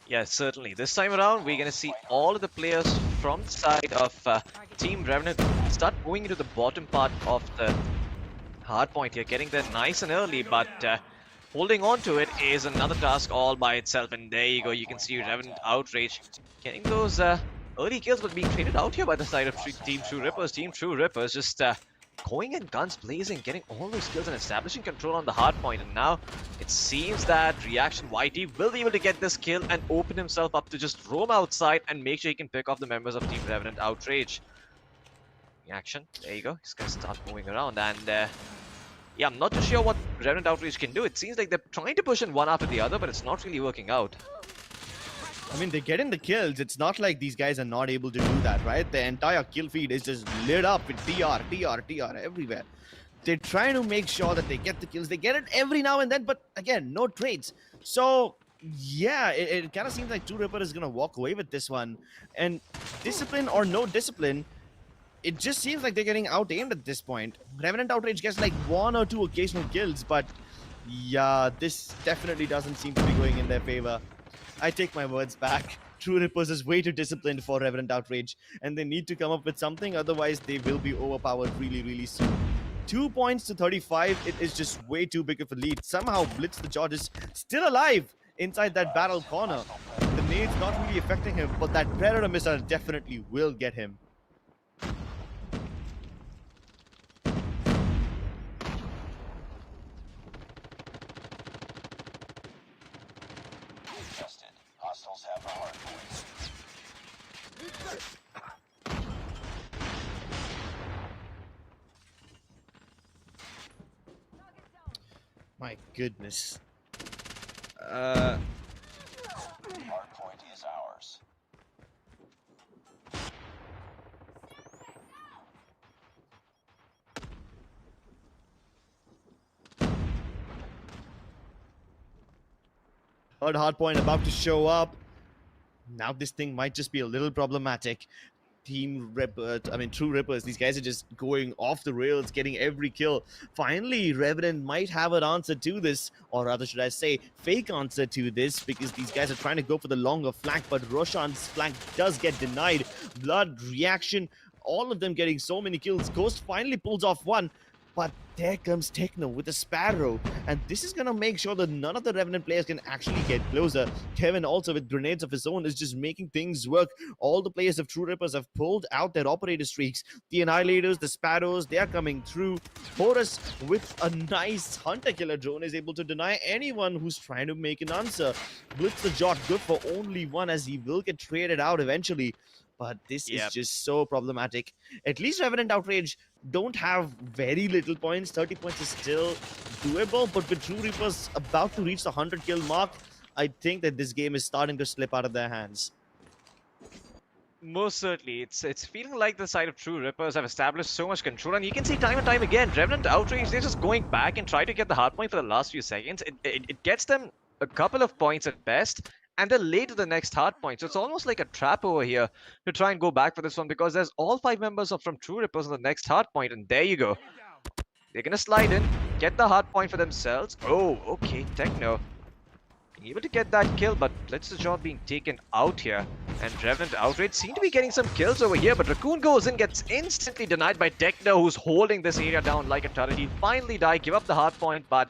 Yes, certainly. This time around, we're going to see all of the players from the side of Team Revenant start going into the bottom part of the hard point here, getting there nice and early, but holding on to it is another task all by itself. And there you go, you can see Revenant Outrage getting those early kills, but being traded out here by the side of Team True Rippers. Team True Rippers just going in guns blazing, getting all those kills and establishing control on the hard point. And now it seems that Reaction YT will be able to get this kill and open himself up to just roam outside and make sure he can pick off the members of Team Revenant Outrage. Reaction, there you go, he's gonna start moving around, and yeah, I'm not too sure what Revenant Outrage can do. It seems like they're trying to push in one after the other, but it's not really working out. I mean, they're getting the kills. It's not like these guys are not able to do that, right? The entire kill feed is just lit up with TR everywhere. They're trying to make sure that they get the kills. They get it every now and then, but again, no trades. So, yeah, it kind of seems like True Ripper is going to walk away with this one. And discipline or no discipline, it just seems like they're getting out-aimed at this point. Revenant Outrage gets like 1 or 2 occasional kills, but yeah, this definitely doesn't seem to be going in their favor. I take my words back. True Rippers is way too disciplined for Revenant Outrage, and they need to come up with something, otherwise they will be overpowered really, really soon. 2 points to 35, it is just way too big of a lead. Somehow Blitz the George is still alive inside that battle corner. The nade's not really affecting him, but that Predator missile definitely will get him. Hostiles have the hard point. My goodness. Hard point is ours. Third hardpoint about to show up. Now this thing might just be a little problematic. True Rippers, these guys are just going off the rails, getting every kill. Finally, Revenant might have an answer to this, or rather should I say, fake answer to this, because these guys are trying to go for the longer flank, but Roshan's flank does get denied. Blood, Reaction, all of them getting so many kills. Ghost finally pulls off one, but there comes Techno with a Sparrow, and this is gonna make sure that none of the Revenant players can actually get closer. Kevin also with grenades of his own is just making things work. All the players of True Rippers have pulled out their operator streaks. The Annihilators, the Sparrows, they are coming through. Horus with a nice hunter killer drone is able to deny anyone who's trying to make an answer. Blitz the Jot, good for only one, as he will get traded out eventually. But this is just so problematic. At least Revenant Outrage don't have very little points. 30 points is still doable, but with True Reapers about to reach the 100 kill mark, I think that this game is starting to slip out of their hands. Most certainly, it's feeling like the side of True Rippers have established so much control, and you can see time and time again, Revenant Outrage, they're just going back and try to get the hard point for the last few seconds. It gets them a couple of points at best, and they're late to the next hard point. So it's almost like a trap over here to try and go back for this one, because there's all 5 members from True Rippers on the next hard point, and there you go. They're gonna slide in, get the hard point for themselves. Oh, okay, Techno. able to get that kill, but Blitz the job being taken out here. And Revenant Outrage seem to be getting some kills over here, but Raccoon goes in, gets instantly denied by Techno, who's holding this area down like a turret. He finally die, give up the hard point, but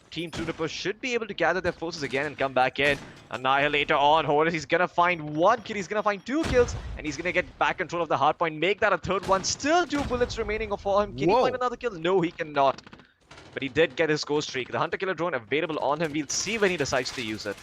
Team True should be able to gather their forces again and come back in. Annihilator on Horus. He's gonna find one kill, he's gonna find 2 kills, and he's gonna get back control of the hard point, make that a third one. Still 2 bullets remaining for him. Can he find another kill? No, he cannot. But he did get his score streak. The Hunter Killer drone available on him. We'll see when he decides to use it.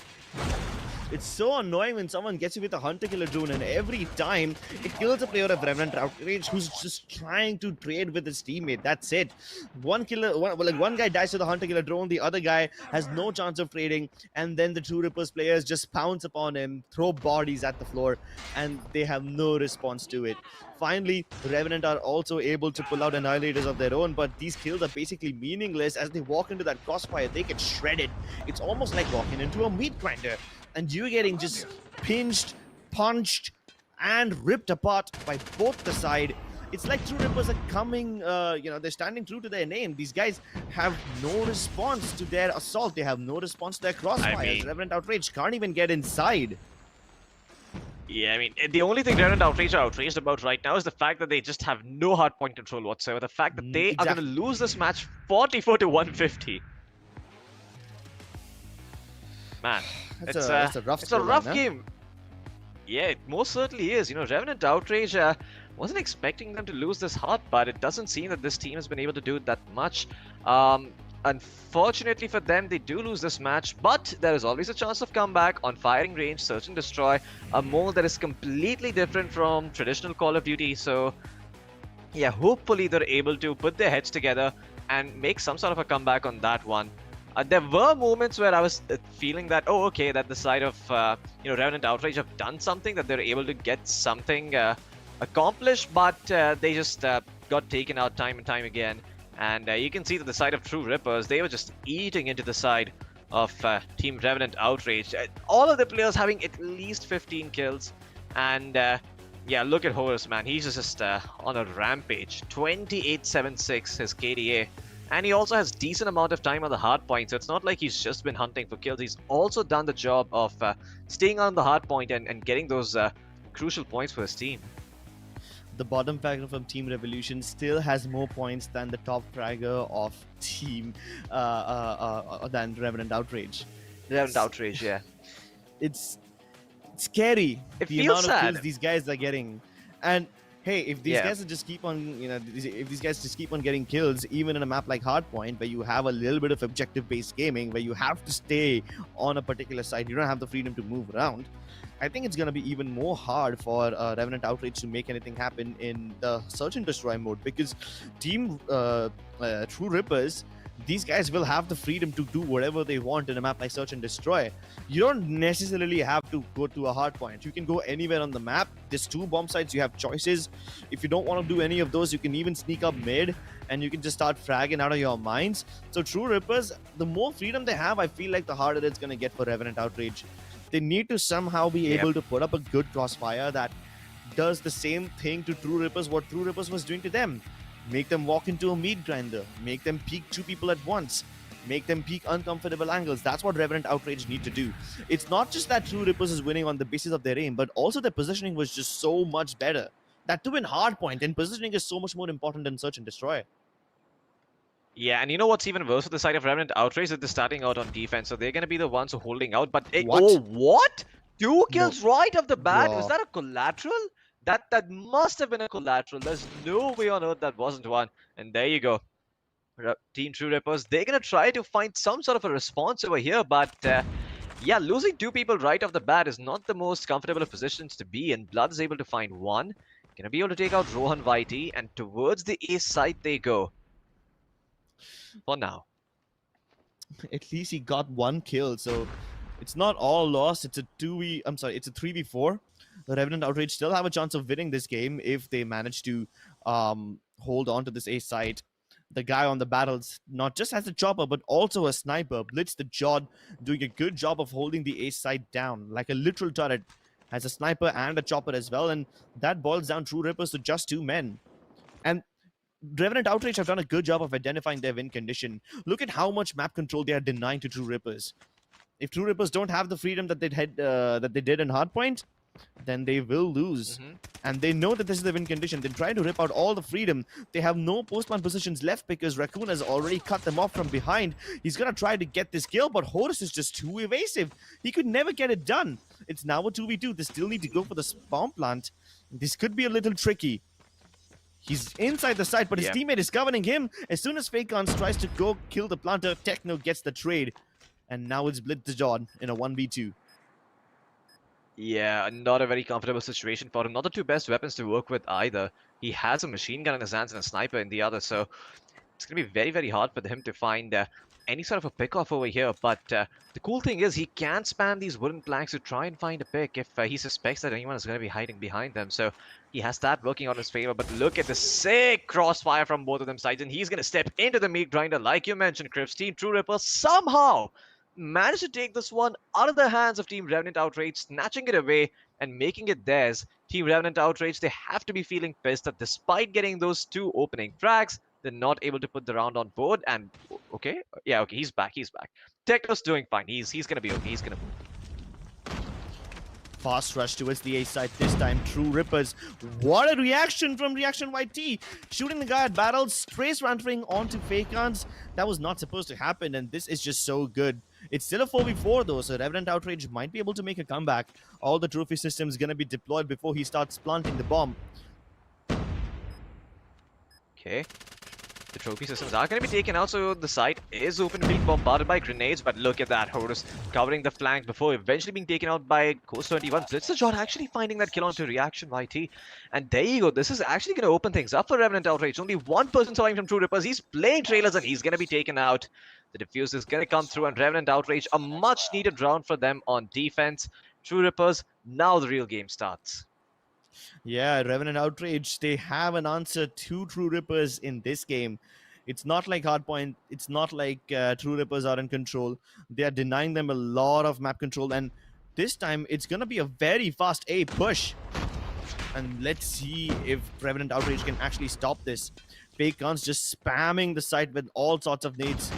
It's so annoying when someone gets you with a Hunter Killer drone, and every time it kills a player of Revenant Outrage who's just trying to trade with his teammate. That's it. One guy dies to the Hunter Killer drone, the other guy has no chance of trading, and then the True Rippers players just pounce upon him, throw bodies at the floor, and they have no response to it. Finally, Revenant are also able to pull out Annihilators of their own, but these kills are basically meaningless as they walk into that crossfire. They get shredded. It's almost like walking into a meat grinder, and you're getting just pinched, punched, and ripped apart by both the side. It's like True Rippers are coming, they're standing true to their name. These guys have no response to their assault. They have no response to their crossfires. Revenant Outrage can't even get inside. Yeah, I mean, the only thing Revenant Outrage are outraged about right now is the fact that they just have no hardpoint control whatsoever. The fact that they are going to lose this match 44 to 150. Man, it's a rough game. Yeah, it most certainly is. You know, Revenant Outrage wasn't expecting them to lose this hard, but it doesn't seem that this team has been able to do that much. Unfortunately for them, they do lose this match, but there is always a chance of comeback on firing range, search and destroy, a mode that is completely different from traditional Call of Duty. So yeah, hopefully they're able to put their heads together and make some sort of a comeback on that one. There were moments where I was feeling that, oh, okay, that the side of Revenant Outrage have done something, that they're able to get something accomplished, but they just got taken out time and time again. And you can see that the side of True Rippers, they were just eating into the side of Team Revenant Outrage. All of the players having at least 15 kills. And yeah, look at Horus, man. He's just on a rampage. 28.76 his KDA. And he also has decent amount of time on the hard point. So it's not like he's just been hunting for kills. He's also done the job of staying on the hard point and getting those crucial points for his team. The bottom fragger from Team Revolution still has more points than the top fragger of Team than Revenant Outrage. Revenant Outrage, yeah. It's scary. The feels amount sad. of kills these guys are getting, and hey, if these guys just keep on, if these guys just keep on getting kills, even in a map like Hardpoint, where you have a little bit of objective-based gaming, where you have to stay on a particular side, you don't have the freedom to move around. I think it's going to be even more hard for Revenant Outrage to make anything happen in the Search and Destroy mode, because Team True Rippers, these guys will have the freedom to do whatever they want in a map like Search and Destroy. You don't necessarily have to go to a hard point. You can go anywhere on the map. There's 2 bomb sites. You have choices. If you don't want to do any of those, you can even sneak up mid and you can just start fragging out of your minds. So True Rippers, the more freedom they have, I feel like the harder it's going to get for Revenant Outrage. They need to somehow be able to put up a good crossfire that does the same thing to True Rippers what True Rippers was doing to them. Make them walk into a meat grinder. Make them peek 2 people at once. Make them peek uncomfortable angles. That's what Revenant Outrage need to do. It's not just that True Rippers is winning on the basis of their aim, but also their positioning was just so much better. That to win hardpoint, and positioning is so much more important than Search and Destroy. Yeah, and you know what's even worse with the side of Revenant Outrage is they're starting out on defense, so they're going to be the ones who are holding out. But oh, what? 2 kills right off the bat? Was that a collateral? That must have been a collateral. There's no way on earth that wasn't one. And there you go. Team True Rippers, they're going to try to find some sort of a response over here. But yeah, losing 2 people right off the bat is not the most comfortable of positions to be in. Blood is able to find 1. Going to be able to take out Rohan Vaiti. And towards the A side they go. For now. At least he got 1 kill, so it's not all lost. It's a 3v4. The Revenant Outrage still have a chance of winning this game if they manage to hold on to this A site. The guy on the battles not just has a chopper, but also a sniper. Blitz the Jod doing a good job of holding the A site down, like a literal turret. Has a sniper and a chopper as well, and that boils down True Rippers to just 2 men. And Revenant Outrage have done a good job of identifying their win condition. Look at how much map control they are denying to True Rippers. If True Rippers don't have the freedom that they did in Hardpoint, then they will lose. And they know that this is the win condition. They're trying to rip out all the freedom. They have no post-plant positions left because Raccoon has already cut them off from behind. He's going to try to get this kill, but Horus is just too evasive. He could never get it done. It's now a 2v2. They still need to go for the bomb plant. This could be a little tricky. He's inside the site, but his teammate is covering him. As soon as Fakons tries to go kill the planter, Techno gets the trade. And now it's Blitzjod in a 1v2. Yeah, not a very comfortable situation for him. Not the two best weapons to work with either. He has a machine gun in his hands and a sniper in the other, so it's going to be very, very hard for him to find any sort of a pick off over here. But the cool thing is he can spam these wooden planks to try and find a pick if he suspects that anyone is going to be hiding behind them. So he has that working on his favor. But look at the sick crossfire from both of them sides, and he's going to step into the meat grinder, like you mentioned, Crips. Team True Ripper somehow managed to take this one out of the hands of Team Revenant Outrage, snatching it away and making it theirs. Team Revenant Outrage, they have to be feeling pissed that despite getting those two opening frags, they're not able to put the round on board. And okay, yeah, okay, he's back. Techno's doing fine. He's gonna be okay. He's gonna move. Fast rush towards the A side this time. True Rippers. What a reaction from Reaction YT. Shooting the guy at battles, trace rantering onto Fakons. That was not supposed to happen, and this is just so good. It's still a 4v4 though, so Revenant Outrage might be able to make a comeback. All the trophy systems gonna be deployed before he starts planting the bomb. Okay. The trophy systems are going to be taken out, so the site is open to being bombarded by grenades. But look at that, Horus covering the flank before eventually being taken out by Coast 21. Blitzjod actually finding that kill onto Reaction YT. And there you go. This is actually going to open things up for Revenant Outrage. Only one person surviving from True Rippers. He's playing trailers and he's going to be taken out. The defuse is going to come through, and Revenant Outrage, a much needed round for them on defense. True Rippers, now the real game starts. Yeah, Revenant Outrage, they have an answer to True Rippers in this game. It's not like Hardpoint. It's not like True Rippers are in control. They are denying them a lot of map control. And this time, it's going to be a very fast A push. And let's see if Revenant Outrage can actually stop this. Fakons just spamming the site with all sorts of nades,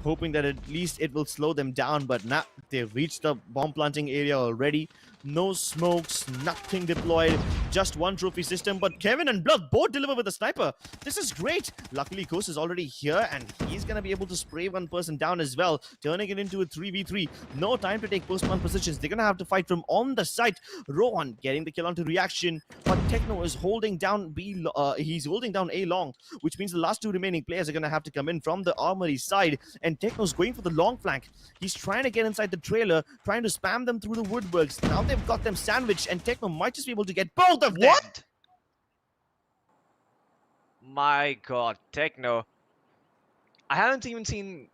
hoping that at least it will slow them down. But nah, they've reached the bomb planting area already. No smokes, nothing deployed, just one trophy system. But Kevin and Blood both deliver with a sniper. This is great. Luckily, Kos is already here, and he's going to be able to spray one person down as well, turning it into a 3v3. No time to take post-plant positions. They're going to have to fight from on the site. Rohan getting the kill onto Reaction, but Techno is holding down he's holding down A long, which means the last two remaining players are going to have to come in from the armory side, and Techno's going for the long flank. He's trying to get inside the trailer, trying to spam them through the woodworks. Now they've got them sandwiched, and Techno might just be able to get both of them. What? My god, Techno. I haven't even seen,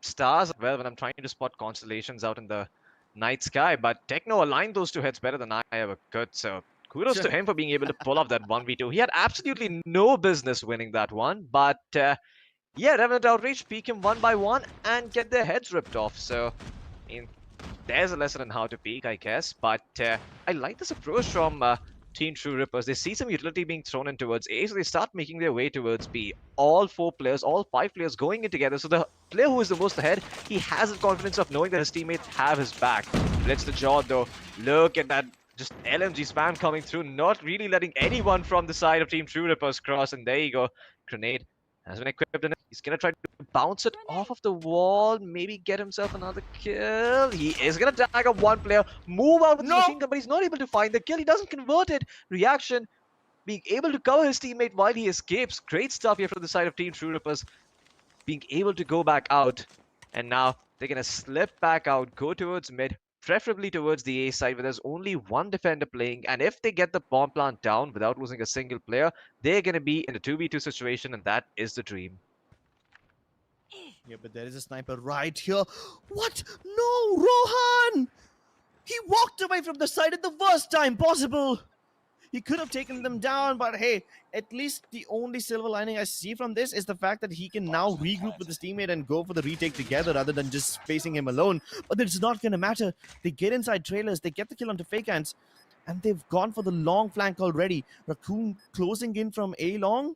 stars well when I'm trying to spot constellations out in the night sky, but Techno aligned those two heads better than I ever could, so kudos to him for being able to pull off that 1v2. He had absolutely no business winning that one, but yeah, Revenant Outrage peek him one by one and get their heads ripped off, so there's a lesson on how to peek, I guess. But I like this approach from Team True Rippers. They see some utility being thrown in towards A, so they start making their way towards B. All 4 players, all 5 players going in together. So the player who is the most ahead, he has the confidence of knowing that his teammates have his back. Blitzjod though, look at that, just LMG spam coming through, not really letting anyone from the side of Team True Rippers cross. And there you go, grenade has been equipped in it. He's gonna try to bounce it off of the wall, maybe get himself another kill. He is gonna tag up one player, move out with the machine gun, but he's not able to find the kill. He doesn't convert it. Reaction being able to cover his teammate while he escapes. Great stuff here from the side of Team True Rippers. Being able to go back out, and now they're gonna slip back out, go towards mid, preferably towards the A side where there's only one defender playing, and if they get the bomb plant down without losing a single player, they're going to be in a 2v2 situation, and that is the dream. Yeah, but there is a sniper right here. What? No, Rohan! He walked away from the side at the worst time possible. He could have taken them down, but hey, at least the only silver lining I see from this is the fact that he can now regroup with his teammate and go for the retake together rather than just facing him alone. But it's not going to matter. They get inside trailers, they get the kill onto Fakons, and they've gone for the long flank already. Raccoon closing in from A long.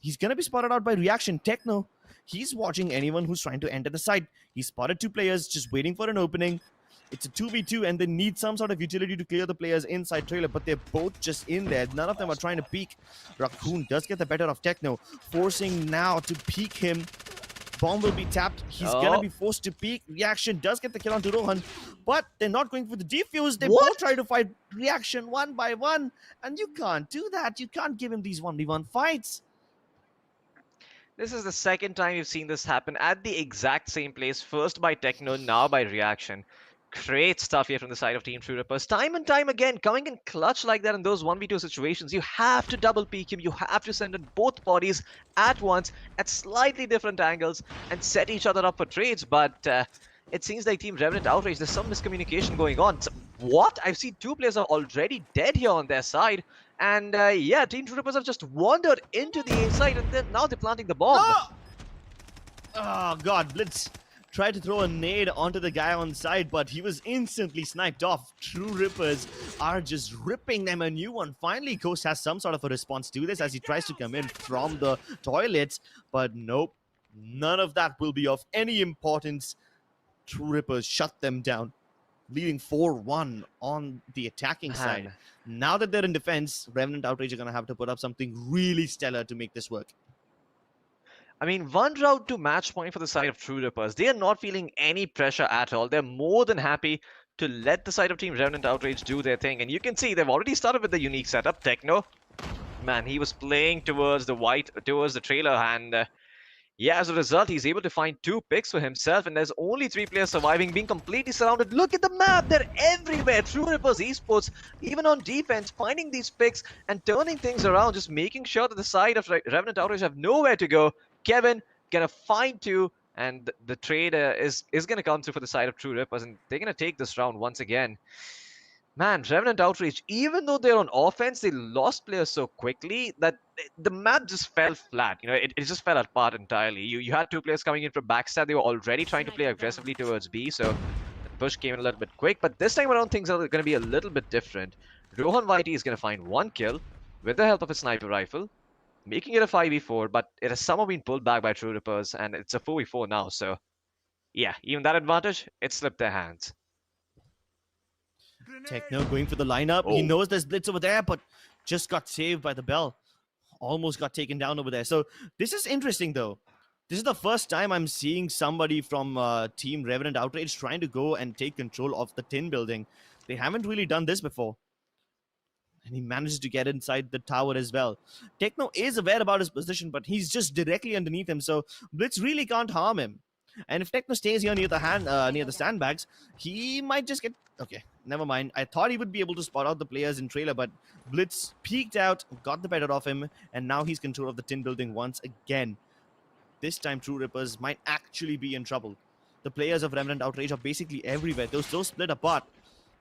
He's going to be spotted out by Reaction. Techno, he's watching anyone who's trying to enter the site. He spotted two players just waiting for an opening. It's a 2v2 and they need some sort of utility to clear the players inside trailer, but they're both just in there. None of them are trying to peek. Raccoon does get the better of Techno, forcing now to peek him. Bomb will be tapped. He's gonna be forced to peek. Reaction does get the kill onto Rohan, but they're not going for the defuse. They both try to fight Reaction one by one, and you can't do that. You can't give him these 1v1 fights. This is the second time you've seen this happen at the exact same place. First by Techno, now by Reaction. Great stuff here from the side of Team True Rippers. Time and time again, coming in clutch like that in those 1v2 situations. You have to double peek him. You have to send in both bodies at once at slightly different angles and set each other up for trades. But it seems like Team Revenant Outrage, there's some miscommunication going on. So, what? I've seen two players are already dead here on their side. And yeah, Team True Rippers have just wandered into the A side and then now they're planting the bomb. Oh God, Blitz tried to throw a nade onto the guy on side, but he was instantly sniped off. True Rippers are just ripping them a new one. Finally, Ghost has some sort of a response to this as he tries to come in from the toilets, but nope, none of that will be of any importance. True Rippers shut them down, leading 4-1 on the attacking side. Now that they're in defense, Revenant Outrage are going to have to put up something really stellar to make this work. I mean, one route to match point for the side of True Rippers. They are not feeling any pressure at all. They're more than happy to let the side of Team Revenant Outrage do their thing. And you can see they've already started with the unique setup. Techno, man, he was playing towards the trailer. And yeah, as a result, he's able to find 2 picks for himself. And there's only 3 players surviving, being completely surrounded. Look at the map. They're everywhere. True Rippers Esports, even on defense, finding these picks and turning things around, just making sure that the side of Revenant Outrage have nowhere to go. Kevin gonna find 2, and the trade is gonna come through for the side of True Rippers, and they're gonna take this round once again. Man, Revenant Outrage, even though they're on offense, they lost players so quickly that the map just fell flat. You know, it just fell apart entirely. You had 2 players coming in from backstab. They were already trying to play aggressively towards B, so the push came in a little bit quick. But this time around, things are going to be a little bit different. Rohan Whitey is going to find 1 kill with the help of his sniper rifle, making it a 5v4, but it has somehow been pulled back by True Rippers, and it's a 4v4 now, so yeah, even that advantage, it slipped their hands. Techno going for the lineup. He knows there's Blitz over there, but just got saved by the bell. Almost got taken down over there. So this is interesting, though. This is the first time I'm seeing somebody from Team Revenant Outrage trying to go and take control of the tin building. They haven't really done this before. And he manages to get inside the tower as well. Techno is aware about his position, but he's just directly underneath him, so Blitz really can't harm him. And if Techno stays here near the sandbags, he might just get... Okay, never mind. I thought he would be able to spot out the players in trailer, but Blitz peeked out, got the better of him, and now he's control of the tin building once again. This time, True Rippers might actually be in trouble. The players of Revenant Outrage are basically everywhere. They're so split apart.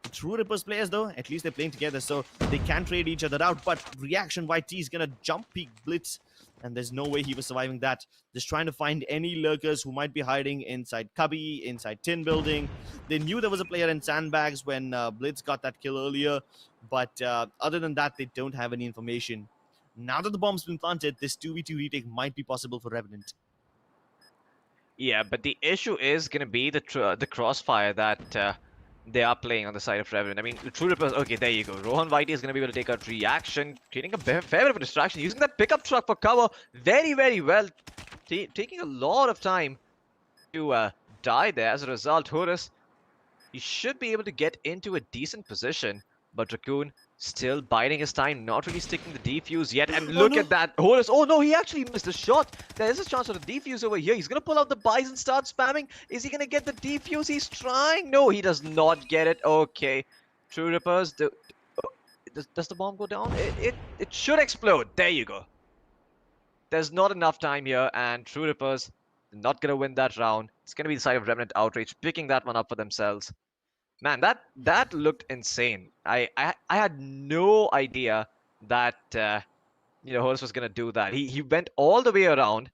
The True Rippers players, though, at least they're playing together, so they can trade each other out. But Reaction YT is gonna jump peek Blitz, and there's no way he was surviving that. Just trying to find any lurkers who might be hiding inside Cubby, inside Tin Building. They knew there was a player in Sandbags when Blitz got that kill earlier, but other than that, they don't have any information. Now that the bomb's been planted, this 2v2 retake might be possible for Revenant. Yeah, but the issue is going to be the crossfire that they are playing on the side of Revenant. I mean, the True Rippers, okay, there you go. Rohan Whitey is going to be able to take out Reaction, creating a fair bit of a distraction, using that pickup truck for cover very, very well. Taking a lot of time to die there. As a result, Horus, he should be able to get into a decent position, but Raccoon still biding his time, not really sticking the defuse yet. And look at that, Horus. Oh no, he actually missed a shot. There is a chance for the defuse over here. He's gonna pull out the buys and start spamming. Is he gonna get the defuse? He's trying. No, he does not get it. Okay, True Rippers. Does the bomb go down? It should explode. There you go. There's not enough time here, and True Rippers not gonna win that round. It's gonna be the side of Revenant Outrage picking that one up for themselves. Man, that looked insane. I had no idea that Horus was gonna do that. He went all the way around,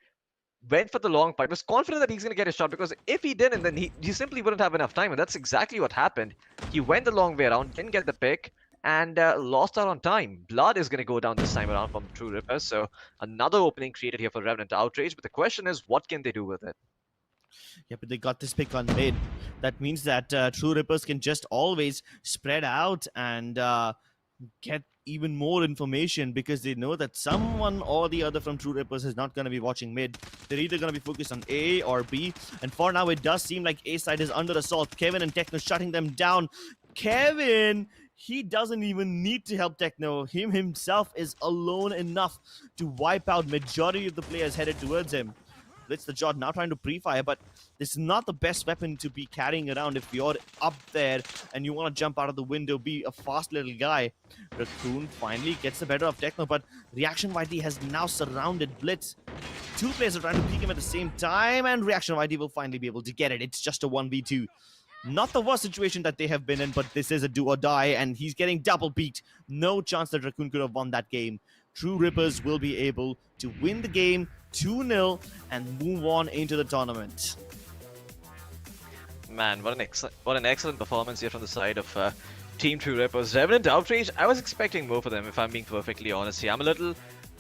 went for the long fight, was confident that he's gonna get a shot, because if he didn't, then he simply wouldn't have enough time, and that's exactly what happened. He went the long way around, didn't get the pick, and lost out on time. Blood is going to go down this time around from True Rippers, so another opening created here for Revenant Outrage, but the question is, what can they do with it? Yeah, but they got this pick on mid. That means that True Rippers can just always spread out and get even more information because they know that someone or the other from True Rippers is not going to be watching mid. They're either going to be focused on A or B. And for now, it does seem like A side is under assault. Kevin and Techno shutting them down. Kevin, he doesn't even need to help Techno. Him himself is alone enough to wipe out majority of the players headed towards him. Blitz the Jot now trying to pre-fire, but this is not the best weapon to be carrying around if you're up there and you want to jump out of the window, be a fast little guy. Raccoon finally gets the better of Techno, but Reaction YT has now surrounded Blitz. Two players are trying to peek him at the same time, and Reaction YT will finally be able to get it. It's just a 1v2. Not the worst situation that they have been in, but this is a do or die, and he's getting double beat. No chance that Raccoon could have won that game. True Rippers will be able to win the game 2-0 and move on into the tournament. Man, what an excellent performance here from the side of Team True Rippers. Revenant Outrage, I was expecting more for them, if I'm being perfectly honest here. I'm a little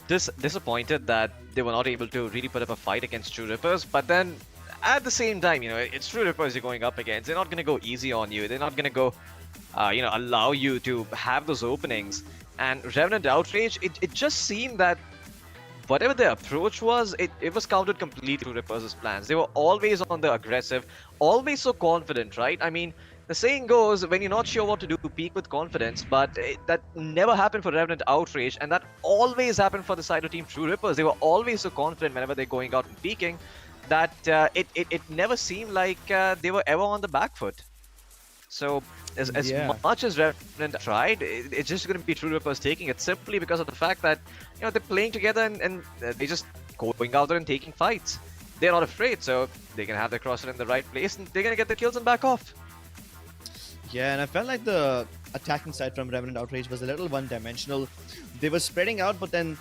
disappointed that they were not able to really put up a fight against True Rippers, but then at the same time, you know, it's True Rippers you're going up against. They're not going to go easy on you. They're not going to go, allow you to have those openings. And Revenant Outrage, it just seemed that whatever their approach was, it was countered completely to Rippers' plans. They were always on the aggressive, always so confident, right? I mean, the saying goes, when you're not sure what to do, peak with confidence, but that never happened for Revenant Outrage, and that always happened for the side of Team True Rippers. They were always so confident whenever they're going out and peaking that it never seemed like they were ever on the back foot. So as much as Revenant tried, it's just going to be True Rippers taking it simply because of the fact that, you know, they're playing together and they're just going out there and taking fights. They're not afraid, so they can have their crosser in the right place and they're going to get the kills and back off. Yeah, and I felt like the attacking side from Revenant Outrage was a little one-dimensional. They were spreading out, but then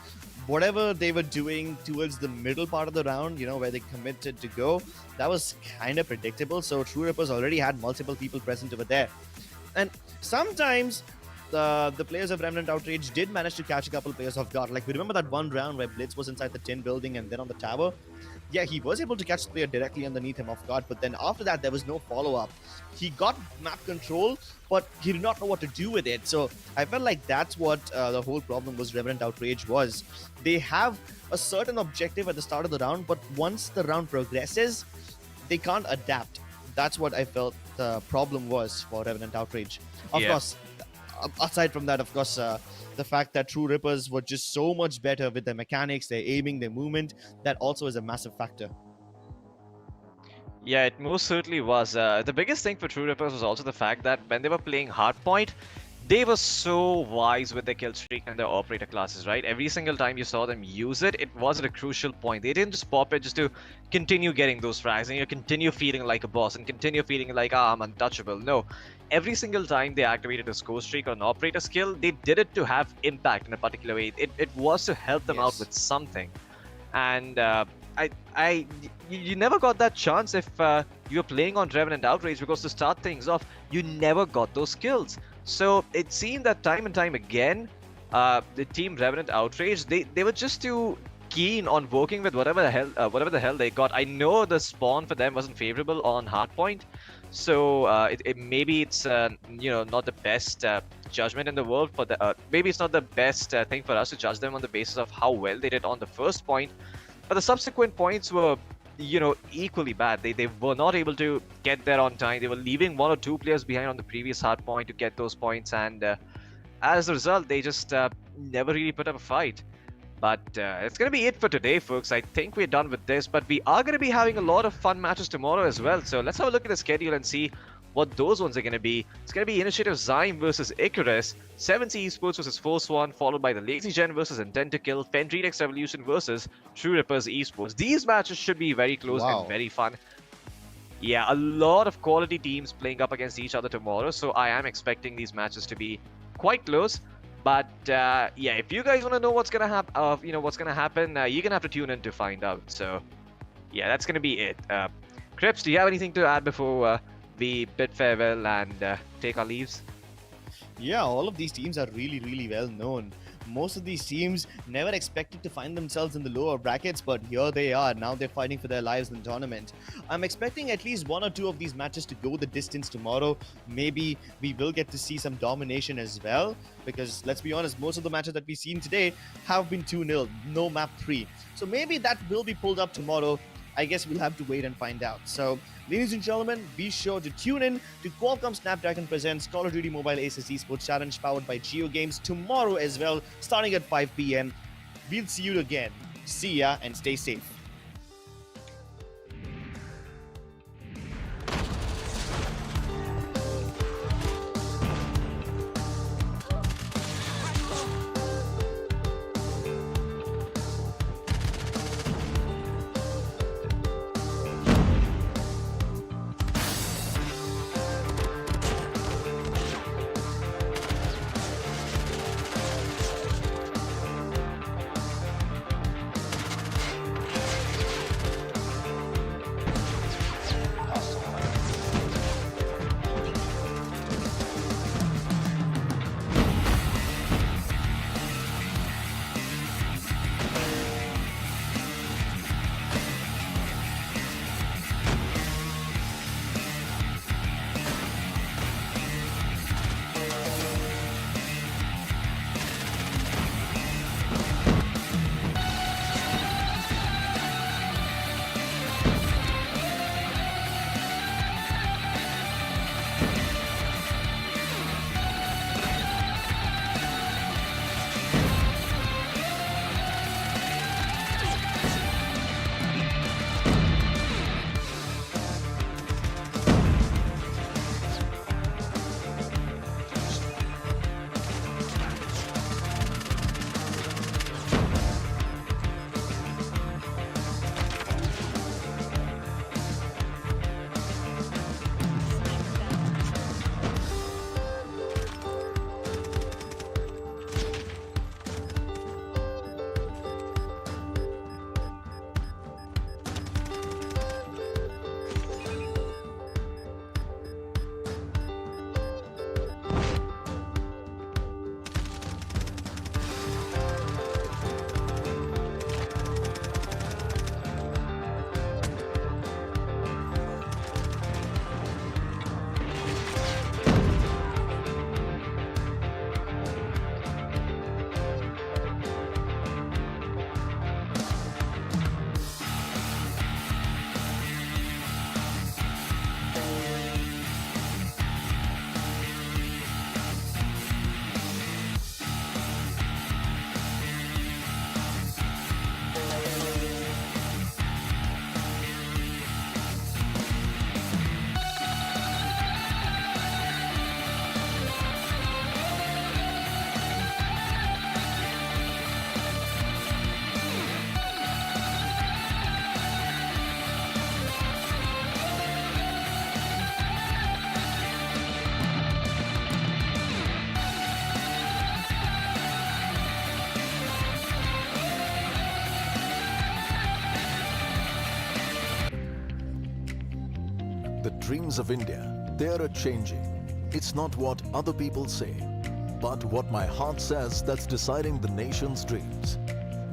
whatever they were doing towards the middle part of the round, you know, where they committed to go, that was kind of predictable. So True Rippers already had multiple people present over there. And sometimes the players of Remnant Outrage did manage to catch a couple players off guard. Like, we remember that one round where Blitz was inside the tin building and then on the tower. Yeah, he was able to catch the player directly underneath him off guard, but then after that, there was no follow-up. He got map control, but he did not know what to do with it. So I felt like that's what the whole problem was Revenant Outrage was. They have a certain objective at the start of the round, but once the round progresses, they can't adapt. That's what I felt the problem was for Revenant Outrage. Of course, aside from that, of course, the fact that True Rippers were just so much better with their mechanics, their aiming, their movement, that also is a massive factor. Yeah, it most certainly was. The biggest thing for True Rippers was also the fact that when they were playing Hardpoint, they were so wise with their kill streak and their operator classes, right? Every single time you saw them use it, it was at a crucial point. They didn't just pop it just to continue getting those frags and continue feeling like a boss and continue feeling like, I'm untouchable. No. Every single time they activated a score streak or an operator skill, they did it to have impact in a particular way. It was to help them out with something. And you never got that chance if you were playing on Revenant Outrage, because to start things off, you never got those skills. So it seemed that time and time again, the team Revenant Outrage, they were just too keen on working with whatever the hell they got. I know the spawn for them wasn't favorable on Hardpoint, so maybe it's not the best judgment in the world for the maybe it's not the best thing for us to judge them on the basis of how well they did on the first point, but the subsequent points were equally bad. They were not able to get there on time. They were leaving one or two players behind on the previous hard point to get those points, and as a result, they just never really put up a fight. But it's going to be it for today, folks. I think we're done with this, but we are going to be having a lot of fun matches tomorrow as well. So let's have a look at the schedule and see what those ones are going to be. It's going to be Initiative Zyme versus Icarus, 7C Esports versus Force One, followed by the Lazy Gen versus Intent to Kill, Fendrix Revolution versus True Rippers Esports. These matches should be very close and very fun. Yeah, a lot of quality teams playing up against each other tomorrow, so I am expecting these matches to be quite close. But yeah, if you guys want to know what's gonna happen, you're gonna have to tune in to find out. So yeah, that's gonna be it. Crips, do you have anything to add before we bid farewell and take our leaves? Yeah, all of these teams are really well known. Most of these teams never expected to find themselves in the lower brackets, but here they are. Now they're fighting for their lives in the tournament. I'm expecting at least one or two of these matches to go the distance tomorrow. Maybe we will get to see some domination as well, because let's be honest, most of the matches that we've seen today have been 2-0, no map 3. So maybe that will be pulled up tomorrow. I guess we'll have to wait and find out. So, ladies and gentlemen, be sure to tune in to Qualcomm Snapdragon Presents Call of Duty Mobile Aces Esports Challenge powered by JioGames tomorrow as well, starting at 5 p.m. We'll see you again. See ya and stay safe. The dreams of India, they are changing. It's not what other people say, but what my heart says that's deciding the nation's dreams.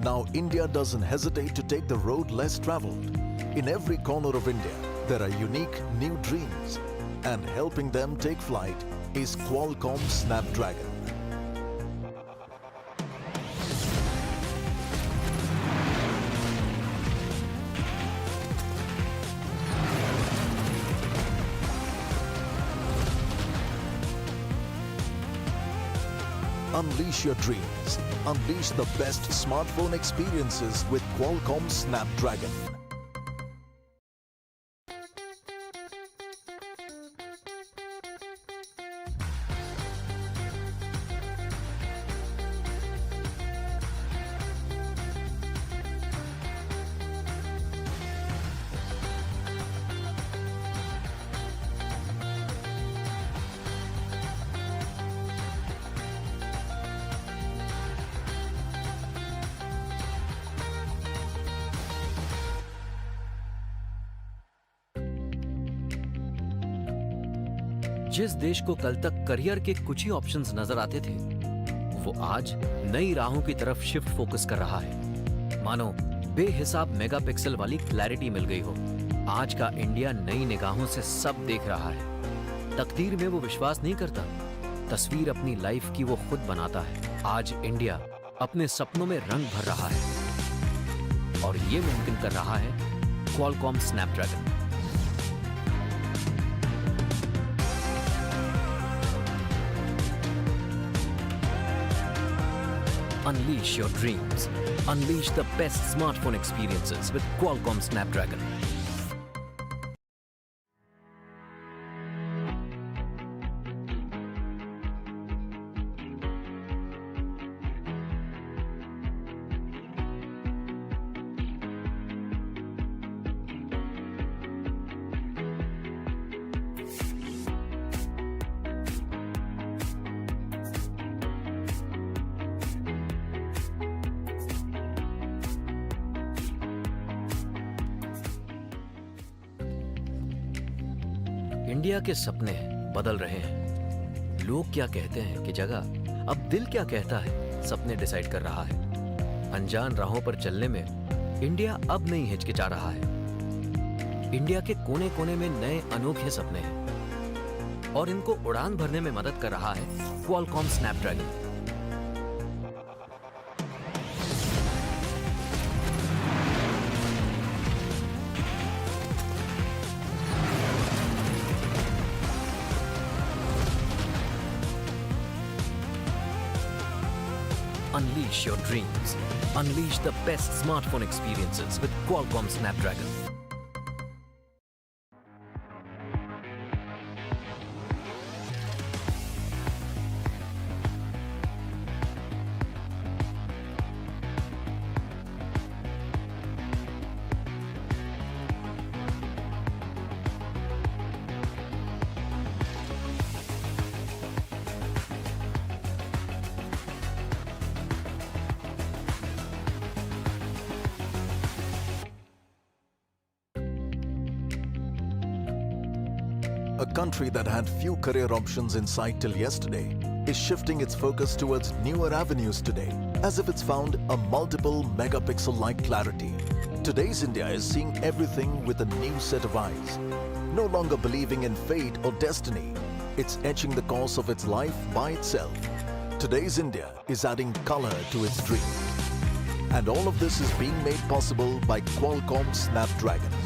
Now India doesn't hesitate to take the road less traveled. In every corner of India, there are unique new dreams, and helping them take flight is Qualcomm Snapdragon. Unleash your dreams. Unleash the best smartphone experiences with Qualcomm Snapdragon. जिस देश को कल तक career के कुछ ही options नजर आते थे, वो आज नई राहों की तरफ शिफ्ट फोकस कर रहा है। मानो बेहिसाब मेगापिक्सल वाली क्लैरिटी मिल गई हो। आज का इंडिया नई निगाहों से सब देख रहा है। तकदीर में वो विश्वास नहीं करता, तस्वीर अपनी लाइफ की वो खुद बनाता है। आज इंडिया अपने सपनों में रंग भर रहा है और ये मुमकिन कर रहा है Qualcomm Snapdragon। Unleash your dreams. Unleash the best smartphone experiences with Qualcomm Snapdragon. India के सपने बदल रहे हैं। लोग क्या कहते हैं कि जगह, अब दिल क्या कहता है, सपने डिसाइड कर रहा है। अनजान राहों पर चलने में इंडिया अब नहीं हिचकिचा रहा है। इंडिया के कोने कोने में नए अनोखे सपने हैं और इनको उड़ान भरने में मदद कर रहा है Qualcomm Snapdragon। Unleash your dreams. Unleash the best smartphone experiences with Qualcomm Snapdragon. A country that had few career options in sight till yesterday is shifting its focus towards newer avenues today, as if it's found a multiple megapixel-like clarity. Today's India is seeing everything with a new set of eyes. No longer believing in fate or destiny, it's etching the course of its life by itself. Today's India is adding color to its dream. And all of this is being made possible by Qualcomm Snapdragon.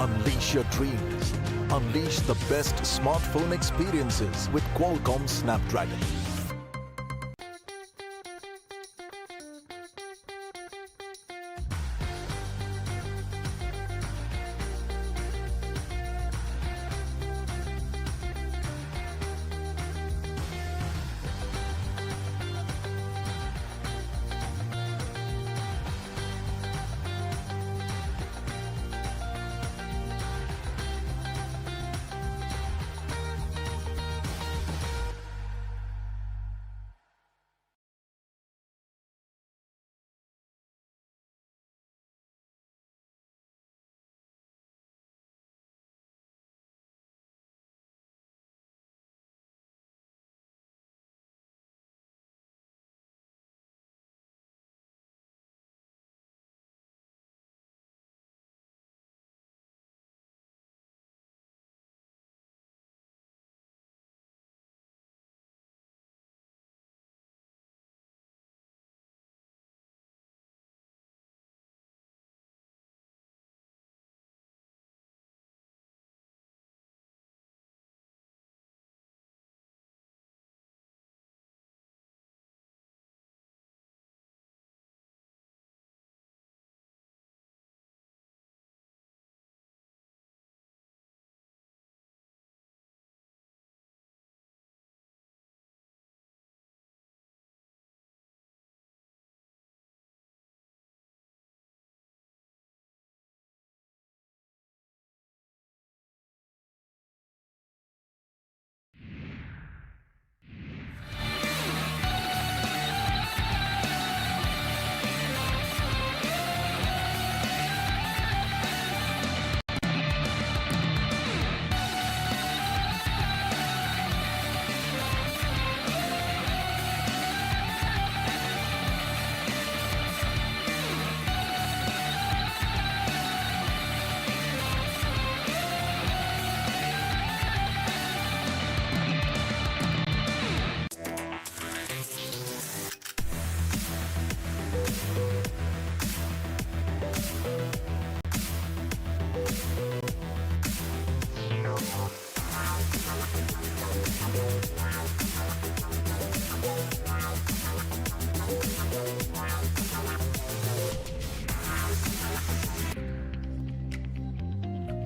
Unleash your dreams. Unleash the best smartphone experiences with Qualcomm Snapdragon.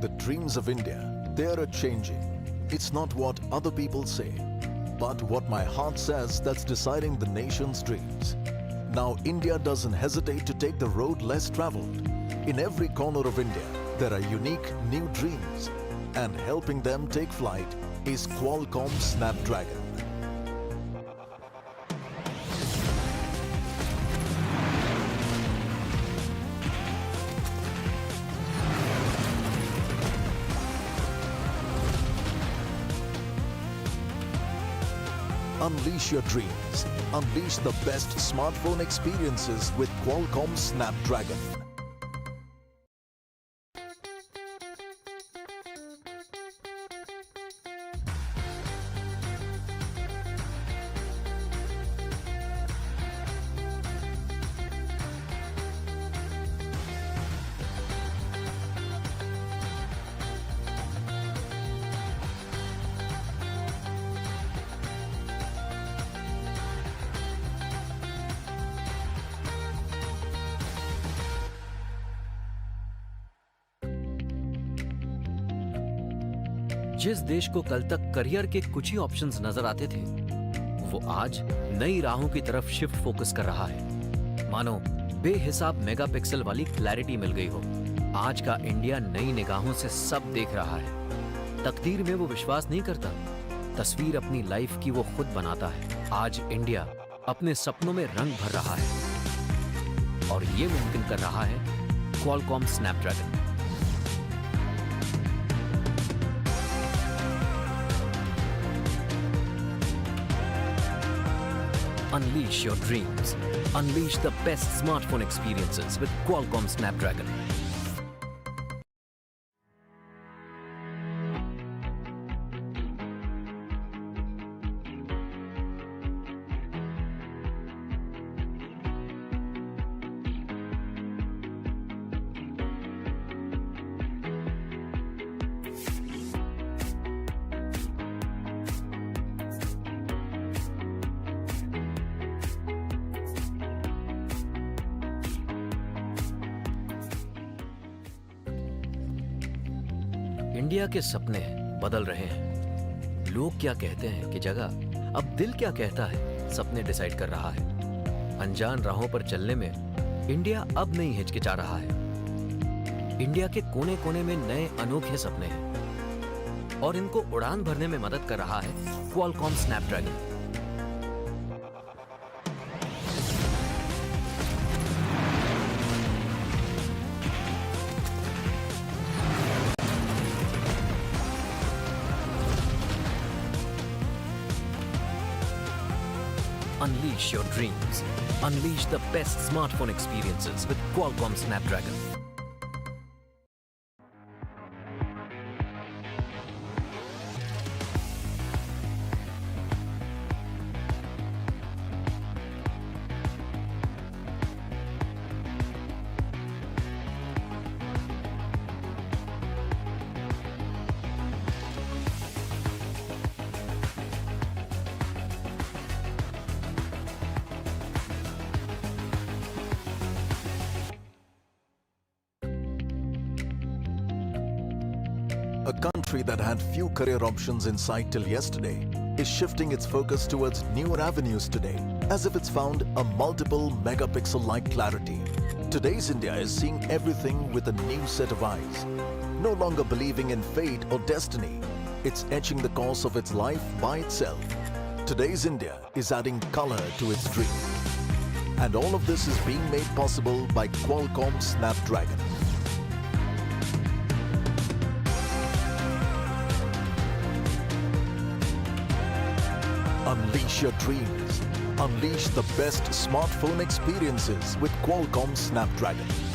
The dreams of India, they are changing. It's not what other people say, but what my heart says that's deciding the nation's dreams. Now India doesn't hesitate to take the road less traveled. In every corner of India, there are unique new dreams, and helping them take flight is Qualcomm Snapdragon. Unleash your dreams. Unleash the best smartphone experiences with Qualcomm Snapdragon. जिस देश को कल तक career के कुछ ही options नजर आते थे, वो आज नई राहों की तरफ शिफ्ट फोकस कर रहा है। मानो बेहिसाब मेगापिक्सल वाली क्लैरिटी मिल गई हो। आज का इंडिया नई निगाहों से सब देख रहा है। तकदीर में वो विश्वास नहीं करता, तस्वीर अपनी लाइफ की वो खुद बनाता है। आज इंडिया अपने सपनों में रंग भर रहा है और ये मुमकिन कर रहा है Qualcomm Snapdragon. Unleash your dreams. Unleash the best smartphone experiences with Qualcomm Snapdragon. India के सपने बदल रहे हैं। लोग क्या कहते हैं कि जगह, अब दिल क्या कहता है, सपने डिसाइड कर रहा है। अनजान राहों पर चलने में इंडिया अब नहीं हिचकिचा रहा है। इंडिया के कोने कोने में नए अनोखे सपने हैं और इनको उड़ान भरने में मदद कर रहा है Qualcomm Snapdragon. Unleash your dreams. Unleash the best smartphone experiences with Qualcomm Snapdragon. A country that had few career options in sight till yesterday is shifting its focus towards newer avenues today, as if it's found a multiple megapixel-like clarity. Today's India is seeing everything with a new set of eyes. No longer believing in fate or destiny, it's etching the course of its life by itself. Today's India is adding color to its dream. And all of this is being made possible by Qualcomm Snapdragon. Unleash your dreams. Unleash the best smartphone experiences with Qualcomm Snapdragon.